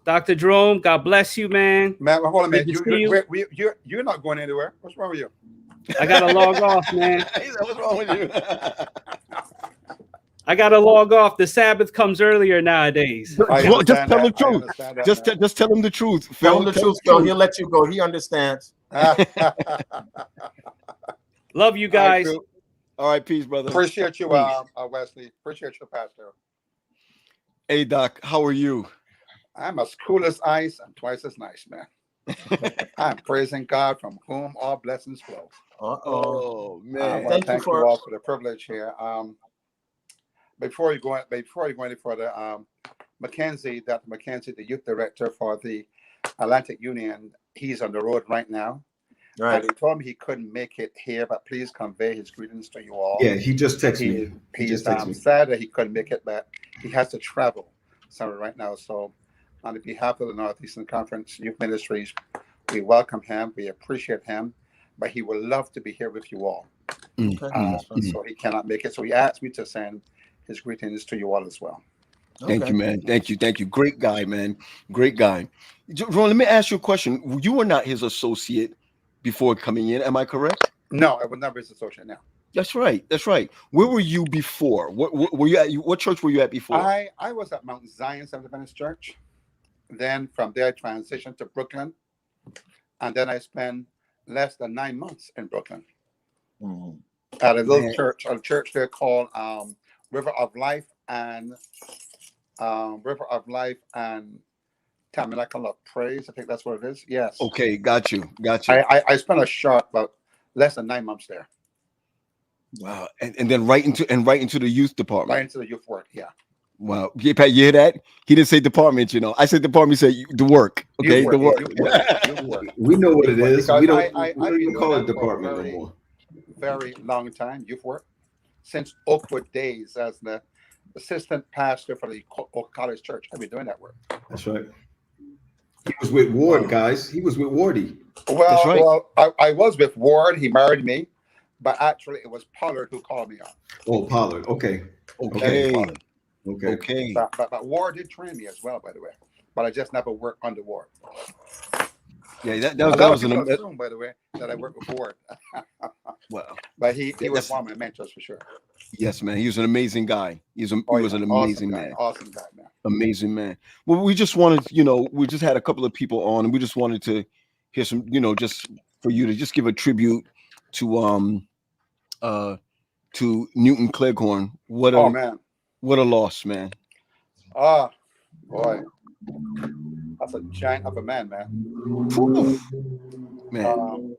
Dr. Jerome, God bless you, man. Man, hold on a minute. Good to see You're not going anywhere. What's wrong with you? I gotta log off, man. He said, what's wrong with you? I gotta log off. The Sabbath comes earlier nowadays. Just tell the truth. Just tell him the truth. Tell him the truth, Phil. He'll let you go. He understands. Love you guys. All right, peace, brother. Appreciate you, Wesley. Appreciate you, Pastor. Hey, Doc, how are you? I'm as cool as ice and twice as nice, man. I'm praising God from whom all blessings flow. Oh man! Thank you all for the privilege here. Before you go any further, Mackenzie, Dr. Mackenzie, the youth director for the Atlantic Union, he's on the road right now. Right. And he told me he couldn't make it here, but please convey his greetings to you all. Yeah, he just texted me. He's sad that he couldn't make it, but he has to travel somewhere right now. So, on behalf of the Northeastern Conference Youth Ministries, we welcome him. We appreciate him, but he would love to be here with you all. So he cannot make it. So he asked me to send his greetings to you all as well. Thank you, man. Thank you. Great guy, man. Great guy. Ron, let me ask you a question. You were not his associate before coming in. Am I correct? No, I was never his associate now. That's right. Where were you before? What were you at? What church were you at before? I was at Mount Zion Seventh Adventist Church. Then from there, I transitioned to Brooklyn. And then I spent less than 9 months in Brooklyn. At a little church, a church there called River of Life and Tabernacle of Praise. I think that's what it is. Yes. Okay, got you. I spent a short, but less than 9 months there. Wow, and then right into the youth department. Right into the youth work, yeah. Wow, yeah, Pat, you hear that? He didn't say department, you know. I said department. He said the work. Okay, the work. Youth work. We know what it is. We don't even call it that department anymore. Very long time, youth work, since Oakwood days as the assistant pastor for the Oak College Church. I've been doing that work. That's right. He was with Ward, guys. He was with Wardy. Well, That's right. well, I was with Ward. He married me, but actually it was Pollard who called me on. Oh, Pollard. Okay. But Ward did train me as well, by the way. But I just never worked under Ward. Yeah, that was an assume, by the way, that I worked with Ward. Wow. But he was one of my mentors for sure. Yes, man. He was an amazing guy. He was an amazing man. Awesome guy, man. Amazing man. Well, we just wanted, we just had a couple of people on, and we just wanted to hear some, just for you to just give a tribute to Newton Cleghorn. What a loss, man. Oh boy, that's a giant of a man, man. Whew. Man,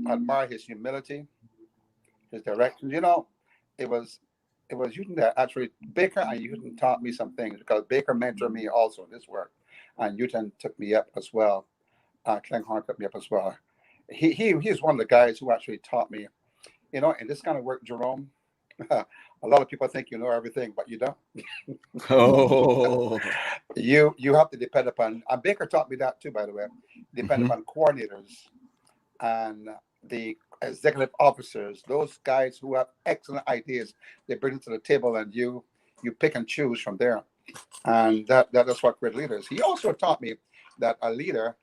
I admire his humility, his direction. It was Newton that actually Baker and Newton taught me some things, because Baker mentored me also in this work, and Newton took me up as well. Cleghorn took me up as well. He's one of the guys who actually taught me, in this kind of work, Jerome. A lot of people think you know everything, but you don't. You have to depend upon. And Baker taught me that too, by the way. Depend upon coordinators and the executive officers. Those guys who have excellent ideas, they bring it to the table, and you pick and choose from there. And that is what great leaders. He also taught me that a leader.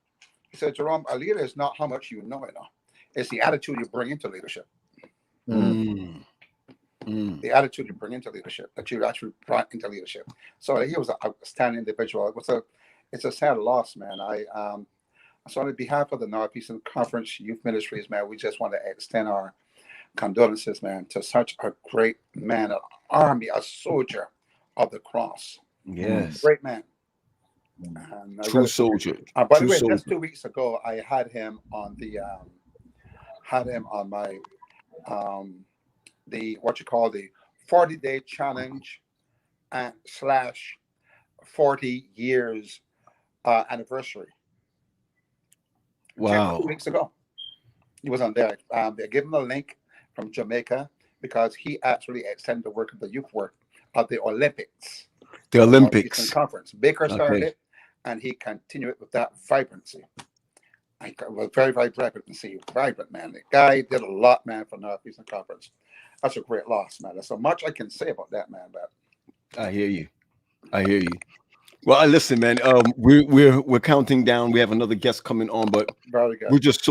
He said, Jerome, a leader is not how much you know. It's the attitude you bring into leadership. The attitude you bring into leadership, that you actually brought into leadership. So he was an outstanding individual. It's a sad loss, man. So on behalf of the Northeastern Conference Youth Ministries, man, we just want to extend our condolences, man, to such a great man, an army, a soldier of the cross. Yes, great man. True soldier. By the way, just 2 weeks ago, I had him on my the 40-day challenge / 40 years anniversary. Wow. 2 weeks ago, he was on there. They gave him a link from Jamaica. because he actually extended the work of the youth work of the Olympics. The Olympics. Northeastern Conference. Baker started Okay. it, and he continued it with that vibrancy. I was very, very vibrant, man. The guy did a lot, man, for Northeastern Conference. That's a great loss, man. There's so much I can say about that, man. But I hear you. I hear you. Well, listen, man. We're counting down. We have another guest coming on, but very good. we're just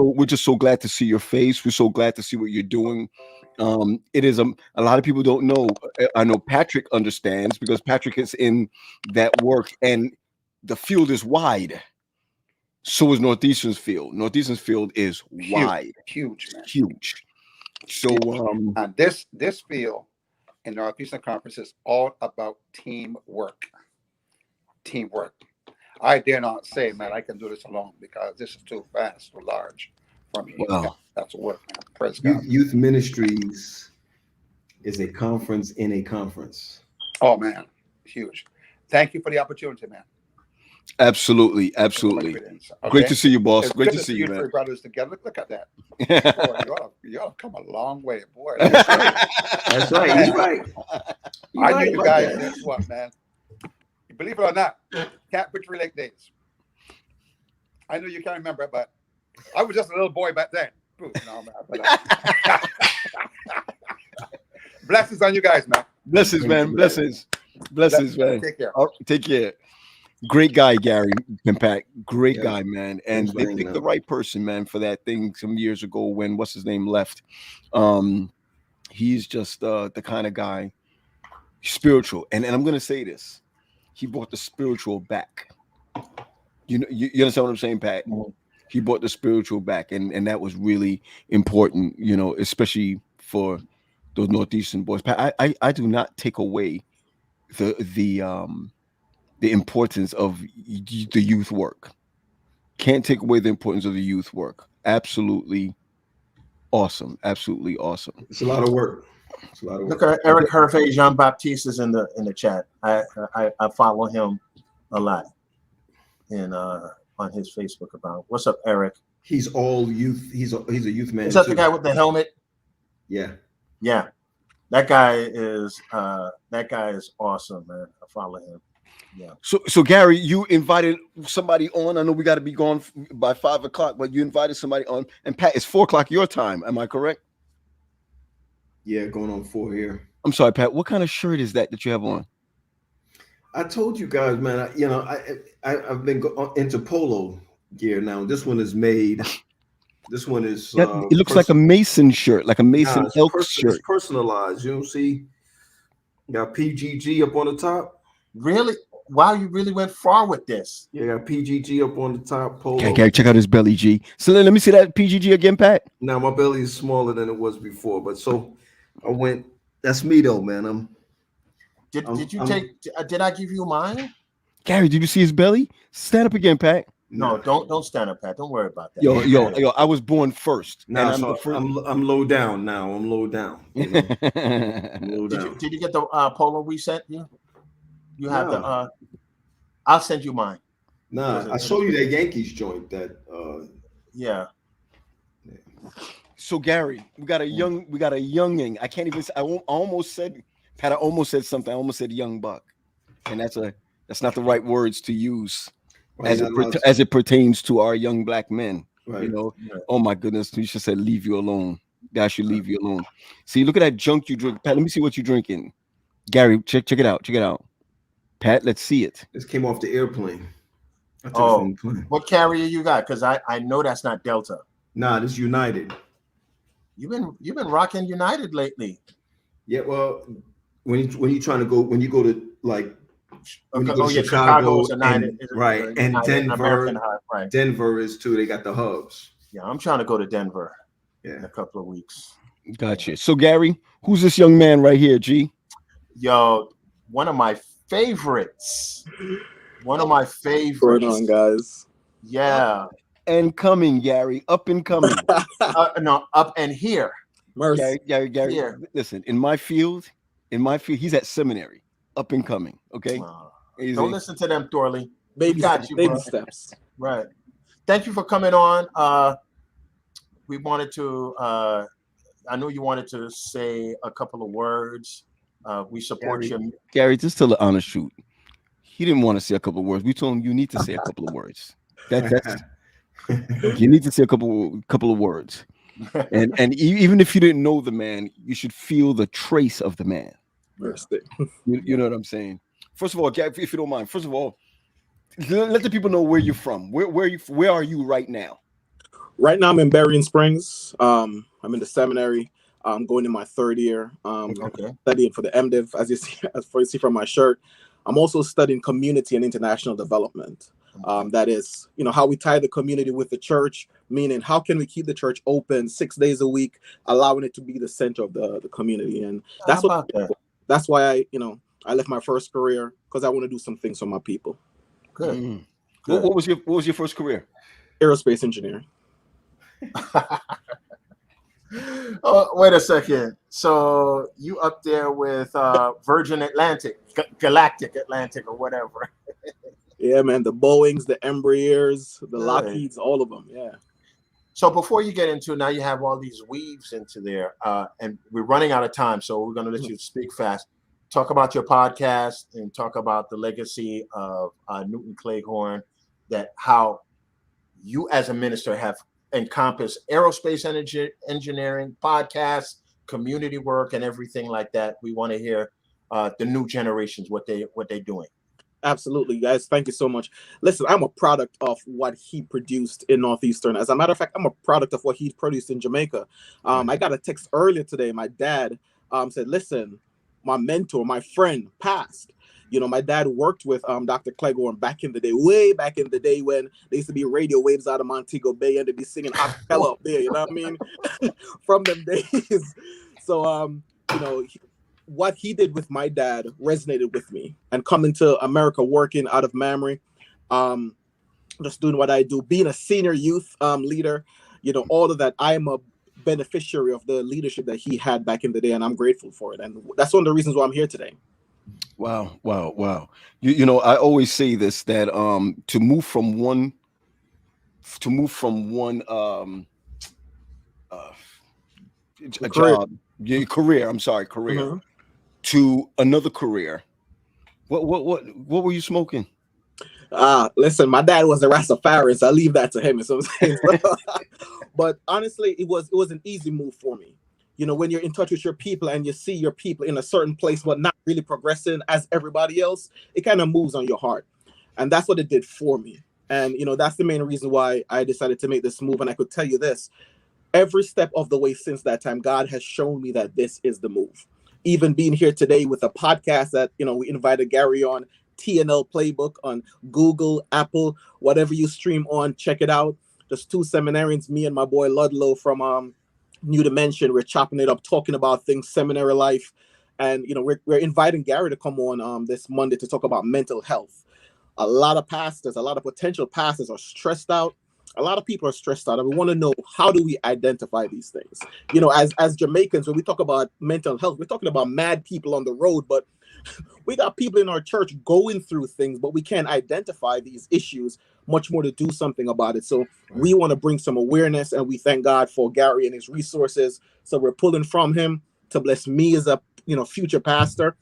so glad to see your face. We're so glad to see what you're doing. It is a lot of people don't know. I know Patrick understands because Patrick is in that work, and the field is wide. So is Northeastern's field. Northeastern's field is wide, huge, man. Huge. So and this field in Northeastern Conference is all about teamwork. Teamwork. I dare not say, man, I can do this alone because this is too vast, too large for me. Wow. That's a work, man. Praise God. Youth Ministries is a conference in a conference. Oh, man. Huge. Thank you for the opportunity, man. Absolutely. Okay? Great to see you, boss. It's Great good to see you, man. Three brothers together. Look at that. Boy, y'all come a long way, boy. That's right. That's right. He's right. I knew you guys. Guess what, man? Believe it or not, Cat Victory Lake days. I know you can't remember it, but I was just a little boy back then. Ooh, no, man, but, blessings on you guys, man. Blessings, man. Blessings, man. Take care. Take care. Great guy, Gary Impact. Great guy, man. And they picked the right person, man, for that thing some years ago when what's his name left. He's just the kind of guy, spiritual. And I'm gonna say this. He brought the spiritual back. You understand what I'm saying, Pat? Mm-hmm. He brought the spiritual back, and that was really important, especially for those Northeastern boys. Pat, I do not take away the importance of the youth work. Can't take away the importance of the youth work. Absolutely awesome. Absolutely awesome. It's a lot of work. Look at Eric Hervé Jean Baptiste is in the chat. I follow him a lot on his Facebook about what's up, Eric. He's all youth. He's a youth man. Is that the guy with the helmet? Yeah. That guy is awesome, man. I follow him. Yeah. So Gary, you invited somebody on. I know we got to be gone by 5 o'clock, but you invited somebody on. And Pat, it's 4 o'clock your time. Am I correct? Yeah, going on 4 here. I'm sorry, Pat. What kind of shirt is that you have on? I told you guys, man. I've been into polo gear now. This one is made. This one is. It looks like a Mason shirt, like a Mason elk shirt. It's personalized. You don't see. Got PGG up on the top. Really? Wow, you really went far with this. Yeah, got PGG up on the top. Polo. Okay, Gary, check out his belly, G. So let me see that PGG again, Pat. Now my belly is smaller than it was before, but so I went. That's me though, man. Did I give you mine? Gary, did you see his belly? Stand up again, Pat. No, don't stand up, Pat. Don't worry about that. Yo, I was born first. Now I'm low down now. I'm low down. I'm low down. Did you get the polo we sent you? You have the I'll send you mine. Nah, I showed you that Yankees joint that yeah. So Gary, we got a younging. I can't even say, I almost said something. I almost said young buck. And that's not the right words to use as it pertains to our young black men. Right. Oh my goodness, you should say leave you alone. That should leave you alone. See, look at that junk you drink. Pat, let me see what you're drinking. Gary, check it out. Check it out. Pat, let's see it. This came off the airplane. What carrier you got? Because I know that's not Delta. Nah, this is United. You've been rocking United lately. Yeah, well, when you go to like Chicago and Denver, right. Denver is too. They got the hubs. Yeah, I'm trying to go to Denver in a couple of weeks. Gotcha. So Gary, who's this young man right here, G? Yo, one of my favorites. Right on, guys. Yeah. And coming, Gary. Up and coming. No, up and here. Gary. Here. Listen, in my field, he's at seminary. Up and coming. Okay. Don't listen to them, Thorley. Baby steps. Right. Thank you for coming on. We wanted to I know you wanted to say a couple of words. We support you. Gary, just tell the honest truth. He didn't want to say a couple of words. We told him you need to say a couple of words. That's you need to say a couple of words. And even if you didn't know the man, you should feel the trace of the man. You know what I'm saying? First of all, Gary, if you don't mind, first of all, let the people know where you're from. Where are you right now? Right now, I'm in Berrien Springs. I'm in the seminary. I'm going in my third year. Studying for the MDiv, as you see from my shirt. I'm also studying community and international development. That is, how we tie the community with the church, meaning how can we keep the church open 6 days a week, allowing it to be the center of the community. And that's that's why I left my first career, because I want to do some things for my people. Good. Good. What was your first career? Aerospace engineer. Oh, wait a second. So you up there with Virgin Atlantic, Galactic Atlantic, or whatever? Yeah, man. The Boeings, the Embraers, the Lockheeds, all of them. Yeah. So before you get into, now you have all these weaves into there, and we're running out of time, so we're going to let you speak fast. Talk about your podcast and talk about the legacy of Newton Cleghorn, that how you as a minister have encompassed aerospace engineering, podcasts, community work, and everything like that. We want to hear the new generations, what they're doing. Absolutely, guys. Thank you so much. Listen, I'm a product of what he produced in Northeastern. As a matter of fact, I'm a product of what he produced in Jamaica. I got a text earlier today. My dad said, listen, my mentor, my friend passed. My dad worked with Dr. Cleghorn back in the day, way back in the day when there used to be radio waves out of Montego Bay and they'd be singing acapella up there, you know what I mean? From them days. So, what he did with my dad resonated with me. And coming to America, working out of Mamre, just doing what I do, being a senior youth leader, all of that, I am a beneficiary of the leadership that he had back in the day, and I'm grateful for it. And that's one of the reasons why I'm here today. Wow. I always say this, that to move from one career Mm-hmm. to another career. What were you smoking? Listen, my dad was a Rastafarian, so I leave that to him. So but honestly, it was an easy move for me. When you're in touch with your people and you see your people in a certain place, but not really progressing as everybody else, it kind of moves on your heart. And that's what it did for me. And, that's the main reason why I decided to make this move. And I could tell you this, every step of the way since that time, God has shown me that this is the move. Even being here today with a podcast that, we invited Gary on, TNL Playbook on Google, Apple, whatever you stream on, check it out. There's two seminarians, me and my boy Ludlow from New Dimension. We're chopping it up, talking about things, seminary life. And, we're inviting Gary to come on this Monday to talk about mental health. A lot of pastors, a lot of potential pastors are stressed out. A lot of people are stressed out, and we want to know, how do we identify these things? As Jamaicans, when we talk about mental health, we're talking about mad people on the road, but we got people in our church going through things, but we can't identify these issues, much more to do something about it. So we want to bring some awareness, and we thank God for Gary and his resources. So we're pulling from him to bless me as a future pastor,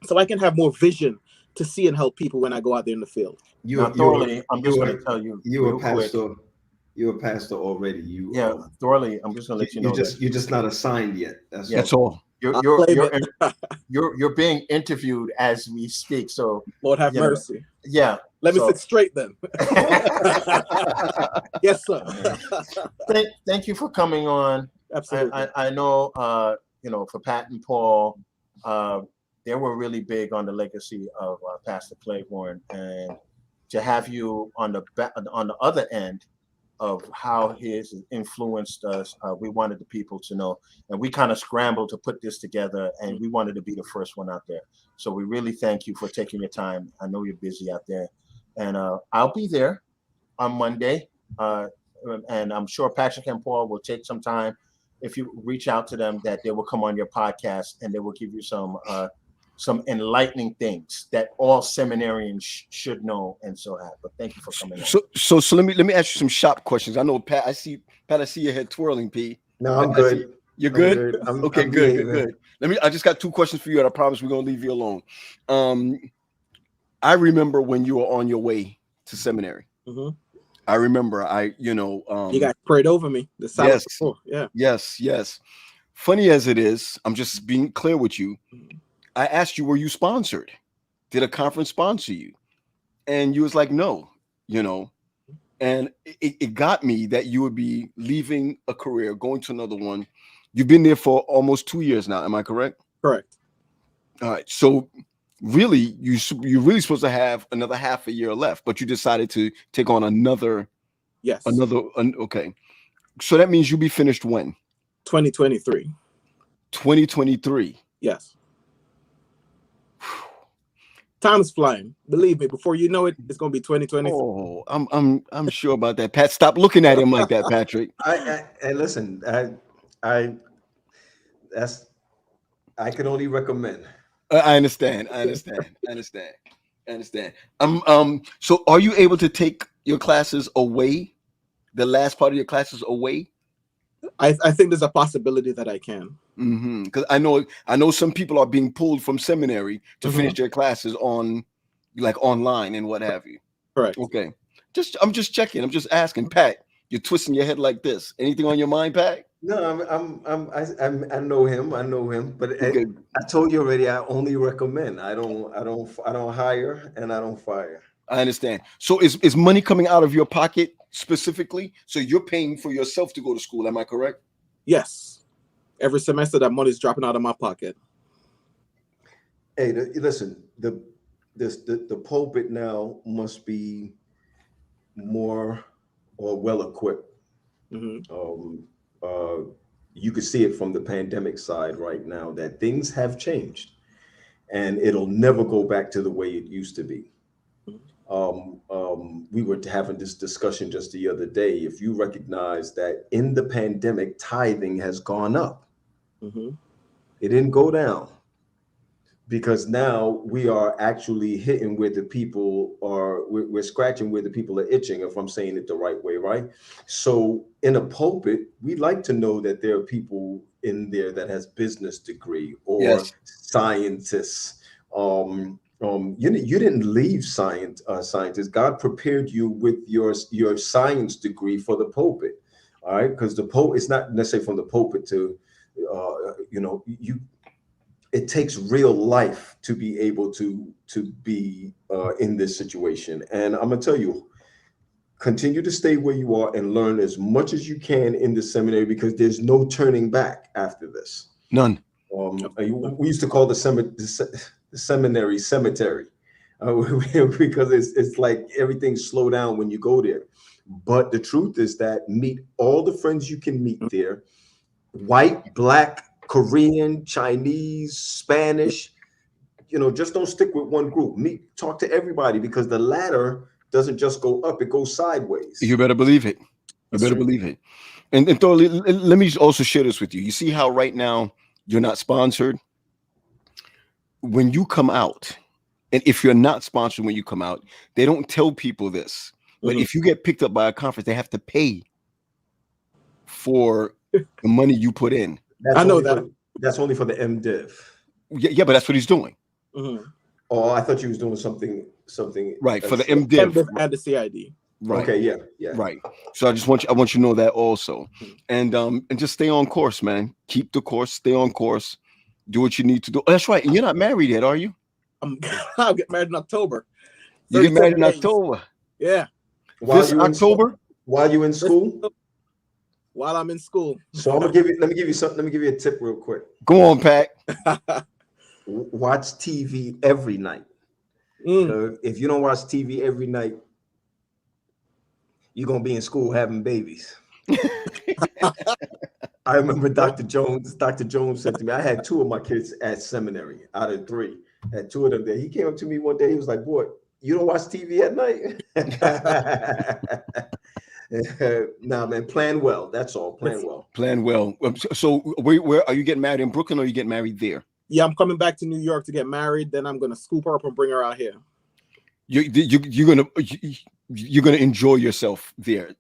so I can have more vision to see and help people when I go out there in the field. I'm just going to tell you, you're a pastor. You're a pastor already. Thorley, I'm just going to let you know. You're just not assigned yet. That's all. You're being interviewed as we speak. So Lord have mercy. Yeah. Let me sit straight then. Yes, sir. Thank you for coming on. Absolutely. I know, for Pat and Paul, they were really big on the legacy of Pastor Cleghorn, and to have you on the other end of how his influenced us, we wanted the people to know, and we kind of scrambled to put this together, and we wanted to be the first one out there. So we really thank you for taking your time. I know you're busy out there, and I'll be there on Monday, and I'm sure Patrick and Paul will take some time. If you reach out to them, that they will come on your podcast and they will give you some enlightening things that all seminarians should know and so have. But thank you for coming. So let me ask you some shop questions. I know Pat. I see your head twirling, P. No, I'm good. You're good? Okay, I'm good, behaving. good. I just got 2 questions for you, and I promise we're gonna leave you alone. I remember when you were on your way to seminary. Mm-hmm. I remember you got prayed over me. The Sabbath before. Yeah. Yes. Funny as it is, I'm just being clear with you. I asked you, were you sponsored? Did a conference sponsor you? And you was like, no, and it got me that you would be leaving a career, going to another one. You've been there for almost 2 years now. Am I correct? Correct. All right. So really, you're really supposed to have another half a year left, but you decided to take on another. Yes. Okay. So that means you'll be finished when? 2023. 2023. Yes. Time's flying. Believe me, before you know it, it's gonna be 2020. Oh, I'm sure about that. Pat, stop looking at him like that, Patrick. I listen. I can only recommend. I understand. So are you able to take your classes away? The last part of your classes away? I think there's a possibility that I can. Because I know some people are being pulled from seminary to finish their classes online and what have you. Correct. Okay. I'm just checking. I'm just asking. Pat, you're twisting your head like this. Anything on your mind, Pat? No, I know him, but okay. I told you already. I only recommend. I don't hire and I don't fire. I understand. So is money coming out of your pocket specifically? So you're paying for yourself to go to school. Am I correct? Yes. Every semester that money is dropping out of my pocket. Hey, listen, the pulpit now must be more or well equipped. You could see it from the pandemic side right now that things have changed and it'll never go back to the way it used to be. We were having this discussion just the other day. If you recognize that in the pandemic, tithing has gone up. It didn't go down because now we are actually hitting where the people are, we're scratching where the people are itching, if I'm saying it the right way, right? So in a pulpit, we like to know that there are people in there that has business degree or scientists. You didn't leave scientists. God prepared you with your science degree for the pulpit, all right? Because the pulpit, it's not necessarily from the pulpit to, it takes real life to be able to be in this situation. And I'm gonna tell you, continue to stay where you are and learn as much as you can in the seminary because there's no turning back after this. None. We used to call the seminary cemetery because it's like everything slow down when you go there. But the truth is that meet all the friends you can meet there, white, black, Korean, Chinese, Spanish, just don't stick with one group. Talk to everybody because the ladder doesn't just go up, it goes sideways. You better believe it. Believe it. And Thor, let me also share this with you. You see how right now you're not sponsored? When you come out, and if you're not sponsored when you come out, they don't tell people this. But if you get picked up by a conference, they have to pay for the money you put in. I know that. That's only for the MDiv. Yeah, but that's what he's doing. Oh, I thought you was doing something right for the MDiv and the CID. Right. Okay. Yeah. Right. So I want you to know that also, and just stay on course, man. Keep the course. Stay on course. Do what you need to do. Oh, that's right. And you're not married yet, are you? I'll get married in October. You get married in October. Yeah. This October. While you in school. While I'm in school. So let me give you something. Let me give you a tip real quick. Go on, Pat. Watch TV every night. If you don't watch TV every night, you're gonna be in school having babies. I remember Dr. Jones said to me, I had 2 of my kids at seminary out of 3. I had 2 of them there. He came up to me one day, he was like, boy, you don't watch TV at night? Nah, man, plan well. That's all. Plan well. So where are you getting married in Brooklyn or are you getting married there? Yeah, I'm coming back to New York to get married. Then I'm gonna scoop her up and bring her out here. You're gonna enjoy yourself there,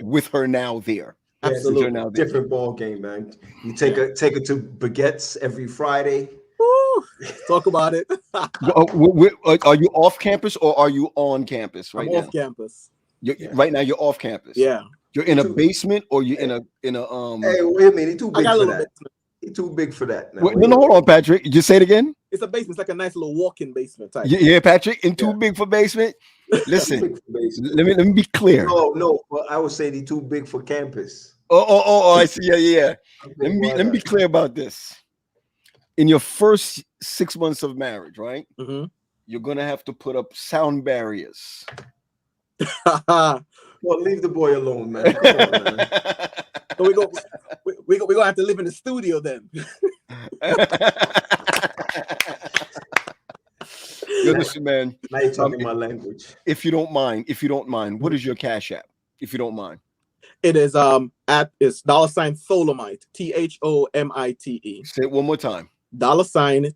with her now there. Absolutely. Now there. Different ball game, man. You take it to baguettes every Friday. Woo, talk about it. Are you off campus or are you on campus right I'm now? off campus. Right now you're off campus. Yeah. You're in a basement or you're in a Hey, wait a minute. He's too big for that. He's too big for that. Now. No, hold on, Patrick. You just say it again. It's a basement. It's like a nice little walk-in basement type. Yeah, Patrick. And too big for basement. Listen, let me be clear. No. Well, I would say he's too big for campus. Oh, I see. Yeah. Let me be clear about this. In your first 6 months of marriage, right? Mm-hmm. You're gonna have to put up sound barriers. Well, leave the boy alone, man. Come on, man. So we're gonna have to live in the studio then. Listen, man. Now you're talking my language. If you don't mind, what is your Cash App? If you don't mind. It is it's $Tholomite, THOMITE. Say it one more time. $THOMITE,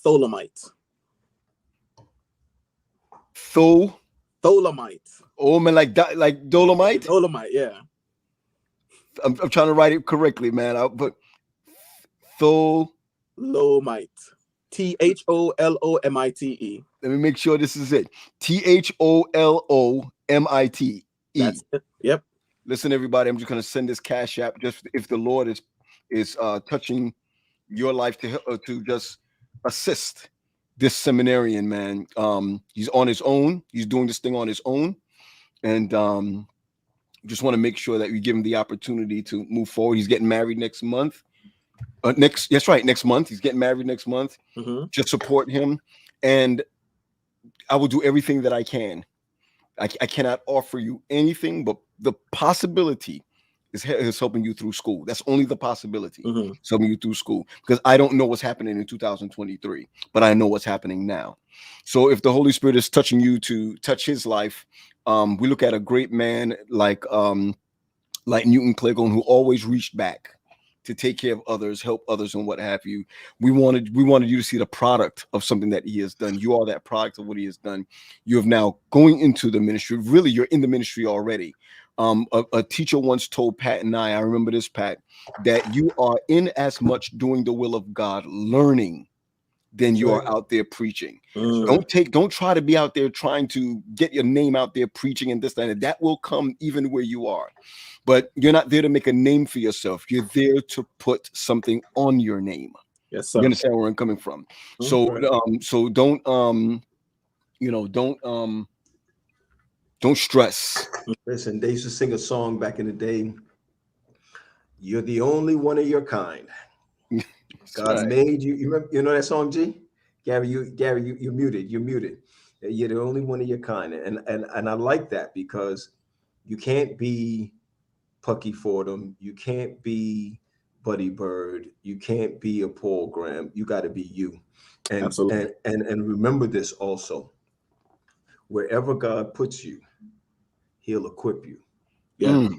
Tholomite. Tholomite. Oh man, like Dolomite? Dolomite, yeah. I'm trying to write it correctly, man. But Tholomite. THOLOMITE. Let me make sure this is it. THOLOMITE. That's it. Yep. Listen, everybody, I'm just gonna send this Cash App just if the Lord is touching your life to just assist this seminarian, man. He's on his own. He's doing this thing on his own, and just want to make sure that we give him the opportunity to move forward. He's getting married next month. Next month. He's getting married next month. Mm-hmm. Just support him, and I will do everything that I can. I cannot offer you anything, but the possibility is helping you through school. That's only the possibility. Mm-hmm. It's helping you through school, because I don't know what's happening in 2023, but I know what's happening now. So if the Holy Spirit is touching you to touch his life, we look at a great man like Newton Cleghorn, who always reached back to take care of others, help others, and what have you. We wanted you to see the product of something that he has done. You are that product of what he has done. You have now going into the ministry. Really, you're in the ministry already. A teacher once told Pat and I remember this, Pat, that you are in as much doing the will of God, learning, than you are out there preaching. Don't try to be out there trying to get your name out there preaching and this and that will come even where you are. But you're not there to make a name for yourself. You're there to put something on your name. Yes, sir. You understand where I'm coming from? Mm-hmm. So don't stress. Listen, they used to sing a song back in the day. You're the only one of your kind. God made you. You know that song, G? Gary, you're muted. You're muted. You're the only one of your kind, and I like that, because you can't be Pucky Fordham, you can't be Buddy Bird, you can't be a Paul Graham. You got to be you. And absolutely. And remember this also. Wherever God puts you, He'll equip you. Yeah.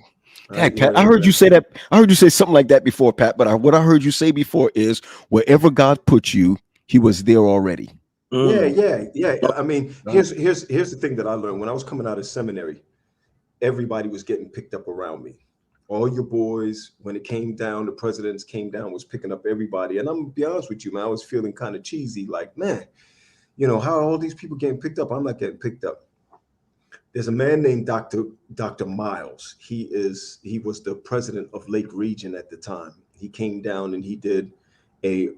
Pat, I heard you say that. I heard you say something like that before, Pat. But what I heard you say before is, wherever God put you, He was there already. Yeah. I mean, here's the thing that I learned when I was coming out of seminary. Everybody was getting picked up around me. All your boys, when it came down, the presidents came down, was picking up everybody. And I'm gonna be honest with you, man, I was feeling kind of cheesy, like, man, how are all these people getting picked up? I'm not getting picked up. There's a man named Dr. Miles. He was the president of Lake Region at the time. He came down and he did he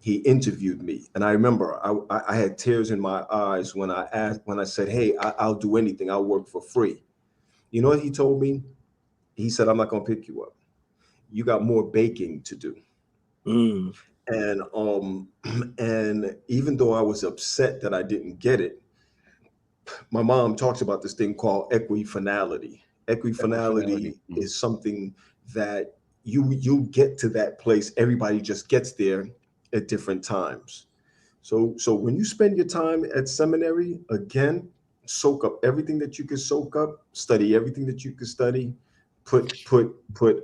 interviewed me. And I remember I had tears in my eyes when I said, hey, I'll do anything. I'll work for free. You know what he told me? He said, I'm not going to pick you up. You got more baking to do. And even though I was upset that I didn't get it, my mom talks about this thing called equifinality. Equifinality is something that you get to that place. Everybody just gets there at different times. So when you spend your time at seminary, again, soak up everything that you can soak up, study everything that you can study, put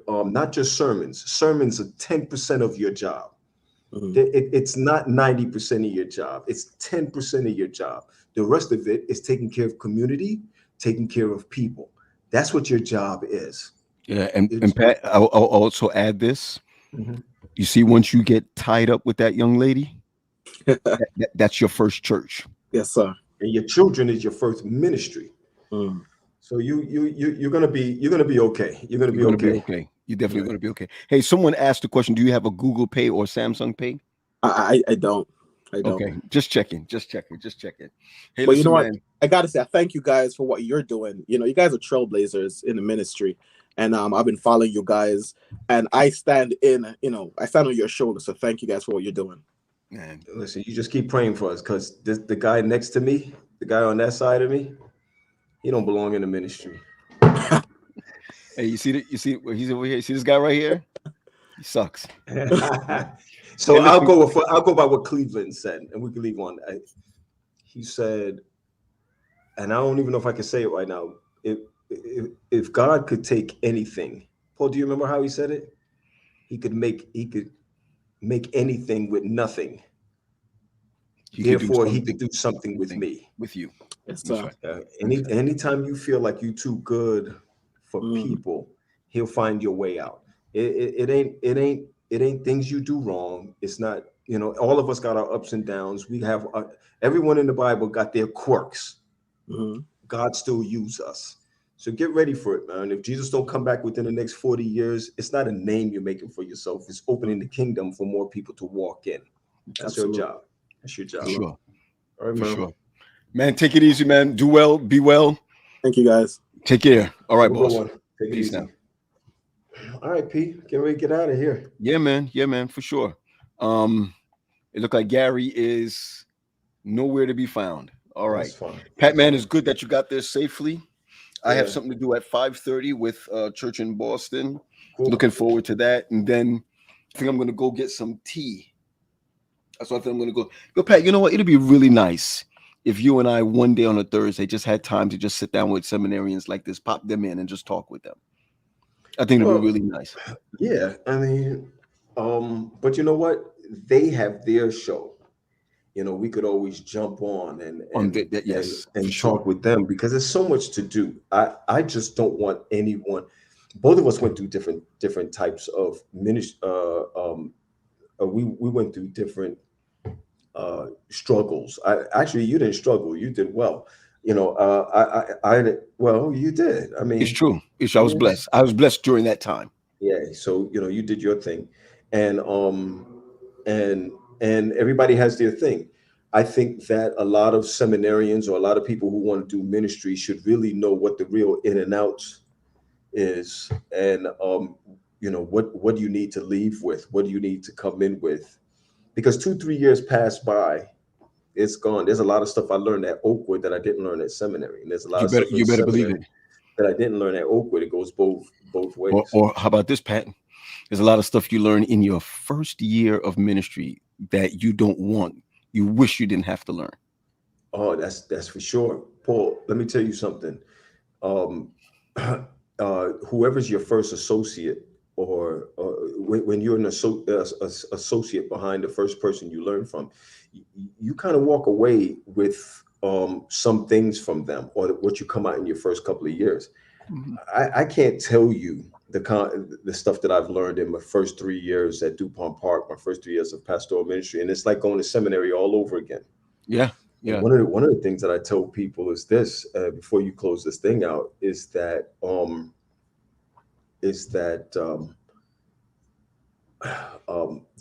not just sermons. Sermons are 10% of your job. It's not 90% of your job. It's 10% of your job. The rest of it is taking care of community, taking care of people. That's what your job is. Yeah, and Pat, I'll also add this. Mm-hmm. You see, once you get tied up with that young lady, that's your first church. Yes, sir. And your children is your first ministry. So you're gonna be okay. You're gonna be okay. You're definitely gonna be okay. Hey, someone asked the question: do you have a Google Pay or Samsung Pay? I don't. I don't. Okay, just checking. Hey, but you know what? man. I gotta say, I thank you guys for what you're doing. You know, you guys are trailblazers in the ministry, and I've been following you guys, and I stand on your shoulders. So thank you guys for what you're doing. Man, listen, you just keep praying for us, because the guy next to me, the guy on that side of me, he don't belong in the ministry. Hey, you see he's over here. You see this guy right here? He sucks. So I'll go by what Cleveland said, and we can leave on. He said, and I don't even know if I can say it right now. If God could take anything, Paul, do you remember how he said it? He could make anything with nothing. Therefore, he could do something with me. With you. Yes, right. Anytime you feel like you're too good for people, he'll find your way out. It ain't things you do wrong. It's not, all of us got our ups and downs. We have everyone in the Bible got their quirks. God still uses us. So get ready for it, man. If Jesus don't come back within the next 40 years, it's not a name you're making for yourself. It's opening the kingdom for more people to walk in. That's your job. That's your job. For sure. All right, man. Sure. Man, take it easy, man. Do well. Be well. Thank you, guys. Take care. All right, boss. Take it easy. Now. All right, P. Get ready to get out of here. Yeah, man. For sure. It looked like Gary is nowhere to be found. All right. That's fine. Pat, man, it's good that you got there safely. I have something to do at 5:30 with church in Boston. Cool. Looking forward to that. And then I think I'm going to go get some tea. That's what I think I'm going to go. Yo, Pat, you know what? It'd be really nice if you and I one day on a Thursday just had time to just sit down with seminarians like this, pop them in and just talk with them. I think it'd be really nice. Yeah. I mean, but you know what? They have their show. We could always jump on and talk with them, because there's so much to do. I just don't want anyone. Both of us went through different types of ministry. We went through different struggles. Actually, you didn't struggle. You did well. Well, you did. I mean, it's true. I was blessed. I was blessed during that time. Yeah. So you did your thing, and everybody has their thing. I think that a lot of seminarians or a lot of people who want to do ministry should really know what the real in and outs is, and what do you need to leave with? What do you need to come in with? Because 2-3 years passed by, it's gone. There's a lot of stuff I learned at Oakwood that I didn't learn at seminary, and there's a lot of stuff you better believe it that I didn't learn at Oakwood. It goes both ways. Or how about this, Pat? There's a lot of stuff you learn in your first year of ministry that you wish you didn't have to learn. Oh, that's for sure. Paul, let me tell you something. Whoever's your first associate, or when you're an associate behind the first person you learn from, you kind of walk away with some things from them, or what you come out in your first couple of years. I can't tell you the stuff that I've learned in my first 3 years at DuPont Park, my first 3 years of pastoral ministry, and it's like going to seminary all over again. Yeah. One of the things that I tell people is this, before you close this thing out, is that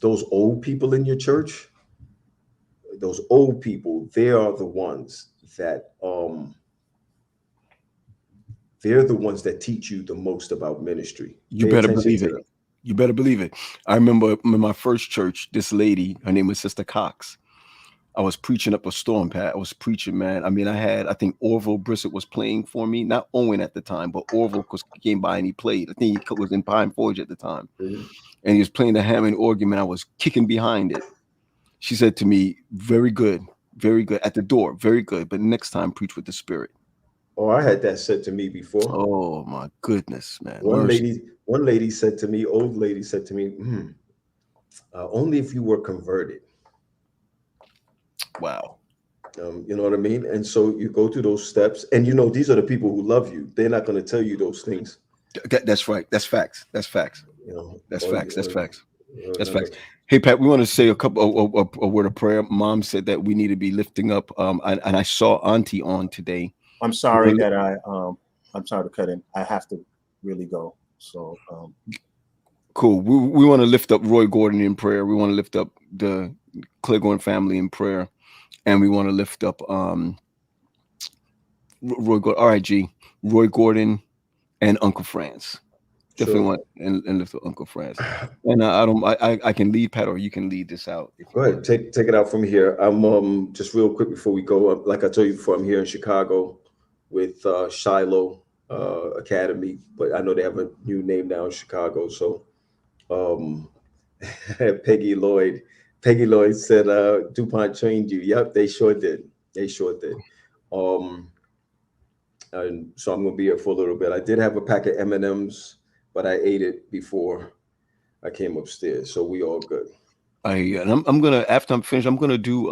those old people in your church, those old people, they are the ones that they're the ones that teach you the most about ministry. You better believe it. You better believe it. I remember in my first church, this lady, her name was Sister Cox. I was preaching up a storm, Pat. I was preaching, man. I mean, I think Orville Brissett was playing for me, not Owen at the time, but Orville came by and he played. I think he was in Pine Forge at the time. Mm-hmm. And he was playing the Hammond organ, and I was kicking behind it. She said to me, very good, at the door, very good. But next time, preach with the Spirit. Oh, I had that said to me before. Oh, my goodness, man. One lady said to me, old lady said to me, only if you were converted. Wow. You know what I mean? And so you go through those steps, and you know these are the people who love you. They're not going to tell you those things. That's right. That's facts. That's facts. You know, That's facts. That's facts. That's not facts. Hey Pat, we want to say a word of prayer. Mom said that we need to be lifting up. And I saw Auntie on today. I'm sorry that I'm sorry to cut in. I have to really go. So cool. We want to lift up Roy Gordon in prayer. We want to lift up the Claire Gordon family in prayer, and we want to lift up Roy Gordon, RIG, Roy Gordon, and Uncle France. Definitely want and lift up Uncle France. And I can lead, Pat, or you can lead this out. Go ahead, take it out from here. I'm just real quick before we go. Like I told you before, I'm here in Chicago with Shiloh Academy, but I know they have a new name now in Chicago. So Peggy Lloyd said DuPont trained you. Yep, they sure did. They sure did. And so I'm gonna be here for a little bit. I did have a pack of M&Ms, but I ate it before I came upstairs, so we all good. And I'm gonna, after I'm finished, I'm gonna do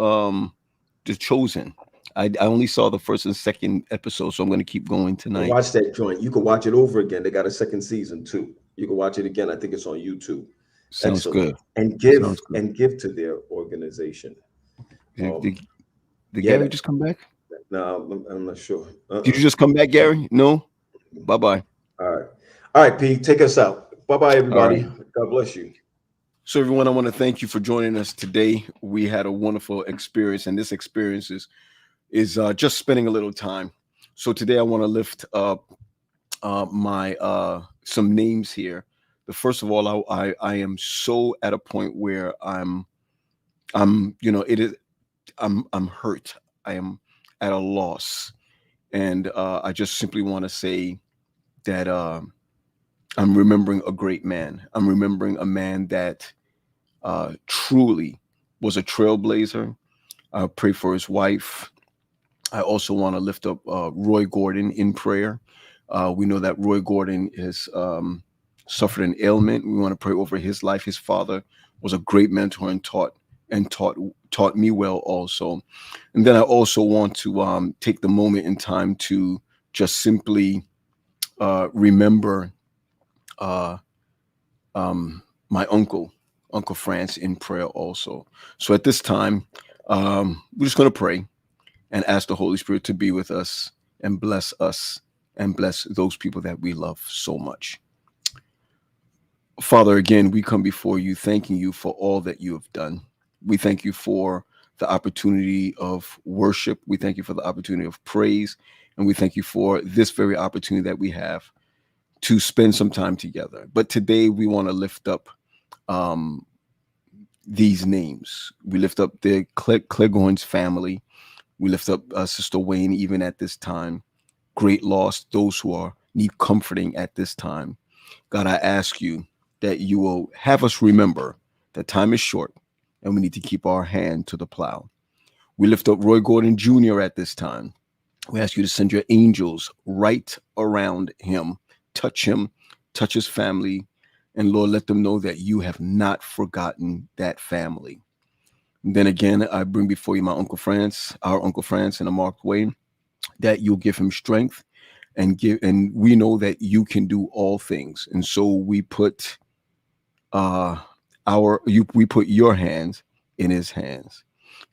The Chosen. I only saw the first and second episode, so I'm gonna keep going tonight. Watch that joint. You can watch it over again. They got a second season too. You can watch it again. I think it's on YouTube. Sounds good. And give to their organization. Did Gary just come back? No, I'm not sure. Did you just come back, Gary? No. Bye. All right, Pete, take us out. Bye, everybody. Right. God bless you. So, everyone, I want to thank you for joining us today. We had a wonderful experience, and this experience is just spending a little time. So today, I want to lift up my some names here. The first of all, I am so at a point where I'm hurt. I am at a loss, and I just simply want to say that I'm remembering a great man. I'm remembering a man that truly was a trailblazer. I pray for his wife. I also want to lift up Roy Gordon in prayer. We know that Roy Gordon has suffered an ailment. We want to pray over his life. His father was a great mentor and taught me well also. And then I also want to take the moment in time to just simply remember my Uncle France in prayer also. So at this time, we're just going to pray and ask the Holy Spirit to be with us and bless those people that we love so much. Father, again, we come before you, thanking you for all that you have done. We thank you for the opportunity of worship. We thank you for the opportunity of praise. And we thank you for this very opportunity that we have to spend some time together. But today we want to lift up these names. We lift up the Clegorn's family. We lift up Sister Wayne, even at this time. Great loss, those who need comforting at this time. God, I ask you that you will have us remember that time is short and we need to keep our hand to the plow. We lift up Roy Gordon Jr. at this time. We ask you to send your angels right around him, touch his family, and Lord, let them know that you have not forgotten that family. And then again, I bring before you my Uncle France, our Uncle France in a marked way, that you'll give him strength and we know that you can do all things. And so we put we put your hands in his hands.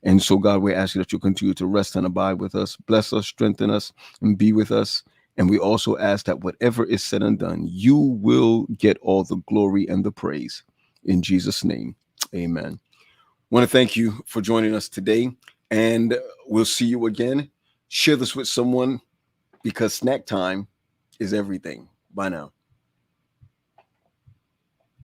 And so, God, we ask you that you continue to rest and abide with us, bless us, strengthen us, and be with us. And we also ask that whatever is said and done, you will get all the glory and the praise. In Jesus' name, amen. I want to thank you for joining us today, and we'll see you again. Share this with someone because snack time is everything. Bye now.